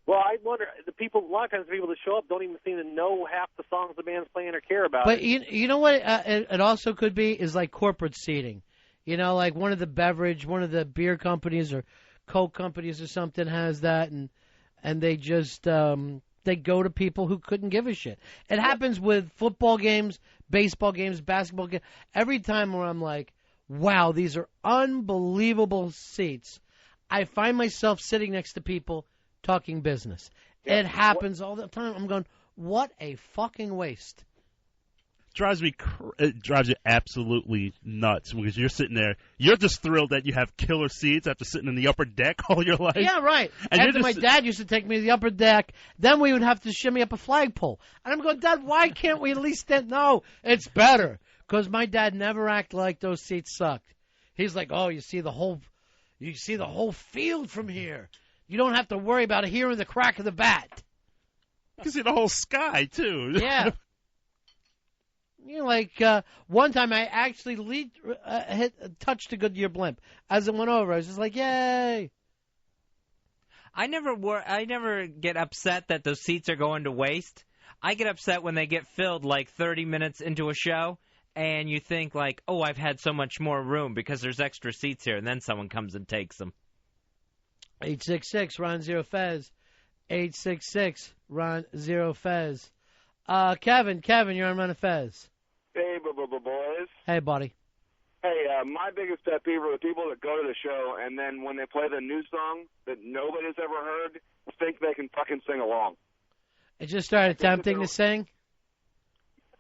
Well, I wonder, a lot of times the people that show up don't even seem to know half the songs the band's playing or care about. But you know what it also could be is like corporate seating. Like one of the beer companies or Coke companies or something has that, and they just they go to people who couldn't give a shit. It happens with football games, baseball games, basketball games. Every time where I'm like, wow, these are unbelievable seats, I find myself sitting next to people talking business. It happens all the time. I'm going, what a fucking waste. It drives you absolutely nuts because you're sitting there. You're just thrilled that you have killer seats after sitting in the upper deck all your life. Yeah, right. And after my dad used to take me to the upper deck, then we would have to shimmy up a flagpole. And I'm going, Dad, why can't we at least stand? No, it's better. Because my dad never acted like those seats sucked. He's like, oh, you see the whole field from here. You don't have to worry about hearing the crack of the bat. You can see the whole sky, too. Yeah. One time I actually touched a Goodyear blimp. As it went over, I was just like, yay. I never get upset that those seats are going to waste. I get upset when they get filled like 30 minutes into a show, and you think like, oh, I've had so much more room because there's extra seats here, and then someone comes and takes them. 866 Ron Zero Fez. 866 Ron Zero Fez. Kevin, you're on Ron and Fez. Hey, boys. Hey, buddy. Hey, my biggest pet peeve are the people that go to the show and then when they play the new song that nobody's ever heard, think they can fucking sing along. It just started attempting to sing?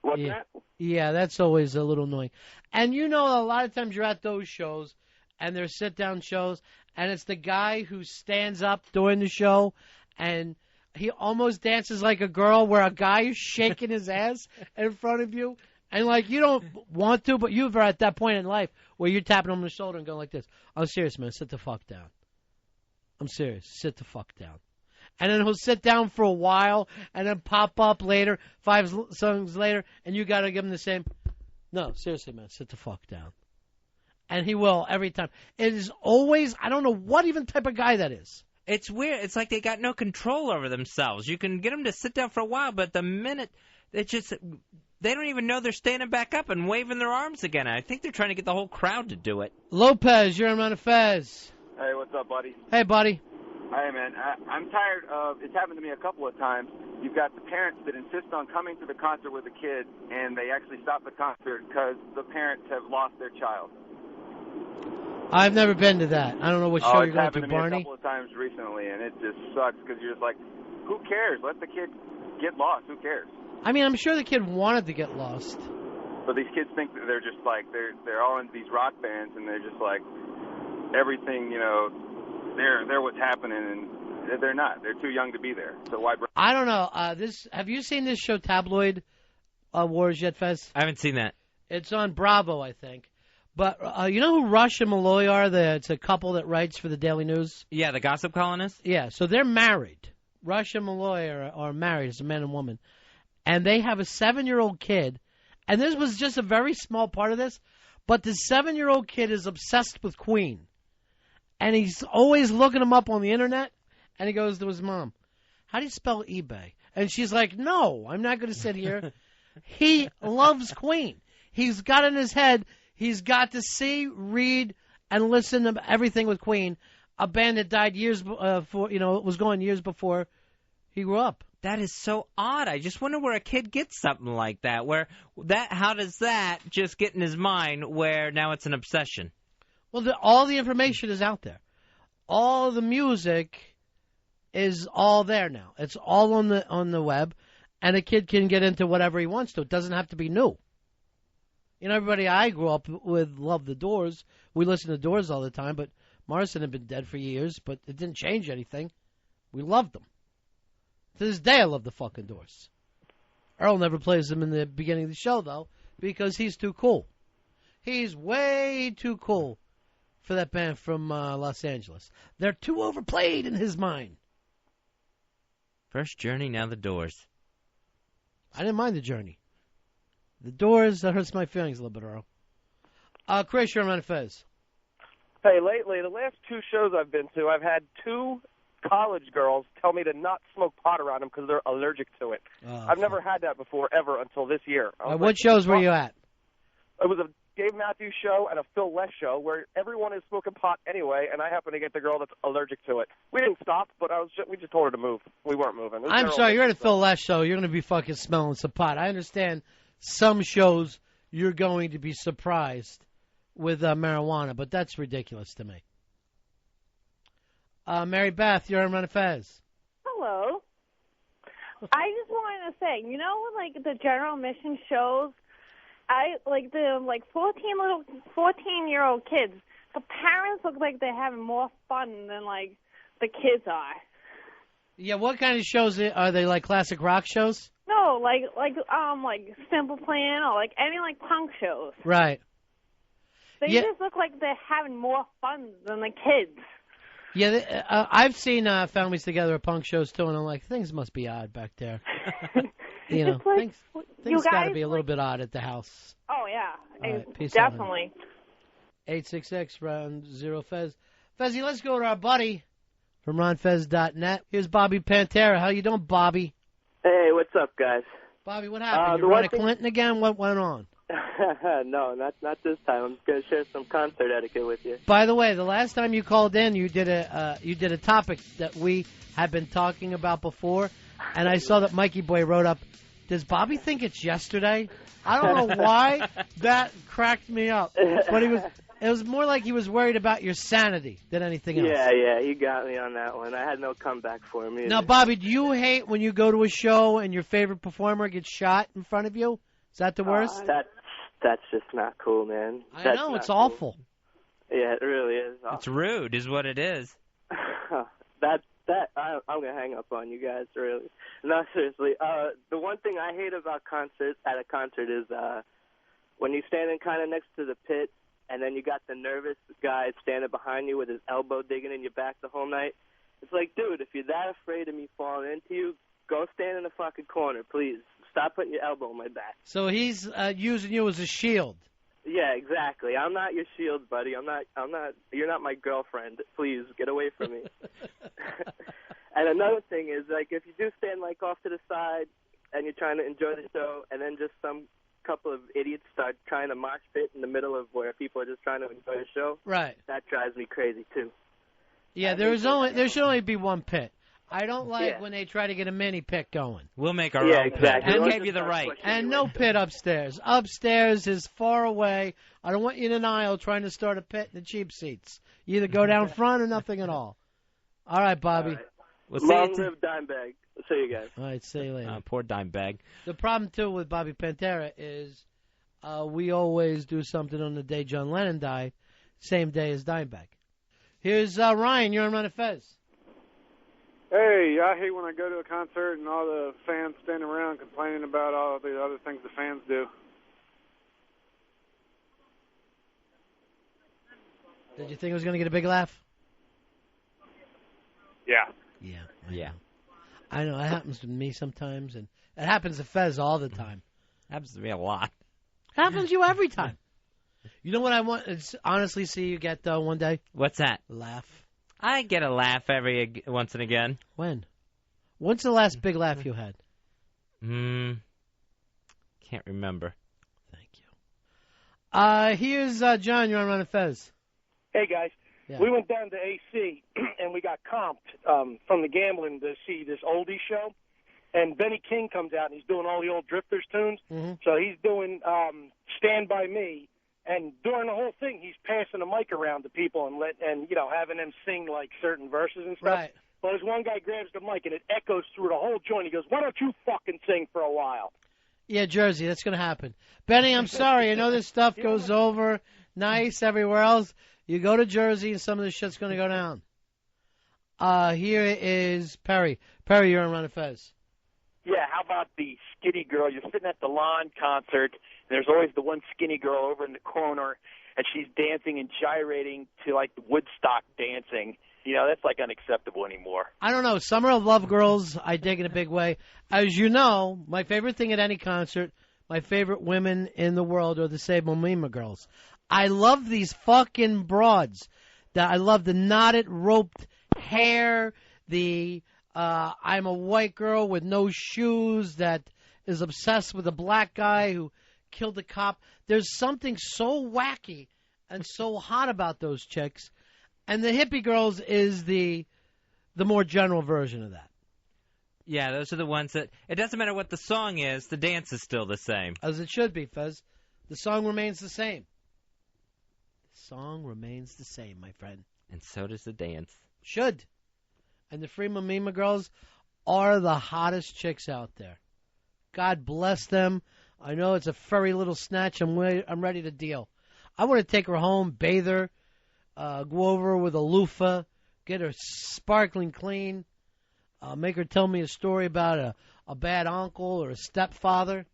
What's that? Yeah, that's always a little annoying. And a lot of times you're at those shows and they're sit-down shows, and it's the guy who stands up during the show and he almost dances like a girl where a guy is shaking his ass in front of you. And, you don't want to, but you're at that point in life where you're tapping him on the shoulder and going like this. I'm serious, man. Sit the fuck down. I'm serious. Sit the fuck down. And then he'll sit down for a while and then pop up later, 5 songs later, and you got to give him the same. No, seriously, man. Sit the fuck down. And he will every time. It is always, I don't know what even type of guy that is. It's weird. It's like they got no control over themselves. You can get them to sit down for a while, but the minute it just they don't even know they're standing back up and waving their arms again. I think they're trying to get the whole crowd to do it. Lopez, you're on Ron and Fez. Hey, what's up, buddy? Hey, buddy. Hey, man. I'm tired of, it's happened to me a couple of times. You've got the parents that insist on coming to the concert with a kid, and they actually stop the concert because the parents have lost their child. I've never been to that. I don't know what show you're going to, It's happened to me Barney. a couple of times recently, and it just sucks because you're just like, who cares? Let the kid get lost. Who cares? I mean, I'm sure the kid wanted to get lost. But these kids think that they're just like, they're all in these rock bands, and they're just like, everything, you know, they're what's happening, and they're not. They're too young to be there. So why bring... I don't know. Have you seen this show, Tabloid Wars yet, Fez? I haven't seen that. It's on Bravo, I think. But you know who Rush and Malloy are? It's a couple that writes for the Daily News. Yeah, the gossip columnists? Yeah, so they're married. Rush and Malloy are married. It's a man and woman. And they have a 7-year-old kid. And this was just a very small part of this. But the 7-year-old kid is obsessed with Queen. And he's always looking him up on the Internet. And he goes to his mom, how do you spell eBay? And she's like, no, I'm not going to sit here. He loves Queen. He's got in his head, he's got to see, read, and listen to everything with Queen, a band that died years was going years before he grew up. That is so odd. I just wonder where a kid gets something like that. How does that just get in his mind where now it's an obsession? Well, all the information is out there. All the music is all there now. It's all on the web, and a kid can get into whatever he wants to. It doesn't have to be new. You know, everybody I grew up with loved the Doors. We listened to Doors all the time, but Morrison had been dead for years, but it didn't change anything. We loved them. To this day, I love the fucking Doors. Earl never plays them in the beginning of the show, though, because he's too cool. He's way too cool for that band from Los Angeles. They're too overplayed in his mind. First Journey, now the Doors. I didn't mind the Journey. The Doors, that hurts my feelings a little bit, Earl. Chris, you're on Fez. Hey, lately, the last 2 shows I've been to, I've had 2 college girls tell me to not smoke pot around them because they're allergic to it. I've never had that before, ever, until this year. What shows were you at? It was a Dave Matthews show and a Phil Lesh show where everyone is smoking pot anyway, and I happen to get the girl that's allergic to it. We didn't stop, but we just told her to move. We weren't moving. I'm sorry, you're at a Phil Lesh show. You're going to be fucking smelling some pot. I understand some shows you're going to be surprised with marijuana, but that's ridiculous to me. Mary Beth, you're on Ron and Fez. Hello. I just wanted to say, you know, like the general mission shows, I like the 14-year-old kids. The parents look like they're having more fun than like the kids are. Yeah, what kind of shows are they? Like classic rock shows? No, like Simple Plan or like any like punk shows. Right. They just look like they're having more fun than the kids. Yeah, I've seen families together at punk shows too, and I'm like, things must be odd back there. You know, like, things got to be a little bit odd at the house. Oh yeah, Right, peace definitely. 866 round 0 Fez. Fezzy, let's go to our buddy from RonFez.net. Here's Bobby Pantera. How you doing, Bobby? Hey, what's up, guys? Bobby, what happened? You run a Clinton again? What went on? No, not this time. I'm going to share some concert etiquette with you. By the way, the last time you called in, you did a topic that we had been talking about before, and I saw that Mikey Boy wrote up, does Bobby think it's yesterday? I don't know why that cracked me up, but it was more like he was worried about your sanity than anything else. Yeah, he got me on that one. I had no comeback for him either. Now, Bobby, do you hate when you go to a show and your favorite performer gets shot in front of you? Is that the worst? That's just not cool, man. I know, it's awful. Yeah, it really is. It's rude, is what it is. I'm gonna hang up on you guys, really. No, seriously. The one thing I hate about a concert is when you're standing kind of next to the pit, and then you got the nervous guy standing behind you with his elbow digging in your back the whole night. It's like, dude, if you're that afraid of me falling into you, go stand in the fucking corner, please. Stop putting your elbow in my back. So he's using you as a shield. Yeah, exactly. I'm not your shield, buddy. I'm not. You're not my girlfriend. Please get away from me. And another thing is, like, if you do stand like off to the side, and you're trying to enjoy the show, and then just some couple of idiots start trying to mosh pit in the middle of where people are just trying to enjoy the show. Right. That drives me crazy too. Yeah, there should only be one pit. I don't like when they try to get a mini pit going. We'll make our own pit. And We'll give you the right. And no pit upstairs. Upstairs is far away. I don't want you in an aisle trying to start a pit in the cheap seats. You either go down front or nothing at all. All right, Bobby. All right. We'll Long live Dimebag. I'll see you guys. All right, see you later. Poor Dimebag. The problem, too, with Bobby Pantera is we always do something on the day John Lennon died, same day as Dimebag. Here's Ryan. You're on Ron and Fez. Hey, I hate when I go to a concert and all the fans standing around complaining about all the other things the fans do. Did you think it was going to get a big laugh? Yeah. Yeah. I know. It happens to me sometimes, and it happens to Fez all the time. Happens to me a lot. Happens to you every time. You know what I want to honestly see you get, though, one day? What's that? Laugh. I get a laugh every once and again. When? When's the last big laugh you had? Can't remember. Thank you. Here's John. You're on Ron and Fez. Hey, guys. Yeah. We went down to AC, and we got comped from the gambling to see this oldie show. And Benny King comes out, and he's doing all the old Drifters tunes. Mm-hmm. So he's doing Stand By Me. And during the whole thing, he's passing the mic around to people and having them sing like certain verses and stuff. Right. But as one guy grabs the mic and it echoes through the whole joint, he goes, "Why don't you fucking sing for a while?" Yeah, Jersey, that's going to happen. Benny, I'm sorry. I know this stuff goes over nice everywhere else. You go to Jersey and some of this shit's going to go down. Here is Perry. Perry, you're on Ron and Fez. Yeah, how about the skinny girl? You're sitting at the lawn concert, and there's always the one skinny girl over in the corner, and she's dancing and gyrating to, like, Woodstock dancing. You know, that's, like, unacceptable anymore. I don't know. Summer of Love Girls, I dig in a big way. As you know, my favorite thing at any concert, my favorite women in the world are the Sable Mima girls. I love these fucking broads. I love the knotted, roped hair, the I'm a white girl with no shoes that is obsessed with a black guy who killed a cop. There's something so wacky and so hot about those chicks. And the hippie girls is the more general version of that. Yeah, those are the ones that, it doesn't matter what the song is, the dance is still the same. As it should be, Fez. The song remains the same. The song remains the same, my friend. And so does the dance. Should. And the Free Mima girls are the hottest chicks out there. God bless them. I know it's a furry little snatch. I'm ready to deal. I want to take her home, bathe her, go over with a loofah, get her sparkling clean, make her tell me a story about a bad uncle or a stepfather,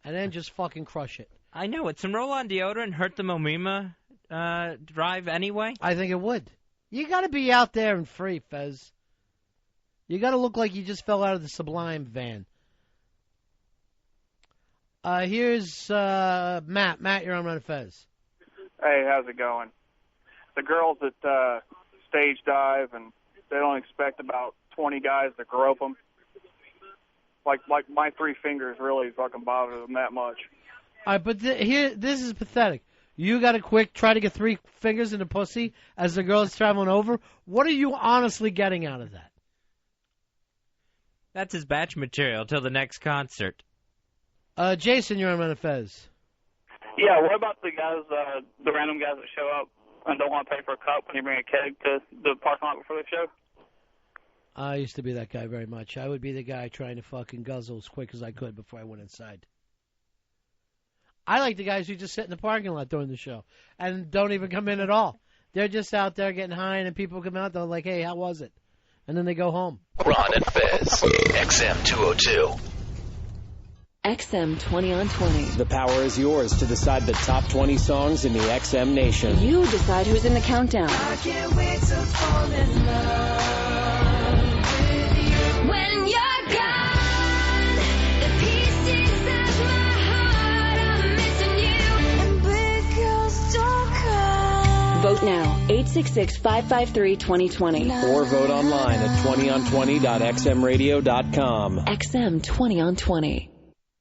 and then just fucking crush it. I know. Would some roll-on deodorant hurt the Momima drive anyway? I think it would. You got to be out there and free, Fez. You got to look like you just fell out of the Sublime van. Here's Matt. Matt, you're on Ron and Fez. Hey, how's it going? The girls that stage dive and they don't expect about 20 guys to grope them. Like my 3 fingers really fucking bother them that much. All right, but this is pathetic. You got to try to get 3 fingers in the pussy as the girl's traveling over. What are you honestly getting out of that? That's his batch material till the next concert. Jason, you're on Ron and Fez. Yeah, what about the guys, the random guys that show up and don't want to pay for a cup when you bring a keg to the parking lot before the show? I used to be that guy very much. I would be the guy trying to fucking guzzle as quick as I could before I went inside. I like the guys who just sit in the parking lot during the show and don't even come in at all. They're just out there getting high, and then people come out, they're like, hey, how was it? And then they go home. Ron and Fez, XM 202. XM 20 on 20. The power is yours to decide the top 20 songs in the XM nation. You decide who's in the countdown. I can't wait to fall in love with you. When you're gone, the pieces of my heart are missing you. And big girls don't cry. Vote now. 8 866-553-2020. Or vote online at 20on20.xmradio.com. XM 20 on 20.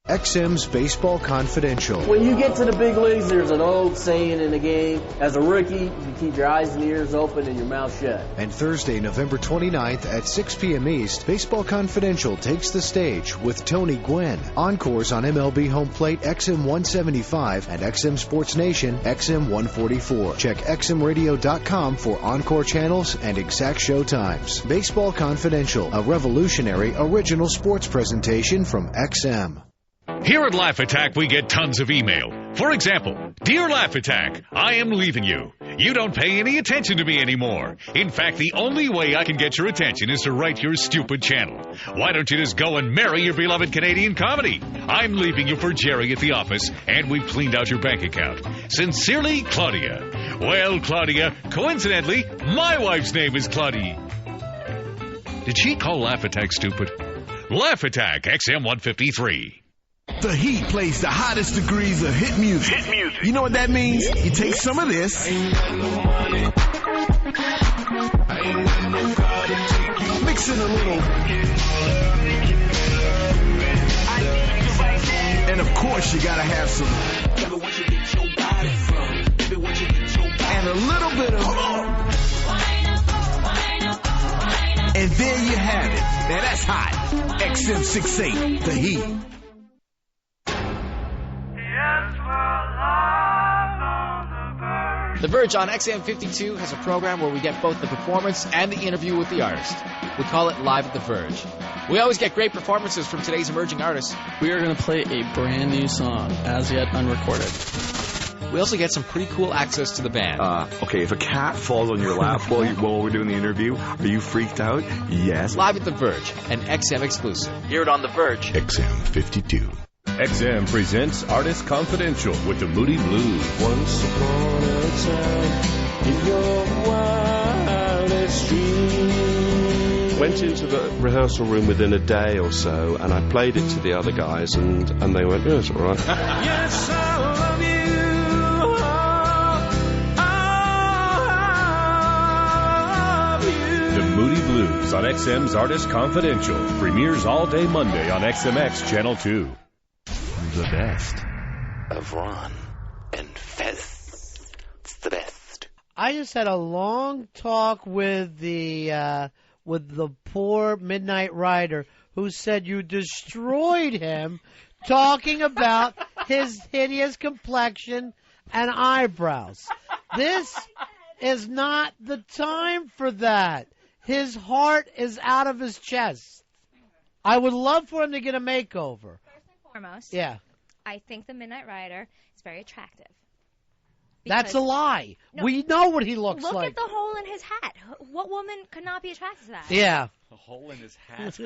XM's Baseball Confidential. When you get to the big leagues, there's an old saying in the game, as a rookie, you keep your eyes and ears open and your mouth shut. And Thursday, November 29th at 6 p.m. East, Baseball Confidential takes the stage with Tony Gwynn. Encores on MLB Home Plate XM 175 and XM Sports Nation XM 144. Check xmradio.com for encore channels and exact show times. Baseball Confidential, a revolutionary original sports presentation from XM. Here at Laugh Attack, we get tons of email. For example, Dear Laugh Attack, I am leaving you. You don't pay any attention to me anymore. In fact, the only way I can get your attention is to write your stupid channel. Why don't you just go and marry your beloved Canadian comedy? I'm leaving you for Jerry at the office, and we've cleaned out your bank account. Sincerely, Claudia. Well, Claudia, coincidentally, my wife's name is Claudie. Did she call Laugh Attack stupid? Laugh Attack, XM 153. The Heat plays the hottest degrees of hit music. You know what that means? You take some of this, mix it a little, and of course you gotta have some, and a little bit of, and there you have it. Now that's hot. XM68, The Heat. The Verge on XM52 has a program where we get both the performance and the interview with the artist. We call it Live at the Verge. We always get great performances from today's emerging artists. We are going to play a brand new song, as yet unrecorded. We also get some pretty cool access to the band. Okay, if a cat falls on your lap while we're doing the interview, are you freaked out? Yes. Live at the Verge, an XM exclusive. Hear it on the Verge. XM52. XM presents Artist Confidential with the Moody Blues. Once upon a time in your wildest dream. Went into the rehearsal room within a day or so, and I played it to the other guys, and they went, yeah, it's all right. Yes, I love you. The Moody Blues on XM's Artist Confidential premieres all day Monday on XMX Channel 2. The best of Ron and Fez. It's the best. I just had a long talk with the poor Midnight Rider who said you destroyed him, talking about his hideous complexion and eyebrows. This is not the time for that. His heart is out of his chest. I would love for him to get a makeover. Foremost, yeah. I think the Midnight Rider is very attractive. That's a lie. No, we know what he looks look like. At the hole in his hat. What woman could not be attracted to that? Yeah. A hole in his hat.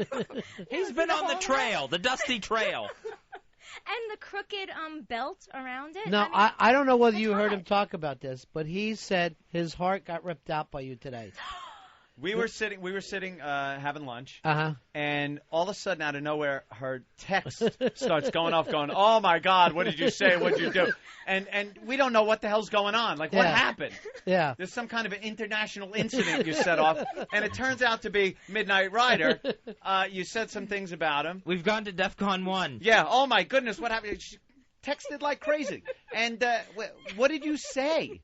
He's been on the trail, the dusty trail. And the crooked belt around it. No, I don't know whether you heard him talk about this, but he said his heart got ripped out by you today. We were sitting having lunch, and all of a sudden, out of nowhere, her text starts going off, going, "Oh my God, what did you say? What did you do?" And we don't know what the hell's going on. Like, what happened? Yeah, there's some kind of an international incident you set off, and it turns out to be Midnight Rider. You said some things about him. We've gone to DEFCON 1. Yeah. Oh my goodness, what happened? She texted like crazy. And what did you say?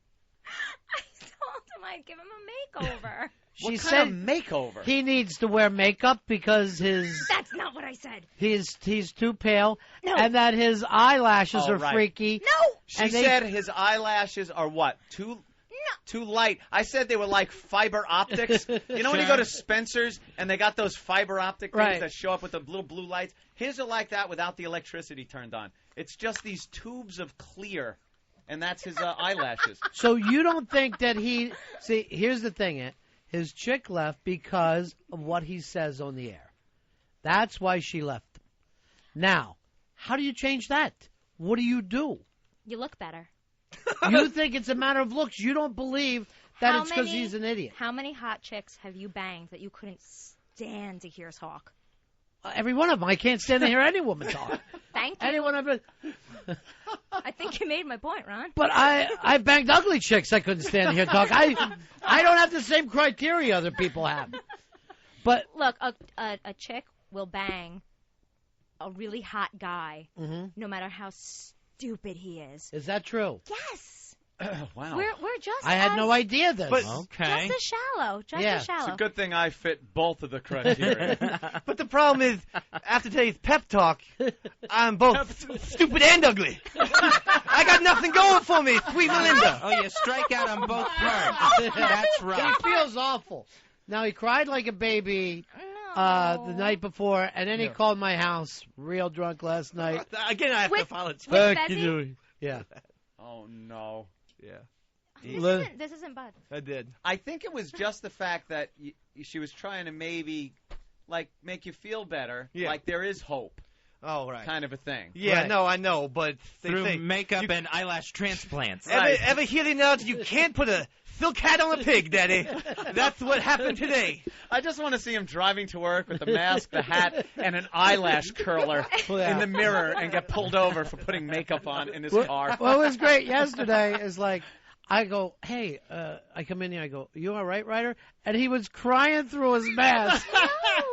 I told him I'd give him a makeover. She said said makeover. He needs to wear makeup because his That's not what I said. he's too pale, No. and that his eyelashes are right. freaky. No. She said his eyelashes are what? Too light. I said they were like fiber optics. You know when you go to Spencer's and they got those fiber optic things that show up with the little blue lights? His are like that without the electricity turned on. It's just these tubes of clear, and that's his eyelashes. So you don't think that he... See, here's the thing, his chick left because of what he says on the air. That's why she left him. Now, how do you change that? What do? You look better. You think it's a matter of looks. You don't believe that it's because he's an idiot. How many hot chicks have you banged that you couldn't stand to hear talk? Every one of them. I can't stand to hear any woman talk. Thank you. Anyone I've been... I think you made my point, Ron. But I banged ugly chicks. I couldn't stand here talk. I don't have the same criteria other people have. But look, a chick will bang a really hot guy, no matter how stupid he is. Is that true? Yes. Wow. We're just. I had no idea this. But, just as shallow. Just as shallow. It's a good thing I fit both of the criteria. But the problem is, after today's pep talk, I'm both stupid and ugly. I got nothing going for me, sweet Melinda. Oh, you strike out on both parts. That's right. He feels awful. Now, he cried like a baby the night before, and then he called my house real drunk last night. Again, I have to apologize. Fuck you. Yeah. Oh, no. Yeah. This isn't bad. I did. I think it was just the fact that she was trying to maybe, like, make you feel better. Yeah. Like there is hope. Oh, right. Kind of a thing. Yeah, Right. no, I know, but they Through say makeup and eyelash transplants. Ever hear the analogy, you can't put a silk hat on a pig, Daddy? That's what happened today. I just want to see him driving to work with the mask, the hat, and an eyelash curler in the mirror and get pulled over for putting makeup on in his car. What was great yesterday is like, I go, hey, I come in here, I go, you all right, Ryder? And he was crying through his mask.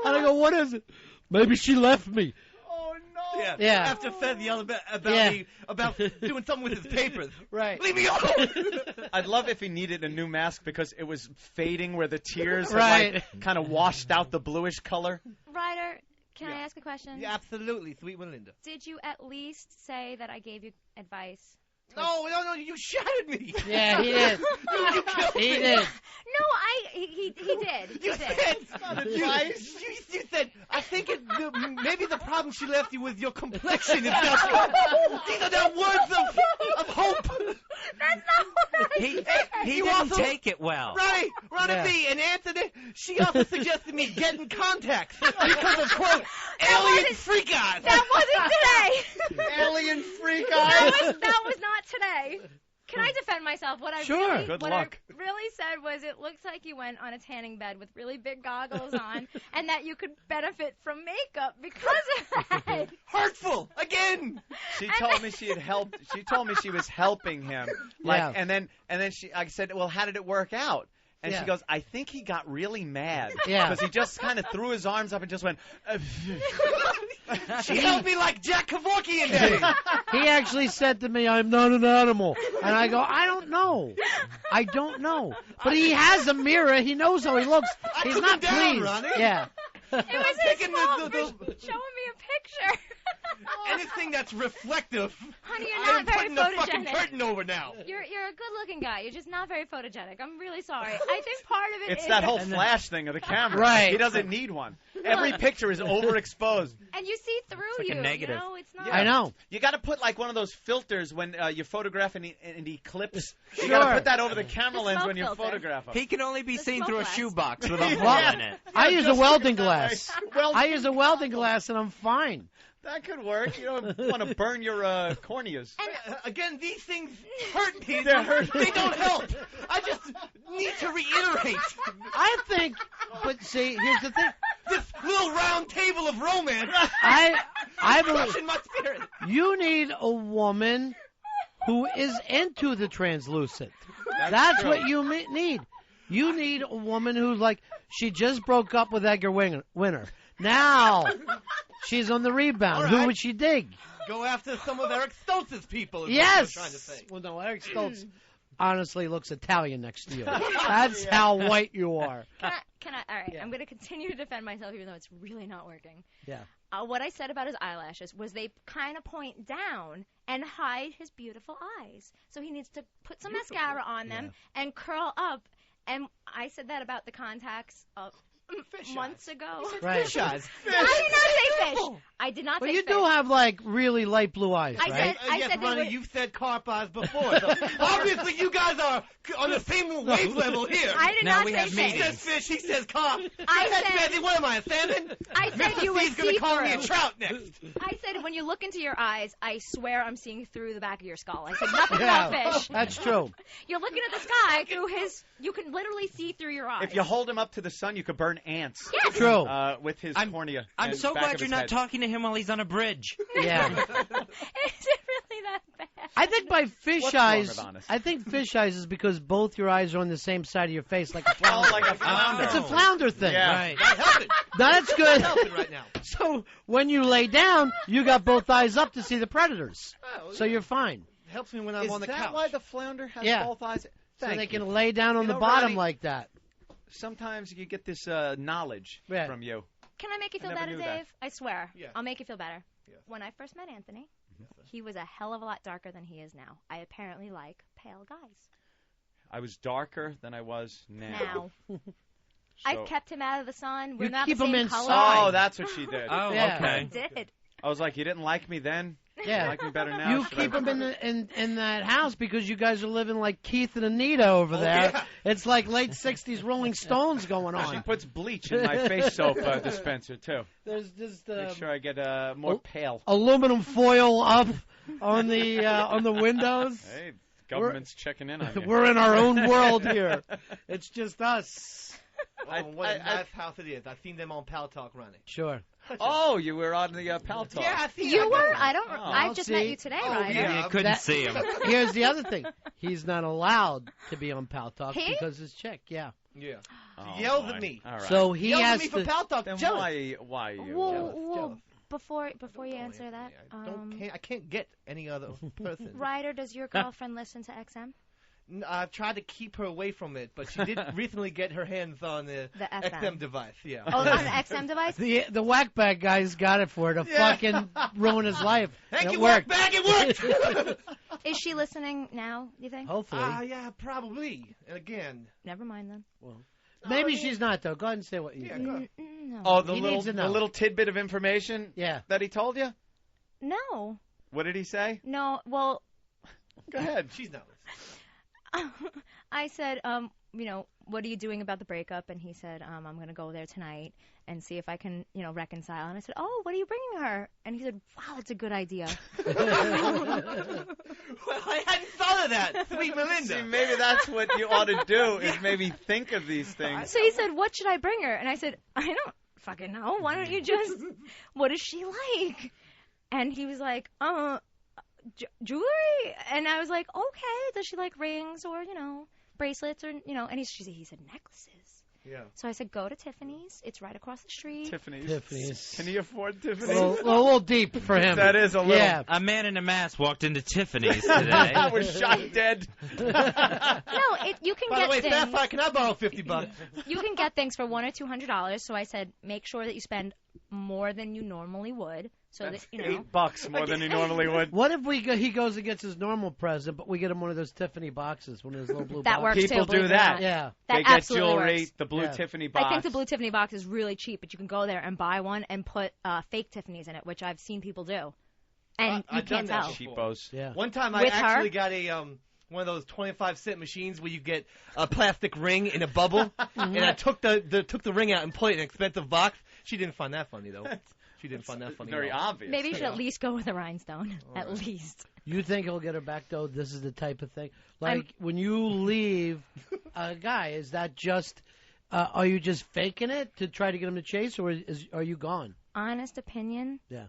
And I go, what is it? Maybe she left me. Oh, no. Yeah. After Fez yelled about me, about doing something with his papers. Right. Leave me alone. I'd love if he needed a new mask because it was fading where the tears had, Right. like, kind of washed out the bluish color. Ryder, can I ask a question? Yeah, absolutely, sweet Melinda. Did you at least say that I gave you advice? No, you shattered me. Yeah, he did. You killed me. He did. No, he did. You said, I think maybe the problem she left you was your complexion. These are the words of hope. That's not what I said. He didn't take it well. Right, Ron and V, and Anthony, she also suggested me get in contact because of, quote, alien freak eyes. That wasn't today. Alien freak eyes. That was not today. Can I defend myself? What I Sure. really, Good what luck. I really said was it looks like you went on a tanning bed with really big goggles on, and that you could benefit from makeup because of that. Hurtful again. She told me she had helped. She told me she was helping him. Like, Yeah. and then I said, well, how did it work out? And Yeah. she goes, I think he got really mad. Yeah. Because he just kind of threw his arms up and just went. She held me like Jack Kevorkian did. He actually said to me, I'm not an animal. And I go, I don't know. I don't know. But he has a mirror. He knows how he looks. He's took not him down, pleased. Ronnie. Yeah. It was his fault for showing me a picture. Anything that's reflective, Honey, you're I'm not very putting the fucking photogenic. curtain over now. You're a good-looking guy. You're just not very photogenic. I'm really sorry. I think part of it It's is that whole flash thing of the camera. Right. He doesn't need one. Every picture is overexposed. and you see through like a you. negative. You know, it's not. I know. You got to put like one of those filters when you photograph and eclipse. You Sure. got to put that over the camera The lens smoke when you filter. photograph them. He can only be The seen smoke through a glass. shoebox with a hole Well, in it. I use a just welding look at that glass. way. Well, I use a welding glass, and I'm fine. that could work. You don't want to burn your corneas. Again, these things hurt me. They're hurt. They don't help. I just need to reiterate I think, but see, here's the thing. this little round table of romance. I believe Crushing my spirit. you need a woman who is into the translucent. That's what you need. You need a woman who's like, she just broke up with Edgar Winter. Now she's on the rebound. All Who right. would she dig? Go after some of Eric Stoltz's people. Is Yes. what I'm trying to say. Well, no, Eric Stoltz honestly looks Italian next to you. That's how white you are. Can I? All right. I'm going to continue to defend myself, even though it's really not working. Yeah. What I said about his eyelashes was they kind of point down and hide his beautiful eyes. So he needs to put some mascara on them and curl up. And I said that about the contacts months ago. Right. Fish eyes. I did not say fish. I did not But say you fish. do have like really light blue eyes, I right? I Yes, said they Ronnie, were- you've said carp eyes before. So obviously, you guys are on the same wave level here. I did Now not we say have fish. He meetings. says fish, he says carp. I Hey, said- Fezzy, what am I, a salmon? I said you were He's going to call me a see-through. trout next. I said when you look into your eyes, I swear I'm seeing through the back of your skull. I said nothing Yeah, about fish. that's true. You're looking at the sky through his. You can literally see through your eyes. If you hold him up to the sun, you could burn ants. Yes. True. With his cornea. I'm and so back glad of you're his not head. talking to him while he's on a bridge. Yeah. Is it really that bad. I think by fish What's wrong eyes, with honest? I think fish eyes is because both your eyes are on the same side of your face, like a flounder. Oh, like a flounder. It's a flounder thing. Yeah. Right. Not helping. That's good. Not helping right now. So when you lay down, you got both eyes up to see the predators. Oh, So you're fine. Helps me when I'm Is on the that couch. why the flounder has Yeah. both eyes? So Thank they you. can lay down on You the know, bottom Ronnie, like that. Sometimes you get this knowledge Yeah. from you. Can I make you I feel never better, knew that. Dave? I swear. Yeah. I'll make you feel better. Yeah. When I first met Anthony, he was a hell of a lot darker than he is now. I apparently like pale guys. I was darker than I was now. I So- kept him out of the sun. We're You not keep the him same inside. color. Oh, that's what she did. Oh, Yeah. I okay. did. I was like, you didn't like me then? Yeah. You like me better now? You Should keep I- them in that house because you guys are living like Keith and Anita over there. yeah. It's like late 60s Rolling Stones going She on. puts bleach in my face soap dispenser, too. There's just Make sure I get more pale. aluminum foil up on the windows. Hey, government's checking in on you. We're in our own world here. It's just us. That's how it is. I've seen them on Pal Talk running. Sure. Oh, you were on the Pal Talk. Yeah, I see. You were? I don't. Oh. I just met See? you today, Oh, Ryder. yeah. You couldn't That- see him. Here's the other thing. He's not allowed to be on Pal Talk He? because his chick, yeah. Yeah. Oh, He yells boy. at me. All right. So he Yells at has me to. for Pal Talk. then Jealous. why are you? Whoa, Jealous, whoa. jealous. Before you answer that, I can't get any other person. Ryder, does your girlfriend listen to XM? I've tried to keep her away from it, but she did recently get her hands on the FM. XM device. Yeah. Oh, on the XM device? The whackbag guy's got it for her to Yeah. fucking ruin his life. Thank It you, worked. Whackbag. It worked. Is she listening now, you think? Hopefully. Yeah, probably. And again. Never mind then. Maybe she's not, though. Go ahead and say what you Yeah, think. go ahead. No. Oh, the He little needs to know. the little tidbit of information Yeah. that he told you? No. What did he say? No. Well, Go ahead. She's not. I said, what are you doing about the breakup? And he said, I'm going to go there tonight and see if I can, reconcile. And I said, oh, what are you bringing her? And he said, wow, that's a good idea. Well, I hadn't thought of that. Sweet Melinda. See, maybe that's what you ought to do is maybe think of these things. So he said, what should I bring her? And I said, I don't fucking know. Why don't you just, what is she like? And he was like, jewelry? And I was like, okay, does she like rings or, bracelets or, and he said necklaces. Yeah. So I said, go to Tiffany's. It's right across the street. Tiffany's. Can he afford Tiffany's? A little deep for him. That is a little. Yeah. A man in a mask walked into Tiffany's today. I was shot dead. No, you can By get the way, things. Sapphire, can I borrow $50? You can get things for $100 or $200. So I said, make sure that you spend more than you normally would. So That's that $8 more than he normally would. What if he goes and gets his normal present, but we get him one of those Tiffany boxes, one of those little blue That boxes? works People too, do believe it or that. not. Yeah. That They get absolutely jewelry, works. the blue Yeah. Tiffany box. I think the blue Tiffany box is really cheap, but you can go there and buy one and put fake Tiffany's in it, which I've seen people do, and you I've can't done tell. that before. Cheapos. Yeah. One time I With actually her? got a one of those 25-cent machines where you get a plastic ring in a bubble, and I took the ring out and put it in an expensive box. She didn't find that funny though. She didn't find that funny. Very at all. obvious. Maybe you should at least go with a rhinestone, at right. least. You think he'll get her back, though? This is the type of thing. Like, when you leave a guy, is that just, are you just faking it to try to get him to chase, or are you gone? Honest opinion. Yeah.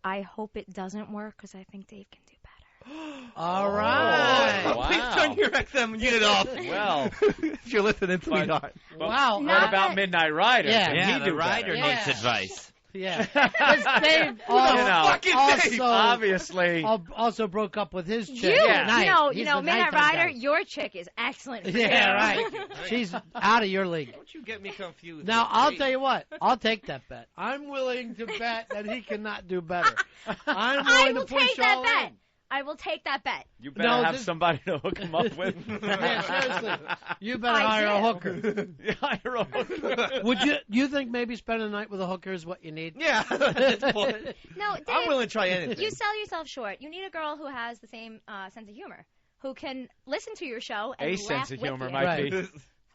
I hope it doesn't work because I think Dave can do better. All right. Oh, wow. Please turn your XM unit off. Well, if you're listening, sweetheart. Wow. What Not about that- Midnight Rider? Yeah. Can Yeah, he the do rider better? needs advice. Yeah. 'Cause Dave fucking also, Obviously. also broke up with his chick. You, Yeah. Night. He's the Midnight nighttime Rider, guy. your chick is excellent. For Yeah, you. right. She's out of your league. Don't you get me confused. Now, I'll tell you what. I'll take that bet. I'm willing to bet that he cannot do better. I'm I willing will to push take that all bet. in. I will take that bet. You better No, have this- somebody to hook him up with. Yeah, seriously. You better I hire a do. hooker. You hire a hooker. Would you think maybe spending a night with a hooker is what you need? Yeah. That's fine. No, Dave, I'm willing to try anything. you sell yourself short. You need a girl who has the same sense of humor, who can listen to your show and A laugh sense of with humor you. might Right. be.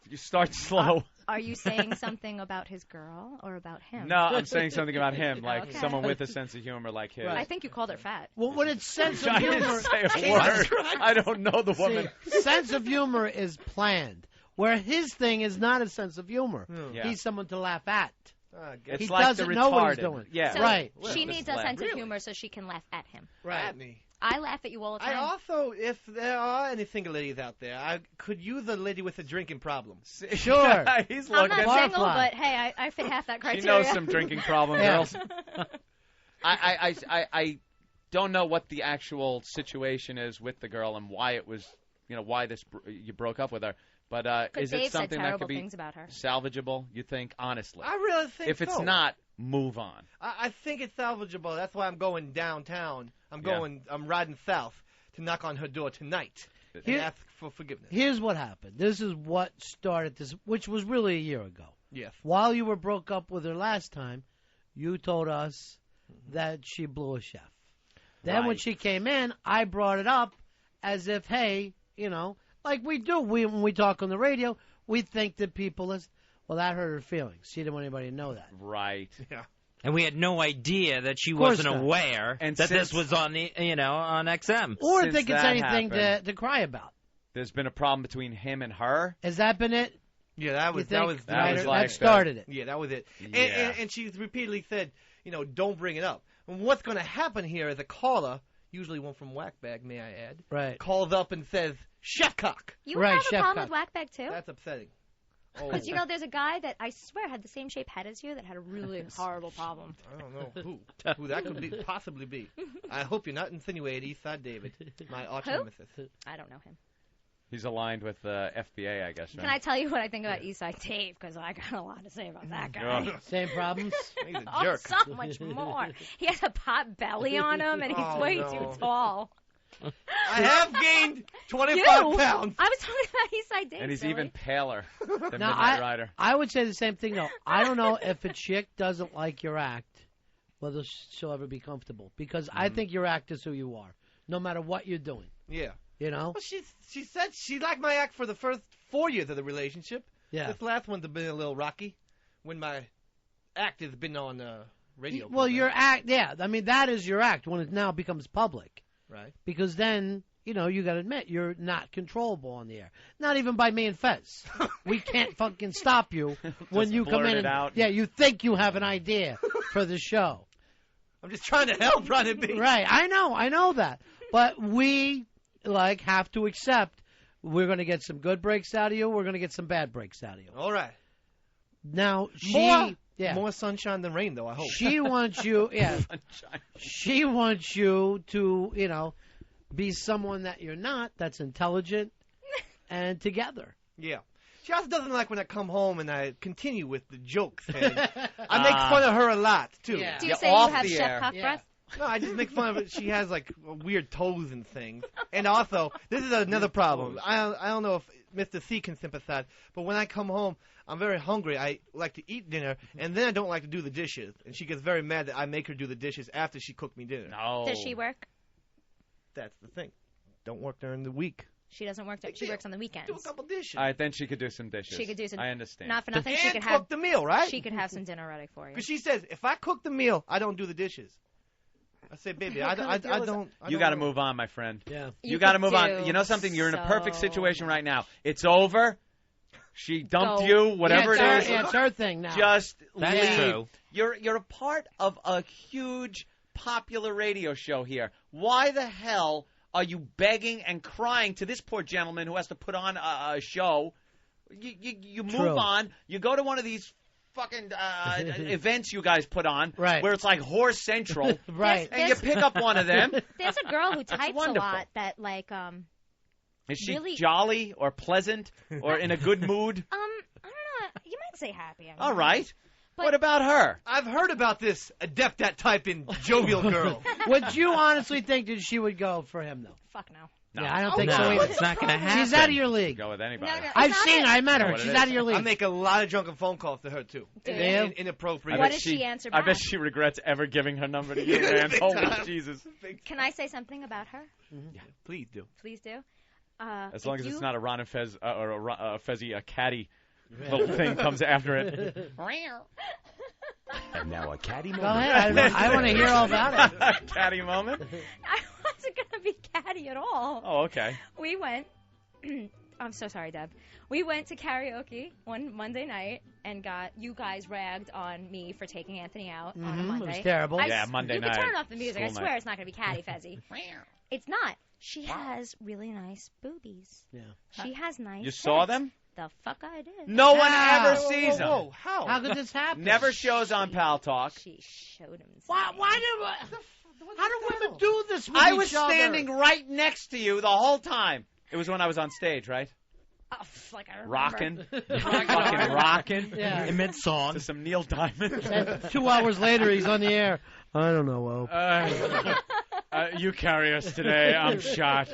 You start slow. Are you saying something about his girl or about him? No, I'm saying something about him, like Okay. someone with a sense of humor like his. I think you called her fat. Well, when it's sense of I humor, didn't say a word. I don't know the woman. See, sense of humor is planned, where his thing is not a sense of humor. Yeah. He's someone to laugh at. It's He like doesn't the know what he's retarded. doing. Yeah. So Right. she Just needs a laugh. sense of humor so she can laugh at him. Right. At me. I laugh at you all the time. I also, if there are any single ladies out there, I could use a lady with a drinking problem. Sure. He's I'm looking. not single, but hey, I fit half that She criteria. knows some drinking problem Yeah. girls. I don't know what the actual situation is with the girl and why it was, why you broke up with her. But is Dave it something said that terrible could be things about her. salvageable? You think, honestly? I really think if it's so. not, move on. I think it's salvageable. That's why I'm going downtown. I'm riding south to knock on her door tonight and ask for forgiveness. Here's what happened. This is what started this, which was really a year ago. Yes. While you were broke up with her last time, you told us that she blew a chef. Then when Right. she came in, I brought it up as if, hey, like we do. When we talk on the radio, we think that people listen. Well, that hurt her feelings. She didn't want anybody to know that. Right. Yeah. And we had no idea that she Of course wasn't not. aware And that since- this was on the, on XM. Or Since think it's that anything happened- to cry about. There's been a problem between him and her. Has that been it? Yeah, that was You that think? was That was like that started it. Yeah, that was it. Yeah. And she's repeatedly said, don't bring it up. And what's going to happen here is a caller, usually one from Whackbag, may I add, Right. calls up and says, "Chef cock." You Right, have a chef problem cock. with Whackbag too? That's upsetting. Oh, Because there's a guy that I swear had the same shaped head as you that had a really horrible problem. I don't know who that could possibly be. I hope you're not insinuating Eastside David, my arch Who? nemesis. I don't know him. He's aligned with the FBA, I guess. Right? Can I tell you what I think about Eastside Dave? Because I got a lot to say about that guy. Same problems? He's a Oh, jerk. so much more. He has a pot belly on him, and he's Oh, way no. too tall. I have gained 25 You? pounds. I was talking about Eastside Dave. And he's silly. even paler than No, Midnight Rider. I would say the same thing, though. I don't know if a chick doesn't like your act, whether she'll ever be comfortable. Because I think your act is who you are, no matter what you're doing. Yeah. Well, she said she liked my act for the first 4 years of the relationship. Yeah. This last one's been a little rocky when my act has been on radio. Well, program. your act, yeah. I mean, that is your act when it now becomes public. Right. Because then, you got to admit, you're not controllable on the air. Not even by me and Fez. We can't fucking stop you when you come blurt in it and, out. yeah, you think you have an idea for the show. I'm just trying to help, Ron and Fez. Right, I know that. But we, have to accept we're going to get some good breaks out of you, we're going to get some bad breaks out of you. All right. Now, More sunshine than rain, though, I hope. she wants you, she wants you to, be someone that you're not, that's intelligent and together. Yeah. She also doesn't like when I come home and I continue with the jokes. And I make fun of her a lot, too. Yeah. Do you say you have chef cock breath? No, I just make fun of it. She has, weird toes and things. And also, this is another problem. I don't know if Mr. C can sympathize, but when I come home, I'm very hungry. I like to eat dinner, and then I don't like to do the dishes. And she gets very mad that I make her do the dishes after she cooked me dinner. No. Does she work? That's the thing. Don't work during the week. She doesn't work. She works on the weekends. Do a couple dishes. All right, then she could do some dishes. She could do some. I understand. Not for nothing. She And could cook have the meal, right? She could have some dinner ready for you. Because she says, if I cook the meal, I don't do the dishes. I say, baby, I don't. You got to move on, my friend. Yeah. You got to move on. You know something? You're in a perfect situation right now. It's over. She dumped you, whatever it is. It's her thing now. Just That's leave. true. You're a part of a huge popular radio show here. Why the hell are you begging and crying to this poor gentleman who has to put on a show? You move True. on. You go to one of these fucking events you guys put on, Right. where it's like Horse Central, Right. and you pick up one of them. There's a girl who types a wonderful. lot that Is she really- jolly or pleasant or in a good mood? I don't know. You might say happy. I mean, All right. But- What about her? I've heard about this adept at typing jovial girl. Would you honestly think that she would go for him, though? Fuck no. Yeah, I don't think so No, either. it's not going to happen. She's out of your league. Go with anybody. No, no. I've It's not seen it. her. I met Know her. what it She's is. out of your I league. make a lot of drunken phone calls to her, too. Do In- you? in- Inappropriate. What does she answer I back? bet she regrets ever giving her number to you, man. Big Holy time. Jesus. Can I say something about her? Yeah, please do. Please do. As long if as you- it's not a Ron and Fez or a Fezzy, a caddy little thing comes after it. And now a caddy Go moment. ahead. I want to hear all about it. Caddy moment? I wasn't gonna be catty at all. Oh, okay. We went. I'm so sorry, Deb. We went to karaoke one Monday night and you guys ragged on me for taking Anthony out on a Monday. It was terrible. Monday you night. You can turn off the music. I School swear night. it's not going to be catty fezzy. It's not. She has really nice boobies. Yeah. She has nice You saw tits. them? The fuck I did. No one ever sees them. Whoa, how? How could this happen? Never shows on Pal Talk. She showed him. Why do how do women do this with I each was other? standing right next to you the whole time. It was when I was on stage, right? Oh, like I remember. Rocking. Fucking rocking. Yeah. In mid-song. To some Neil Diamond. And 2 hours later, he's on the air. I don't know, Will. You carry us today. I'm shot.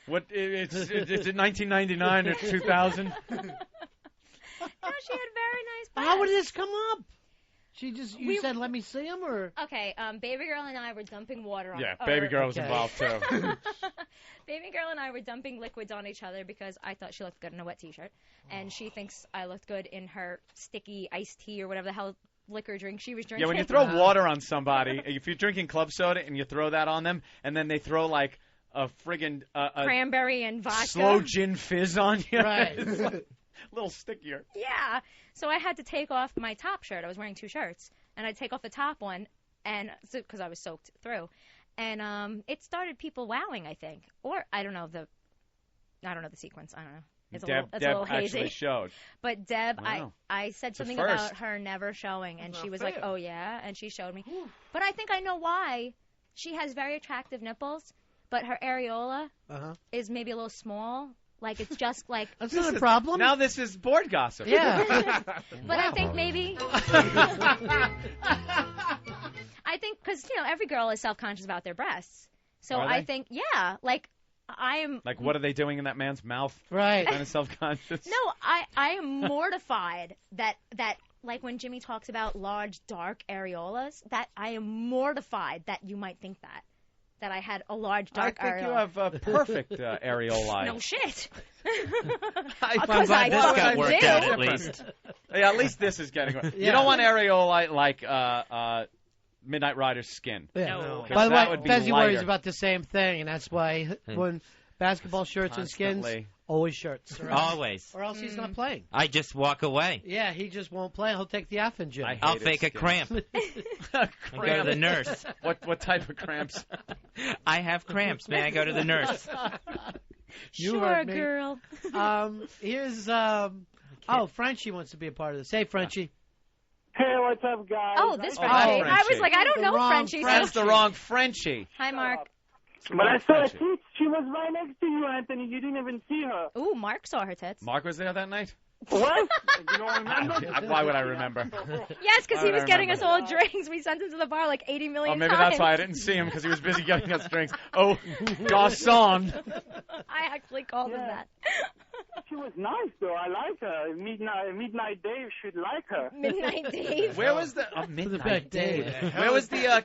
What? It's 1999 or 2000. No, she had very nice breasts. How would this come up? You said, let me see him, or? Okay, Baby Girl and I were dumping water on Yeah, Baby Girl was involved, too. Baby Girl and I were dumping liquids on each other because I thought she looked good in a wet T-shirt, and she thinks I looked good in her sticky iced tea or whatever the hell liquor drink she was drinking. Yeah, when you throw water on somebody, if you're drinking club soda and you throw that on them, and then they throw, like, a friggin' cranberry and vodka. Slow gin fizz on you. Right. It's like a little stickier. Yeah. So I had to take off my top shirt. I was wearing 2 shirts, and I'd take off the top one, and because I was soaked through, and it started people wowing. I think, or I don't know the sequence. I don't know. It's Deb a little hazy. actually showed. But Deb, Wow. I said It's a something first. about her never showing, and she was like, fair. "Oh yeah," and she showed me. But I think I know why. She has very attractive nipples, but her areola is maybe a little small. Like, it's just like... That's not a problem. Now this is board gossip. Yeah. But I think maybe... I think, because, every girl is self-conscious about their breasts. So Are I they? think, yeah, like, I am... Like, what are they doing in that man's mouth? Right. Kind of self-conscious. No, I am mortified that, like, when Jimmy talks about large, dark areolas, that I am mortified that you might think that I had a large, dark I think areola. you have perfect areolae. No shit. I'm glad this got worked out at least. Yeah, at least this is getting worked. You don't want areolae like Midnight Rider's skin. Yeah. No. By the That way, would be Fezzy lighter. worries about the same thing, and that's why when basketball shirts and skins, Constantly. always shirts. Always. Or else he's not playing. I just walk away. Yeah, he just won't play. He'll take the effing gym. I'll fake a cramp. I go to the nurse. What type of cramps? I have cramps, man. I go to the nurse. You Sure, heard me. girl. Here's Frenchie wants to be a part of this. Hey, Frenchie. Hey, what's up, guys? Oh, this Oh, Frenchie. Frenchie. I was like, I don't The know wrong Frenchie. so- That's the wrong Frenchie. Hi, Mark. But I saw her tits. She was right next to you, Anthony. You didn't even see her. Ooh, Mark saw her tits. Mark was there that night? What? You don't remember? Why would I remember? Yes, because Why he would was I getting us remember? all drinks. We sent him to the bar like 80 million Oh, maybe times. that's why I didn't see him, because he was busy getting us drinks. Oh, garçon. I actually called him that. She was nice, though. I like her. Midnight Dave should like her. Midnight Dave. Where was the Midnight Dave? Where was the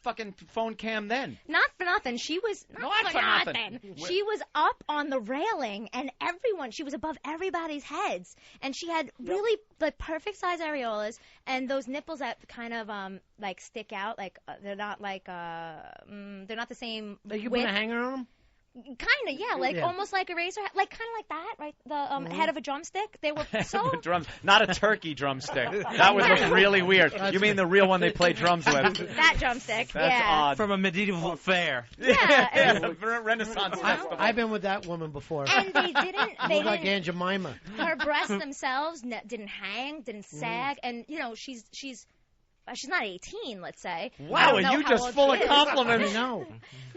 fucking phone cam then? Not for nothing. She was not for nothing. She was up on the railing, and she was above everybody's heads, and she had really like perfect size areolas, and those nipples that kind of like stick out, like they're not like they're not the same. Like you width. put a hanger on them? Kind of, yeah, like almost like a razor, like kind of like that, right? The head of a drumstick. They were so. Drums, not a turkey drumstick. That would look really weird. You mean the real one they play drums with? That drumstick, That's yeah. odd. From a medieval fair. Yeah, Renaissance festival. I've been with that woman before. And they didn't. Look like Aunt Jemima. Her breasts themselves didn't hang, didn't sag, and she's not 18, let's say. I Wow, don't and know you how just old full she of is. compliments. No.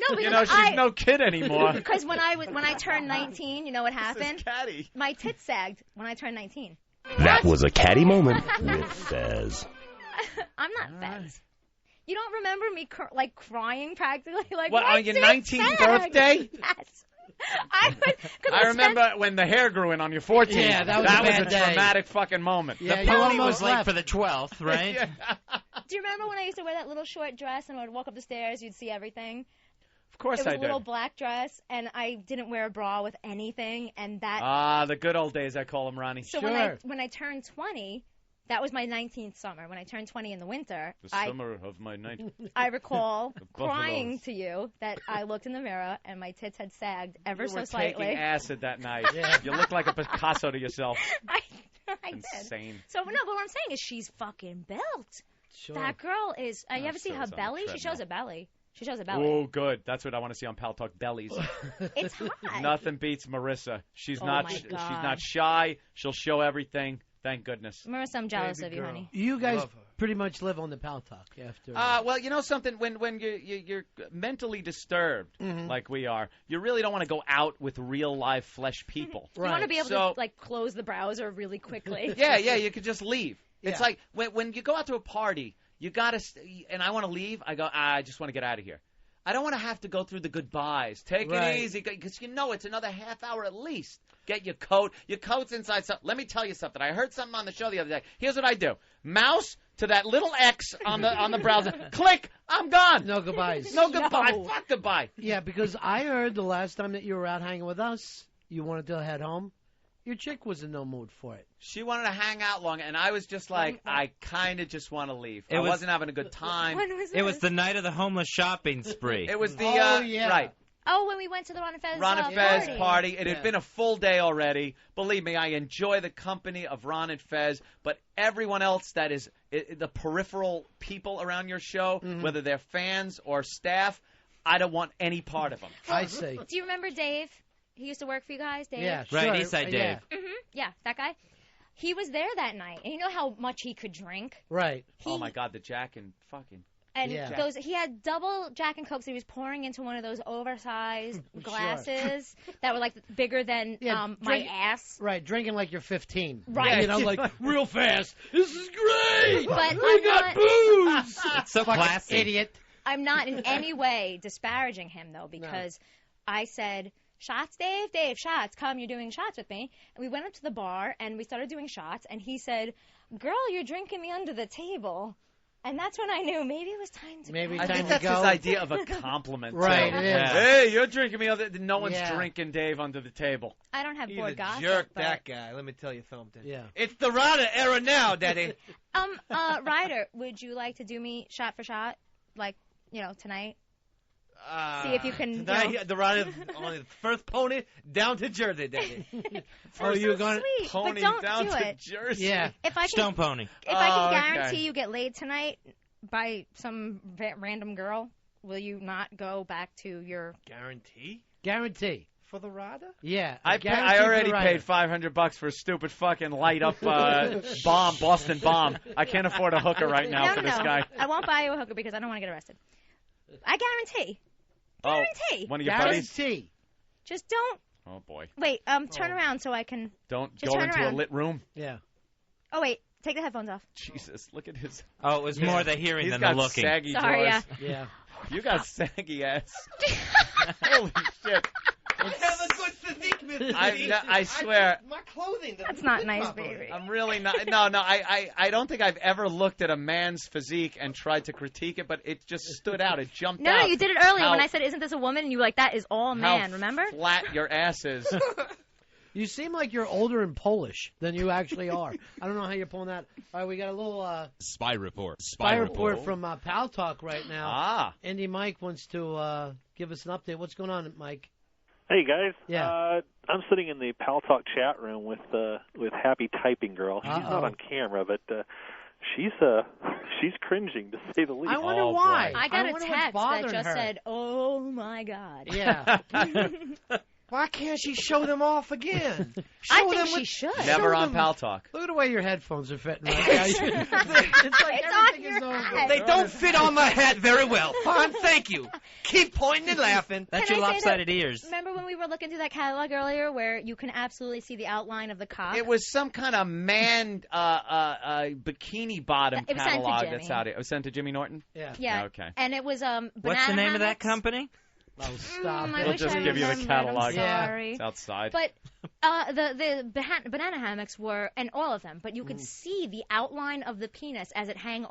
No, because she's no kid anymore. Because when I turned 19, you know what happened? Catty. My tits sagged when I turned 19. That was a catty moment with Fez. I'm not Fez. You don't remember me crying practically? Like What, my on your tits 19th sagged. birthday? Yes. I remember when the hair grew in on your 14th. Yeah, that was a bad day. dramatic fucking moment. Yeah, The you pony almost was late left. for the 12th, right? Do you remember when I used to wear that little short dress and I would walk up the stairs, you'd see everything? Of course It was I a did. little black dress, and I didn't wear a bra with anything, and that. The good old days, I call them, Ronnie. So when I turned 20, That was my 19th summer. When I turned 20 in the winter, The summer of my 19th. I recall buffaloes. crying to you that I looked in the mirror and my tits had sagged ever so slightly. Taking acid that night. You look like a Picasso to yourself. I Insane. did. So no, but what I'm saying is she's fucking built. Sure. That girl is. You ever see so her is on belly? the She shows treadmill. a belly. She shows a belly. Oh, good. That's what I want to see on Pal Talk, bellies. It's hot. Nothing beats Marissa. She's Oh not. my She's God. not shy. She'll show everything. Thank goodness. Marissa, I'm jealous Baby of you, girl. honey. You guys pretty much live on the Pal Talk after. Well, you know something. When you're mentally disturbed like we are, you really don't want to go out with real live flesh people. You want to be able to like close the browser really quickly. Yeah, you could just leave. It's Yeah. like when you go out to a party, you gotta. And I want to leave. I go. I just want to get out of here. I don't want to have to go through the goodbyes. Take Right. it easy, because you know it's another half hour at least. Get your coat. Your coat's inside. Let me tell you something. I heard something on the show the other day. Here's what I do: mouse to that little X on the browser. Click. I'm gone. No goodbyes. No goodbye. Fuck goodbye. Yeah, because I heard the last time that you were out hanging with us, you wanted to head home. Your chick was in no mood for it. She wanted to hang out long, and I was just like, I kind of just want to leave. I was- wasn't having a good time. When was It was the night of the homeless shopping spree. It was the yeah. right. Oh, when we went to the Ron and Fez Ron and Fez party. party. It had been a full day already. Believe me, I enjoy the company of Ron and Fez, but everyone else that is the peripheral people around your show, whether they're fans or staff, I don't want any part of them. I see. Do you remember Dave? He used to work for you guys, Dave? Yeah, Right, sure. Eastside Dave. Yeah, that guy. He was there that night, and you know how much he could drink? Right. Oh my God, the Jack and fucking. And Yeah. he had double Jack and Cokes. He was pouring into one of those oversized glasses that were like bigger than my drink- ass. Right, drinking like you're 15. Right. You know, like real fast. This is great. But we got booze. It's so Fucking classy. idiot. I'm not in any way disparaging him, though, because I said, shots, Dave? Dave, shots. Come, you're doing shots with me. And we went up to the bar, and we started doing shots, and he said, girl, you're drinking me under the table. And that's when I knew maybe it was time to Maybe I time think to that's go. his idea of a compliment. Right, too. it is. Hey, you're drinking me other. No one's Yeah. drinking Dave under the table. I don't have He's board a gossip. jerk, but, that guy. Let me tell you something. Yeah. It's the Rada era now, Daddy. Ryder, would you like to do me shot for shot, like, tonight? See if you can. Tonight, the Rada's on his first pony down to Jersey, Daddy. Oh, you're going Sweet, but Pony don't down do to it. Jersey. Yeah. If I can, Stone Pony. if I can okay. guarantee you get laid tonight by some random girl, will you not go back to your? Guarantee. For the Rada? Yeah. I guarantee for already the rider. paid $500 for a stupid fucking light up bomb, Boston bomb. I can't afford a hooker right now No, for this guy. I won't buy you a hooker because I don't want to get arrested. I guarantee. Guarantee. One of your buddies? Guarantee. Just don't. Oh boy. Wait. Turn around so I can. Don't Just go turn into around. a lit room. Yeah. Oh wait. Take the headphones off. Jesus, look at his. Oh, it was more the hearing He's than got the looking. saggy Sorry, jaws. Yeah. You got saggy ass. Holy shit. I have a good physique, Mr. I swear. My clothing. That's not nice, baby. I'm really not. No. I don't think I've ever looked at a man's physique and tried to critique it, but it just stood out. It jumped No, out. you did it earlier how, when I said, "Isn't this a woman?" And you were like, "That is all man." how Remember? flat your ass is. You seem like you're older and Polish than you actually are. I don't know how you're pulling that. All right, we got a little Spy report. spy report from Pal Talk right now. Ah. Andy Mike wants to give us an update. What's going on, Mike? Hey guys, Yeah. I'm sitting in the Pal Talk chat room with Happy Typing Girl. She's not on camera, but she's cringing to say the least. I wonder why. I got a wonder what's text that bothering just her. said, "Oh my God." Yeah. Why can't she show them off again? I think she should. Never Show on them- Pal Talk. Look at the way your headphones are fitting right now. It's like It's on everything your is over. head. They don't fit on my hat very well. Fine, thank you. Keep pointing and laughing. That's Can your I say lopsided that- ears. Remember when we were looking through that catalog earlier, where you can absolutely see the outline of the cock? It was some kind of man bikini bottom It was sent to catalog Jimmy. that's out here. It was sent to Jimmy Norton? Yeah. Yeah. Okay. And it was What's the banana name of that hammocks. company? Oh, stop I it. We'll wish just I give you the remembered. catalog. I'm sorry. It's outside. But the banana hammocks were, and all of them, but you could see the outline of the penis as it hung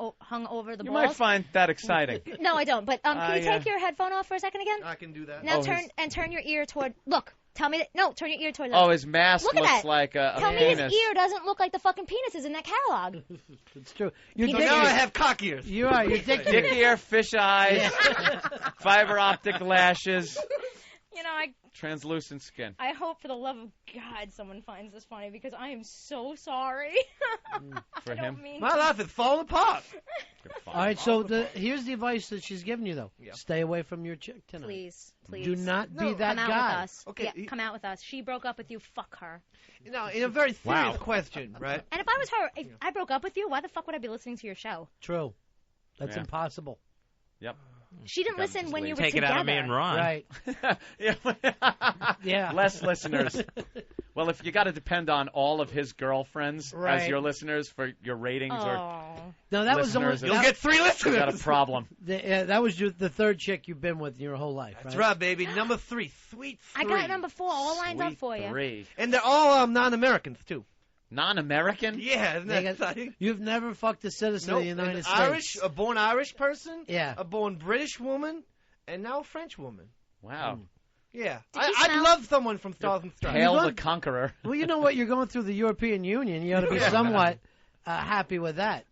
over the You balls. might find that exciting. No, I don't. But can you yeah. take your headphone off for a second again? I can do that. Now Oh, turn your ear toward. Look, Tell me that. No, turn your ear towards us. Oh, his mask Look at looks that. like a Tell me penis. his ear doesn't look like the fucking penises in that catalog. It's true. He So did now it. I have cock ears. You are. You're dick Dick ear, fish eyes, fiber optic lashes, You know, translucent skin. I hope for the love of God someone finds this funny because I am so sorry. For I don't him? mean My to. life is falling apart. All right, so here's the advice that she's giving you, though. Yeah. Stay away from your chick tonight. Please. Do not be that come out guy. with us. Okay, Yeah, come out with us. She broke up with you. Fuck her. Now, in a very serious question, right? And if I was her, if I broke up with you, why the fuck would I be listening to your show? True. That's Yeah. impossible. Yep. She didn't listen when you were Take together. it out of me and Ron. Right. Yeah. Less listeners. Well, if you got to depend on all of his girlfriends Right. as your listeners for your ratings or No, that was listeners, You'll get 3 you listeners. got a problem. that was the third chick you've been with in your whole life. That's right? right, baby. Number 3. Sweet 3. I got number 4 all lined up for you. 3. And they're all non-Americans, too. Non-American? Yeah, isn't that exciting? You've never fucked a citizen of the United an States. Irish, a born Irish person, Yeah. a born British woman, and now a French woman. Wow. Yeah. Did you I'd smell- love someone from Stars and Stripes. Hail the Conqueror. Well, you know what? You're going through the European Union. You ought to be somewhat happy with that.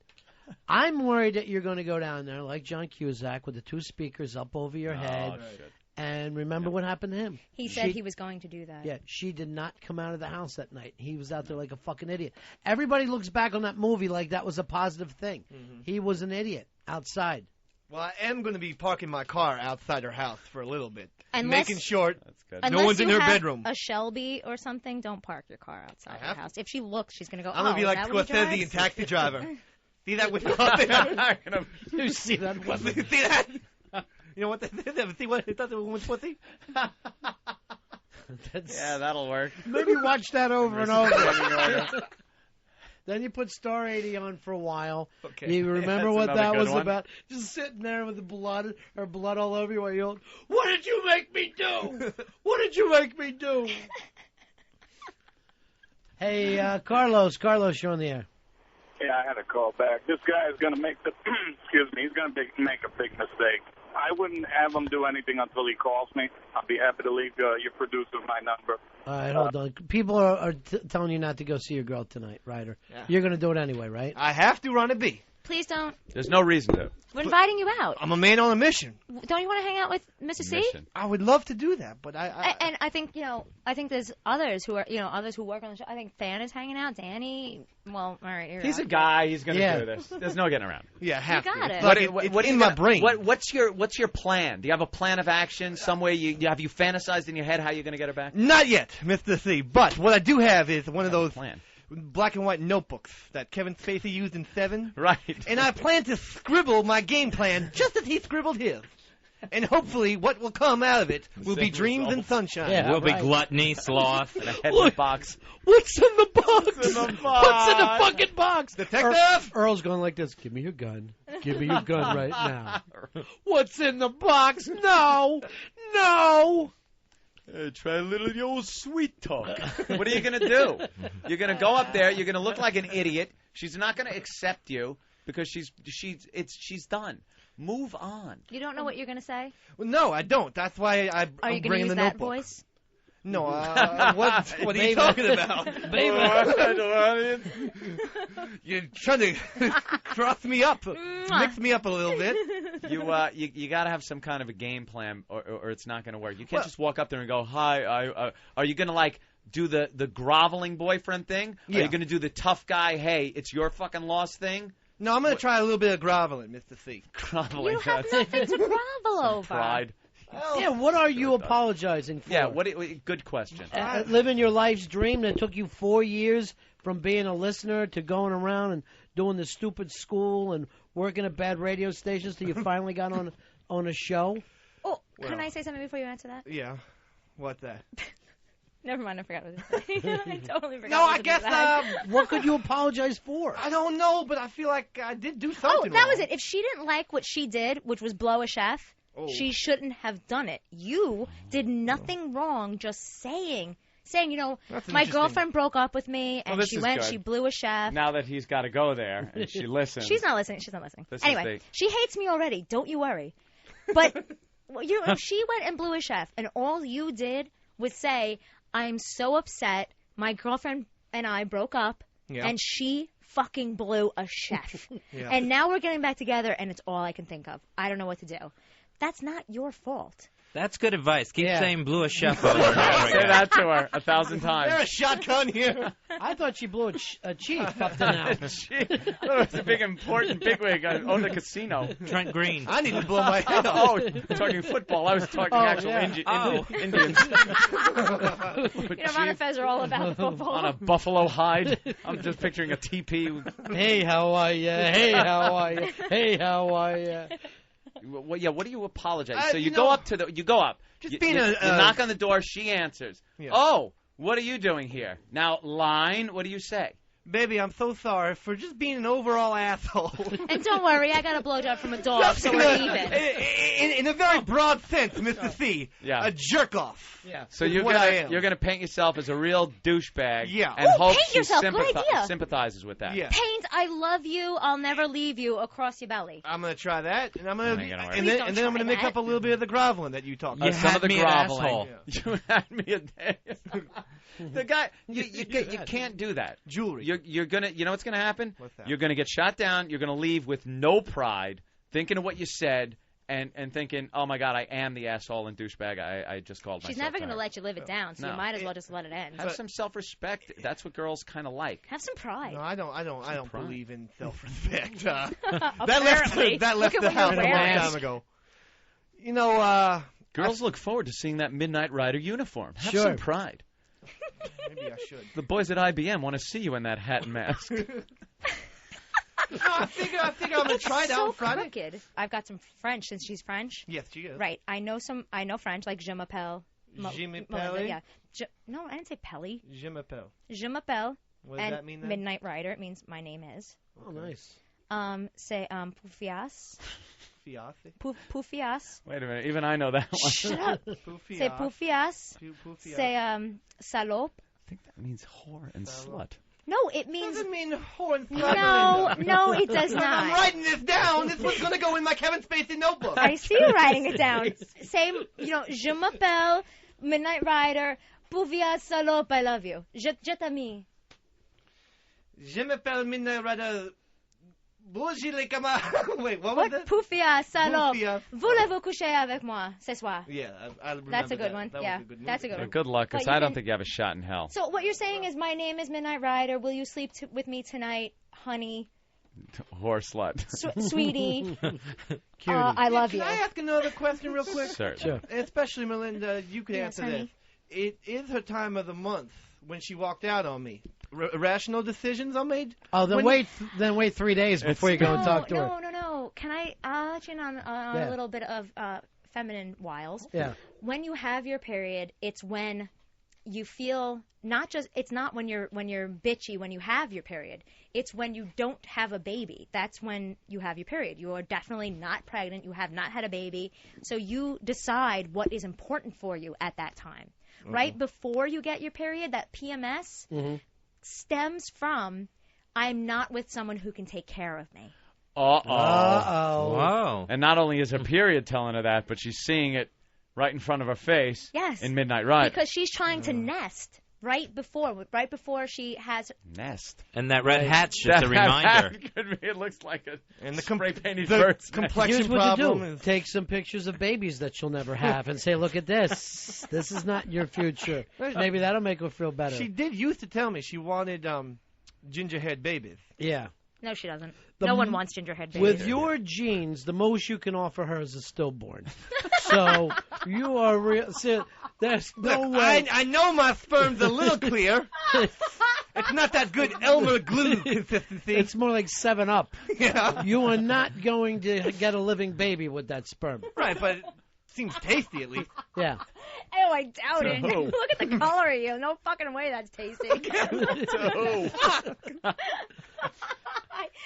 I'm worried that you're going to go down there like John Cusack with the 2 speakers up over your head. shit. And remember what happened to him. He said he was going to do that. Yeah, she did not come out of the house that night. He was out there like a fucking idiot. Everybody looks back on that movie like that was a positive thing. Mm-hmm. He was an idiot outside. Well, I am going to be parking my car outside her house for a little bit. Unless- making sure Unless no one's in you her have bedroom. a Shelby or something, don't park your car outside your house. If she looks, she's going to go, I'm going to be like is that what he Scorsese drives? and Taxi Driver. See that window up there? You see that weapon? See that? You know what they said? See what? That's a woman's pussy? Yeah, that'll work. Maybe watch that over and over. Then you put Star 80 on for a while. Okay. You remember That's what another that good was one. about? Just sitting there with the blood all over you while you yelled, "What did you make me do? What did you make me do?" Hey, Carlos, you're on the air. Yeah, I had to call back. This guy is going to make the, excuse me, he's going to make a big mistake. I wouldn't have him do anything until he calls me. I'll be happy to leave your producer my number. All right, hold on. People are telling you not to go see your girl tonight, Ryder. Yeah. You're going to do it anyway, right? I have to run a B. Please don't. There's no reason to. We're inviting you out. I'm a man on a mission. Don't you want to hang out with Mr. C? Mission. I would love to do that, but And I think, I think there's others who are, others who work on the show. I think Fan is hanging out. Danny, well, all right. You're He's out. a guy. He's going to Yeah. do this. There's no getting around. yeah, have You to. got It's it. like What it's are you in my gonna- brain. What's your plan? Do you have a plan of action? Some way have you fantasized in your head how you're going to get her back? Not yet, Mr. C. But what I do have is one of those Plan. black and white notebooks that Kevin Spacey used in Seven. Right. And I plan to scribble my game plan just as he scribbled his. And hopefully what will come out of it will be Same dreams and results. sunshine. Yeah. Will be right. gluttony, sloth. And a headless box. What's in the box? What's in the What's in the box? fucking box? Detective! Earl's going like this. Give me your gun. Give me your gun right now. What's in the box? No. Try a little of the old sweet talk. What are you going to do? You're going to go up there. You're going to look like an idiot. She's not going to accept you because she's done. Move on. You don't know what you're going to say? Well, no, I don't. That's why Are I'm you going to bringing use the that notebook. voice? No, what are you talking about? You're trying to cross me up, mix me up a little bit. You got to have some kind of a game plan, or it's not going to work. You can't just walk up there and go, "Hi." Are you going to do the groveling boyfriend thing? Yeah. Are you going to do the tough guy? Hey, it's your fucking loss thing. No, I'm going to try a little bit of groveling, Mr. C. Groveling. You have nothing to grovel over. Pride. Yeah, what are you apologizing for? Yeah. Good question. Living your life's dream that took you 4 years from being a listener to going around and doing the stupid school and working at bad radio stations till you finally got on a show? Oh, can I say something before you answer that? Yeah. What's that? Never mind, I forgot what I was going to say. I totally forgot. No, what I was guess, gonna say. What could you apologize for? I don't know, but I feel like I did do Oh, something that wrong. was it. If she didn't like what she did, which was blow a chef, she shouldn't have done it. You did nothing wrong just saying, That's my interesting. girlfriend broke up with me, and this she is went, good. she blew a chef. Now that he's got to go there and she listens. She's not listening. She's not listening. This is Anyway, she hates me already. Don't you worry. But if she went and blew a chef, and all you did would say, I'm so upset. My girlfriend and I broke up, and she fucking blew a chef. And now we're getting back together, and it's all I can think of. I don't know what to do. That's not your fault. That's good advice. Keep saying blew a chef over and over Say again. that to her 1,000 times. There's a shotgun here. I thought she blew a chief up to now. It's a big, important bigwig. Owned a casino. Trent Green. I need to blow my head off. Oh, talking football. I was talking actual Indians. Ron and Fez are all about football. On a buffalo hide. I'm just picturing a teepee. Hey, how are you? Hey, how are you? Hey, how are you? Well, what do you apologize? So you go up. Just you being you knock on the door. She answers. Yeah. Oh, what are you doing here? Now, line. What do you say? Baby, I'm so sorry for just being an overall asshole. And don't worry, I got a blowjob from a dog, so we're even. In a very broad sense, Mr. C. Yeah. A jerk-off. Yeah. So you're gonna paint yourself as a real douchebag. Yeah. And hope paint she yourself. Good idea. sympathizes with that. Yeah. Paint, I love you, I'll never leave you across your belly. I'm gonna try that, and I'm gonna, That ain't gonna work. and then I'm gonna mix up a little bit of the groveling that you talked You about. Some of the had me an groveling. asshole. You had me a day. The guy, you can't do that. Jewelry. You're gonna, you know what's gonna happen? What's that? You're gonna get shot down. You're gonna leave with no pride, thinking of what you said, and thinking, oh my God, I am the asshole and douchebag. I just called myself. She's never going to tired. let you live it down, so No. you might as well just let it end. Have some self-respect. That's what girls kind of like. Have some pride. No, I don't pride. believe in self-respect. Apparently. that left Look the at what house a you're long wearing. time ago. You know, Girls look forward to seeing that Midnight Rider uniform. Have Sure. some pride. maybe I should. The boys at IBM want to see you in that hat and mask. No, I figure I'm gonna try it out on Friday. Crooked. I've got some French since she's French. Yes, she is. Right. I know French, like je m'appelle. Je m'appelle? Melinda, yeah. No, I didn't say Pelly. Je m'appelle. Je m'appelle. What does and that mean then? Midnight Rider. It means my name is. Oh, nice. Say Poufias. Fiancé. Poufias. Wait a minute. Even I know that one. Shut up. Say Poufias. Say salope. I think that means whore and slut. No, it means. Doesn't mean whore and slut. No, it does When not. I'm writing this down. This was gonna go in my Kevin Spacey notebook. I see you writing it down. Say, je m'appelle Midnight Rider. Poufias salope. I love you. Je t'aime. Je m'appelle Midnight Rider. Bougie les camarades. Wait, what was What? it? Poufias salope. Poufias. Voulez-vous coucher avec moi ce soir? Yeah, I remember That's a good that. one. That Yeah, was a good that's a movie. good one. Good luck, because But you I don't can- think you have a shot in hell. So what you're saying is, my name is Midnight Rider. Will you sleep with me tonight, honey, Whore slut. sweetie? Cutie. I love you. Can I ask another question real quick? Certainly. Sure. Especially Melinda, you could Yes, answer honey. this. It is her time of the month when she walked out on me. Irrational decisions are made. Oh, then When- wait 3 days before you go and talk to her. No. Can I'll let you in on Yeah. a little bit of feminine wiles. Yeah. When you have your period, it's when you feel it's not when you're bitchy when you have your period. It's when you don't have a baby. That's when you have your period. You are definitely not pregnant. You have not had a baby. So you decide what is important for you at that time. Mm-hmm. Right before you get your period, that PMS stems from I'm not with someone who can take care of me. Uh-oh. Whoa. And not only is her period telling her that, but she's seeing it right in front of her face Yes. in Midnight Rider. Because she's trying to nest right before she has. Nest. And that red hat's just a reminder. Could be, it looks like a And the spray-painted the bird's complexion Here's what you problem do. is Take some pictures of babies that you'll never have and say, look at this. This is not your future. Maybe that'll make her feel better. she did used to tell me she wanted gingerhead babies. Yeah. No, she doesn't. The No one m- wants gingerhead babies. With your genes, the most you can offer her is a stillborn. So you are real. So there's no Look, way. I know my sperm's a little clear. It's not that good Elmer glue consistency. It's more like 7-Up. Yeah. You are not going to get a living baby with that sperm. Right, but it seems tasty at least. Yeah. Oh, I doubt it. No. Look at the color of you. No fucking way that's tasty.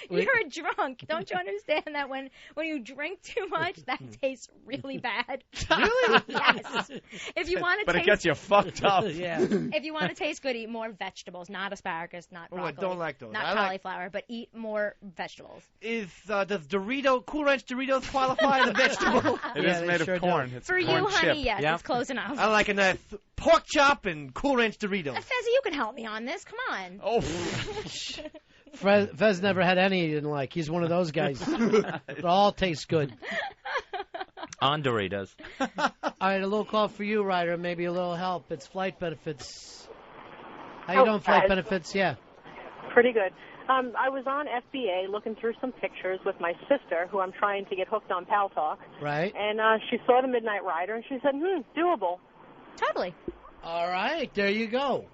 You're a drunk. Don't you understand that when you drink too much, that tastes really bad? Really? Yes. If you want to But taste, it gets you fucked up. Yeah. if you want to taste good, eat more vegetables, not asparagus, not Oh, I broccoli, don't like those. not I like- cauliflower, but eat more vegetables. Does Cool Ranch Doritos qualify as a vegetable? It Yeah, is they made sure of corn. do. It's For a corn you, chip. honey, yes, Yep. it's close enough. I like a nice pork chop and Cool Ranch Doritos. Fezzy, you can help me on this. Come on. Oh. Fez never had any he didn't like. He's one of those guys. It all tastes good. On Doritos. All right, a little call for you, Ryder. Maybe a little help. It's flight benefits. How you doing, flight benefits? Yeah. Pretty good. I was on FBA looking through some pictures with my sister, who I'm trying to get hooked on Pal Talk. Right. And she saw the Midnight Rider, and she said, doable. Totally. All right, there you go.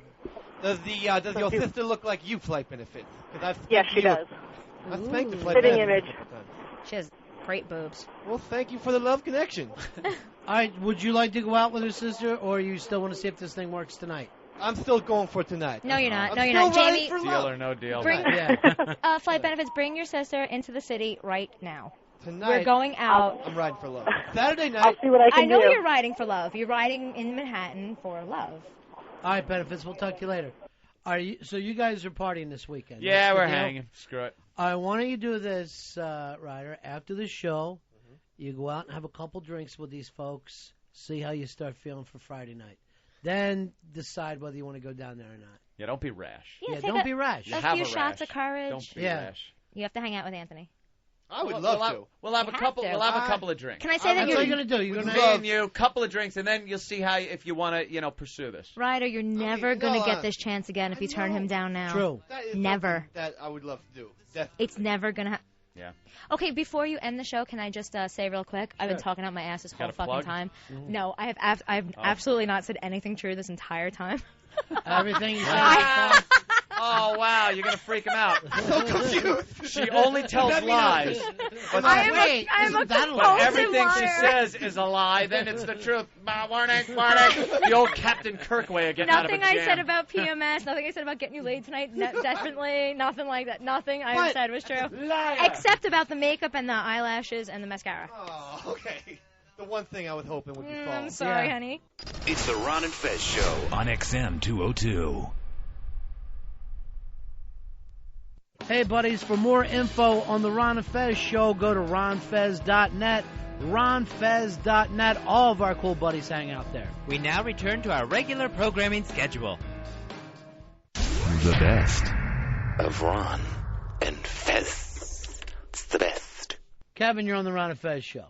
Does your sister look like you, flight benefits? Yes, she does. I spanked the flight Fitting benefits. image. She has great boobs. Well, thank you for the love connection. All right, would you like to go out with her sister, or you still want to see if this thing works tonight? I'm still going for tonight. No, you're not. I'm No, you're not. still Jamie, riding for Deal love. or no deal. bring Yeah. flight benefits. Bring your sister into the city right now. Tonight, We're going out. I'm riding for love. Saturday I'll night. see what I can I know do. you're riding for love. You're riding in Manhattan for love. All right, benefits. We'll talk to you later. So you guys are partying this weekend? Yeah, That's the we're deal? hanging. Screw it. All right, why don't you do this, Ryder? After the show, you go out and have a couple drinks with these folks, see how you start feeling for Friday night. Then decide whether you want to go down there or not. Yeah, don't be rash. Yeah, Don't be rash. You A have few a shots rash. of courage. Don't be Yeah. rash. You have to hang out with Anthony. I would love to. We'll have a You have couple. to. We'll have a couple of drinks. Can I say that That's all you're you're going to do. You're going Me to and you, couple of drinks, and then you'll see how if you want to, pursue this. Ryder, you're never going to get I- this chance again if you turn him down now. True. That is Never. something that I would love to do. Definitely. It's never going to Yeah. Okay, before you end the show, can I just say real quick? I've been talking out my ass this whole Got a fucking plug? time. No, I have absolutely not said anything true this entire time. Everything you said. Oh, wow, you're going to freak him out. So confused. She only tells lies. But I am a but compulsive everything she liar. says is a lie, then it's the truth. Warning. The old Captain Kirk way of getting out of a Nothing jam. I said about PMS, nothing I said about getting you laid tonight, definitely nothing like that. Nothing I What? said was true. Liar. Except about the makeup and the eyelashes and the mascara. Oh, okay. The one thing I was hoping would be I'm false. sorry, Yeah. honey. It's the Ron and Fez Show on XM 202. Hey, buddies, for more info on the Ron and Fez show, go to ronfez.net. ronfez.net. All of our cool buddies hang out there. We now return to our regular programming schedule. The best of Ron and Fez. It's the best. Kevin, you're on the Ron and Fez show.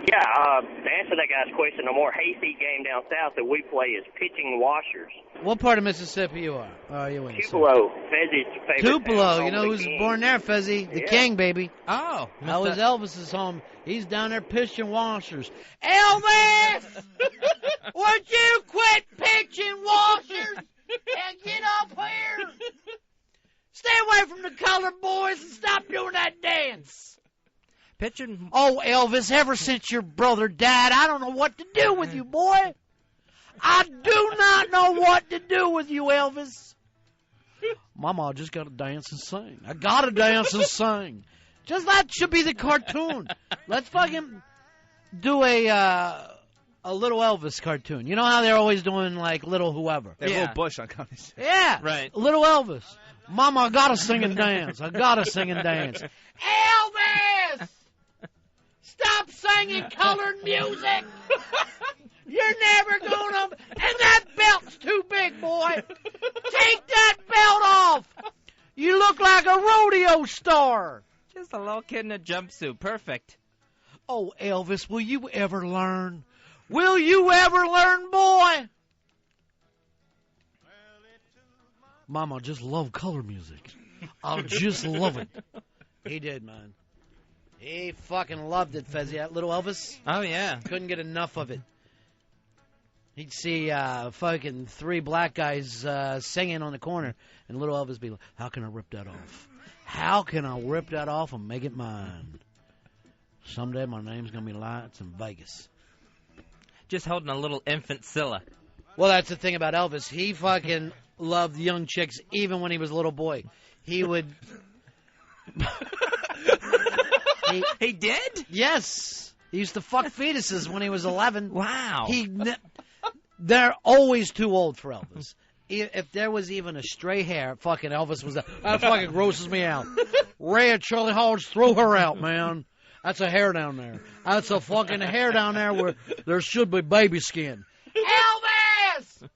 Yeah, to answer that guy's question, the more hayseed game down south that we play is pitching washers. What part of Mississippi you are? Are you in? Tupelo, Fez's favorite Tupelo. town You know on who's the born there, Fezzy? The Yeah. King, baby. Oh. That was Elvis's home. He's down there pitching washers. Elvis! Would you quit pitching washers and get up here? Stay away from the colored boys and stop doing that dance. Pitching. Oh, Elvis, ever since your brother died, I don't know what to do with you, boy. I do not know what to do with you, Elvis. Mama, I just got to dance and sing. I got to dance and sing. Just that should be the cartoon. Let's fucking do a little Elvis cartoon. You know how they're always doing, like, little whoever. They have Yeah. Little Bush on Comedy Central. Yeah. Right. Little Elvis. Mama, I got to sing and dance. I got to sing and dance. Elvis! Stop singing colored music! You're never gonna... And that belt's too big, boy! Take that belt off! You look like a rodeo star! Just a little kid in a jumpsuit. Perfect. Oh, Elvis, will you ever learn? Will you ever learn, boy? Mama, I just love color music. I just love it. He did, man. He fucking loved it, Fezzy. That little Elvis. Oh, yeah. Couldn't get enough of it. He'd see fucking three black guys singing on the corner, and little Elvis be like, how can I rip that off? How can I rip that off and make it mine? Someday my name's going to be Lights in Vegas. Just holding a little infant Scylla. Well, that's the thing about Elvis. He fucking loved young chicks even when he was a little boy. He would... He did? Yes. He used to fuck fetuses when he was 11. Wow. They're always too old for Elvis. If there was even a stray hair, fucking Elvis was that fucking grosses me out. Ray Charlie Hodge, throw her out, man. That's a hair down there. That's a fucking hair down there where there should be baby skin. Elvis!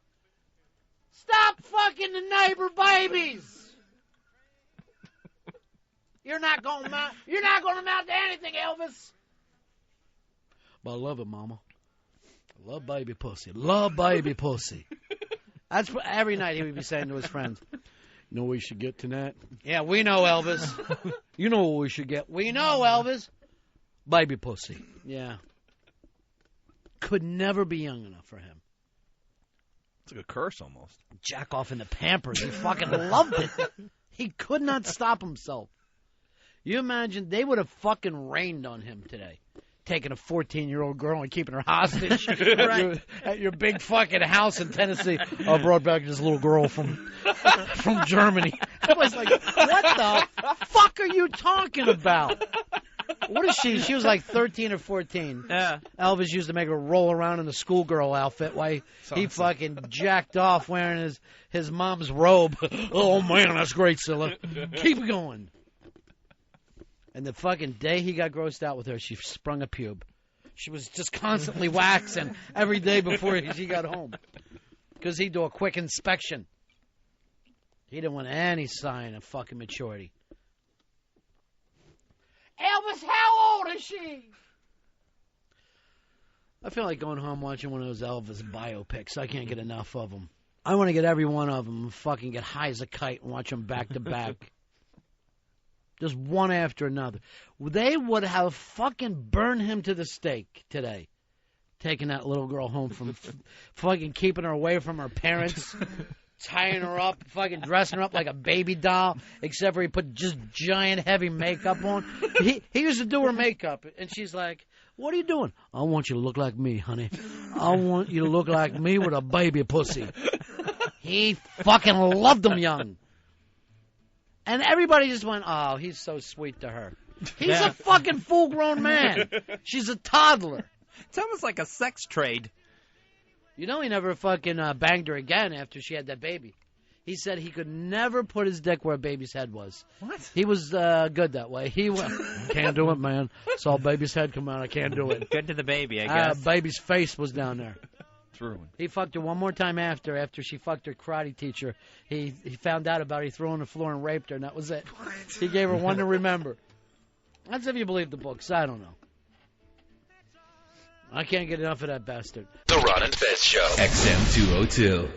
Stop fucking the neighbor babies. You're not going to amount to anything, Elvis. But I love it, Mama. I love baby pussy. Love baby pussy. That's what every night he would be saying to his friends. You know what we should get tonight? Yeah, we know, Elvis. You know what we should get. We know, Elvis. Baby pussy. Yeah. Could never be young enough for him. It's like a curse almost. Jack off in the Pampers. He fucking loved it. He could not stop himself. You imagine they would have fucking rained on him today. Taking a 14-year-old girl and keeping her hostage at your big fucking house in Tennessee. I brought back this little girl from Germany. I was like, what the fuck are you talking about? What is she? She was like 13 or 14. Yeah. Elvis used to make her roll around in a schoolgirl outfit while he fucking jacked off wearing his mom's robe. Oh, man, that's great, Scylla. Keep going. And the fucking day he got grossed out with her, she sprung a pube. She was just constantly waxing every day before she got home. Because he'd do a quick inspection. He didn't want any sign of fucking maturity. Elvis, how old is she? I feel like going home watching one of those Elvis biopics. I can't get enough of them. I want to get every one of them and fucking get high as a kite and watch them back to back. Just one after another. They would have fucking burned him to the stake today. Taking that little girl home from fucking keeping her away from her parents. Tying her up, fucking dressing her up like a baby doll, except for he put just giant heavy makeup on. He used to do her makeup, and she's like, what are you doing? I want you to look like me, honey. I want you to look like me with a baby pussy. He fucking loved them young. And everybody just went, oh, he's so sweet to her. He's a fucking full-grown man. She's a toddler. It's almost like a sex trade. You know he never fucking banged her again after she had that baby. He said he could never put his dick where a baby's head was. What? He was good that way. He went, can't do it, man. Saw a baby's head come out. I can't do it. Good to the baby, I guess. Baby's face was down there. It's ruined. He fucked her one more time after she fucked her karate teacher. He found out about it. He threw her on the floor and raped her, and that was it. What? He gave her one to remember. That's if you believe the books. I don't know. I can't get enough of that bastard. The Ron and Fez Show. XM 202.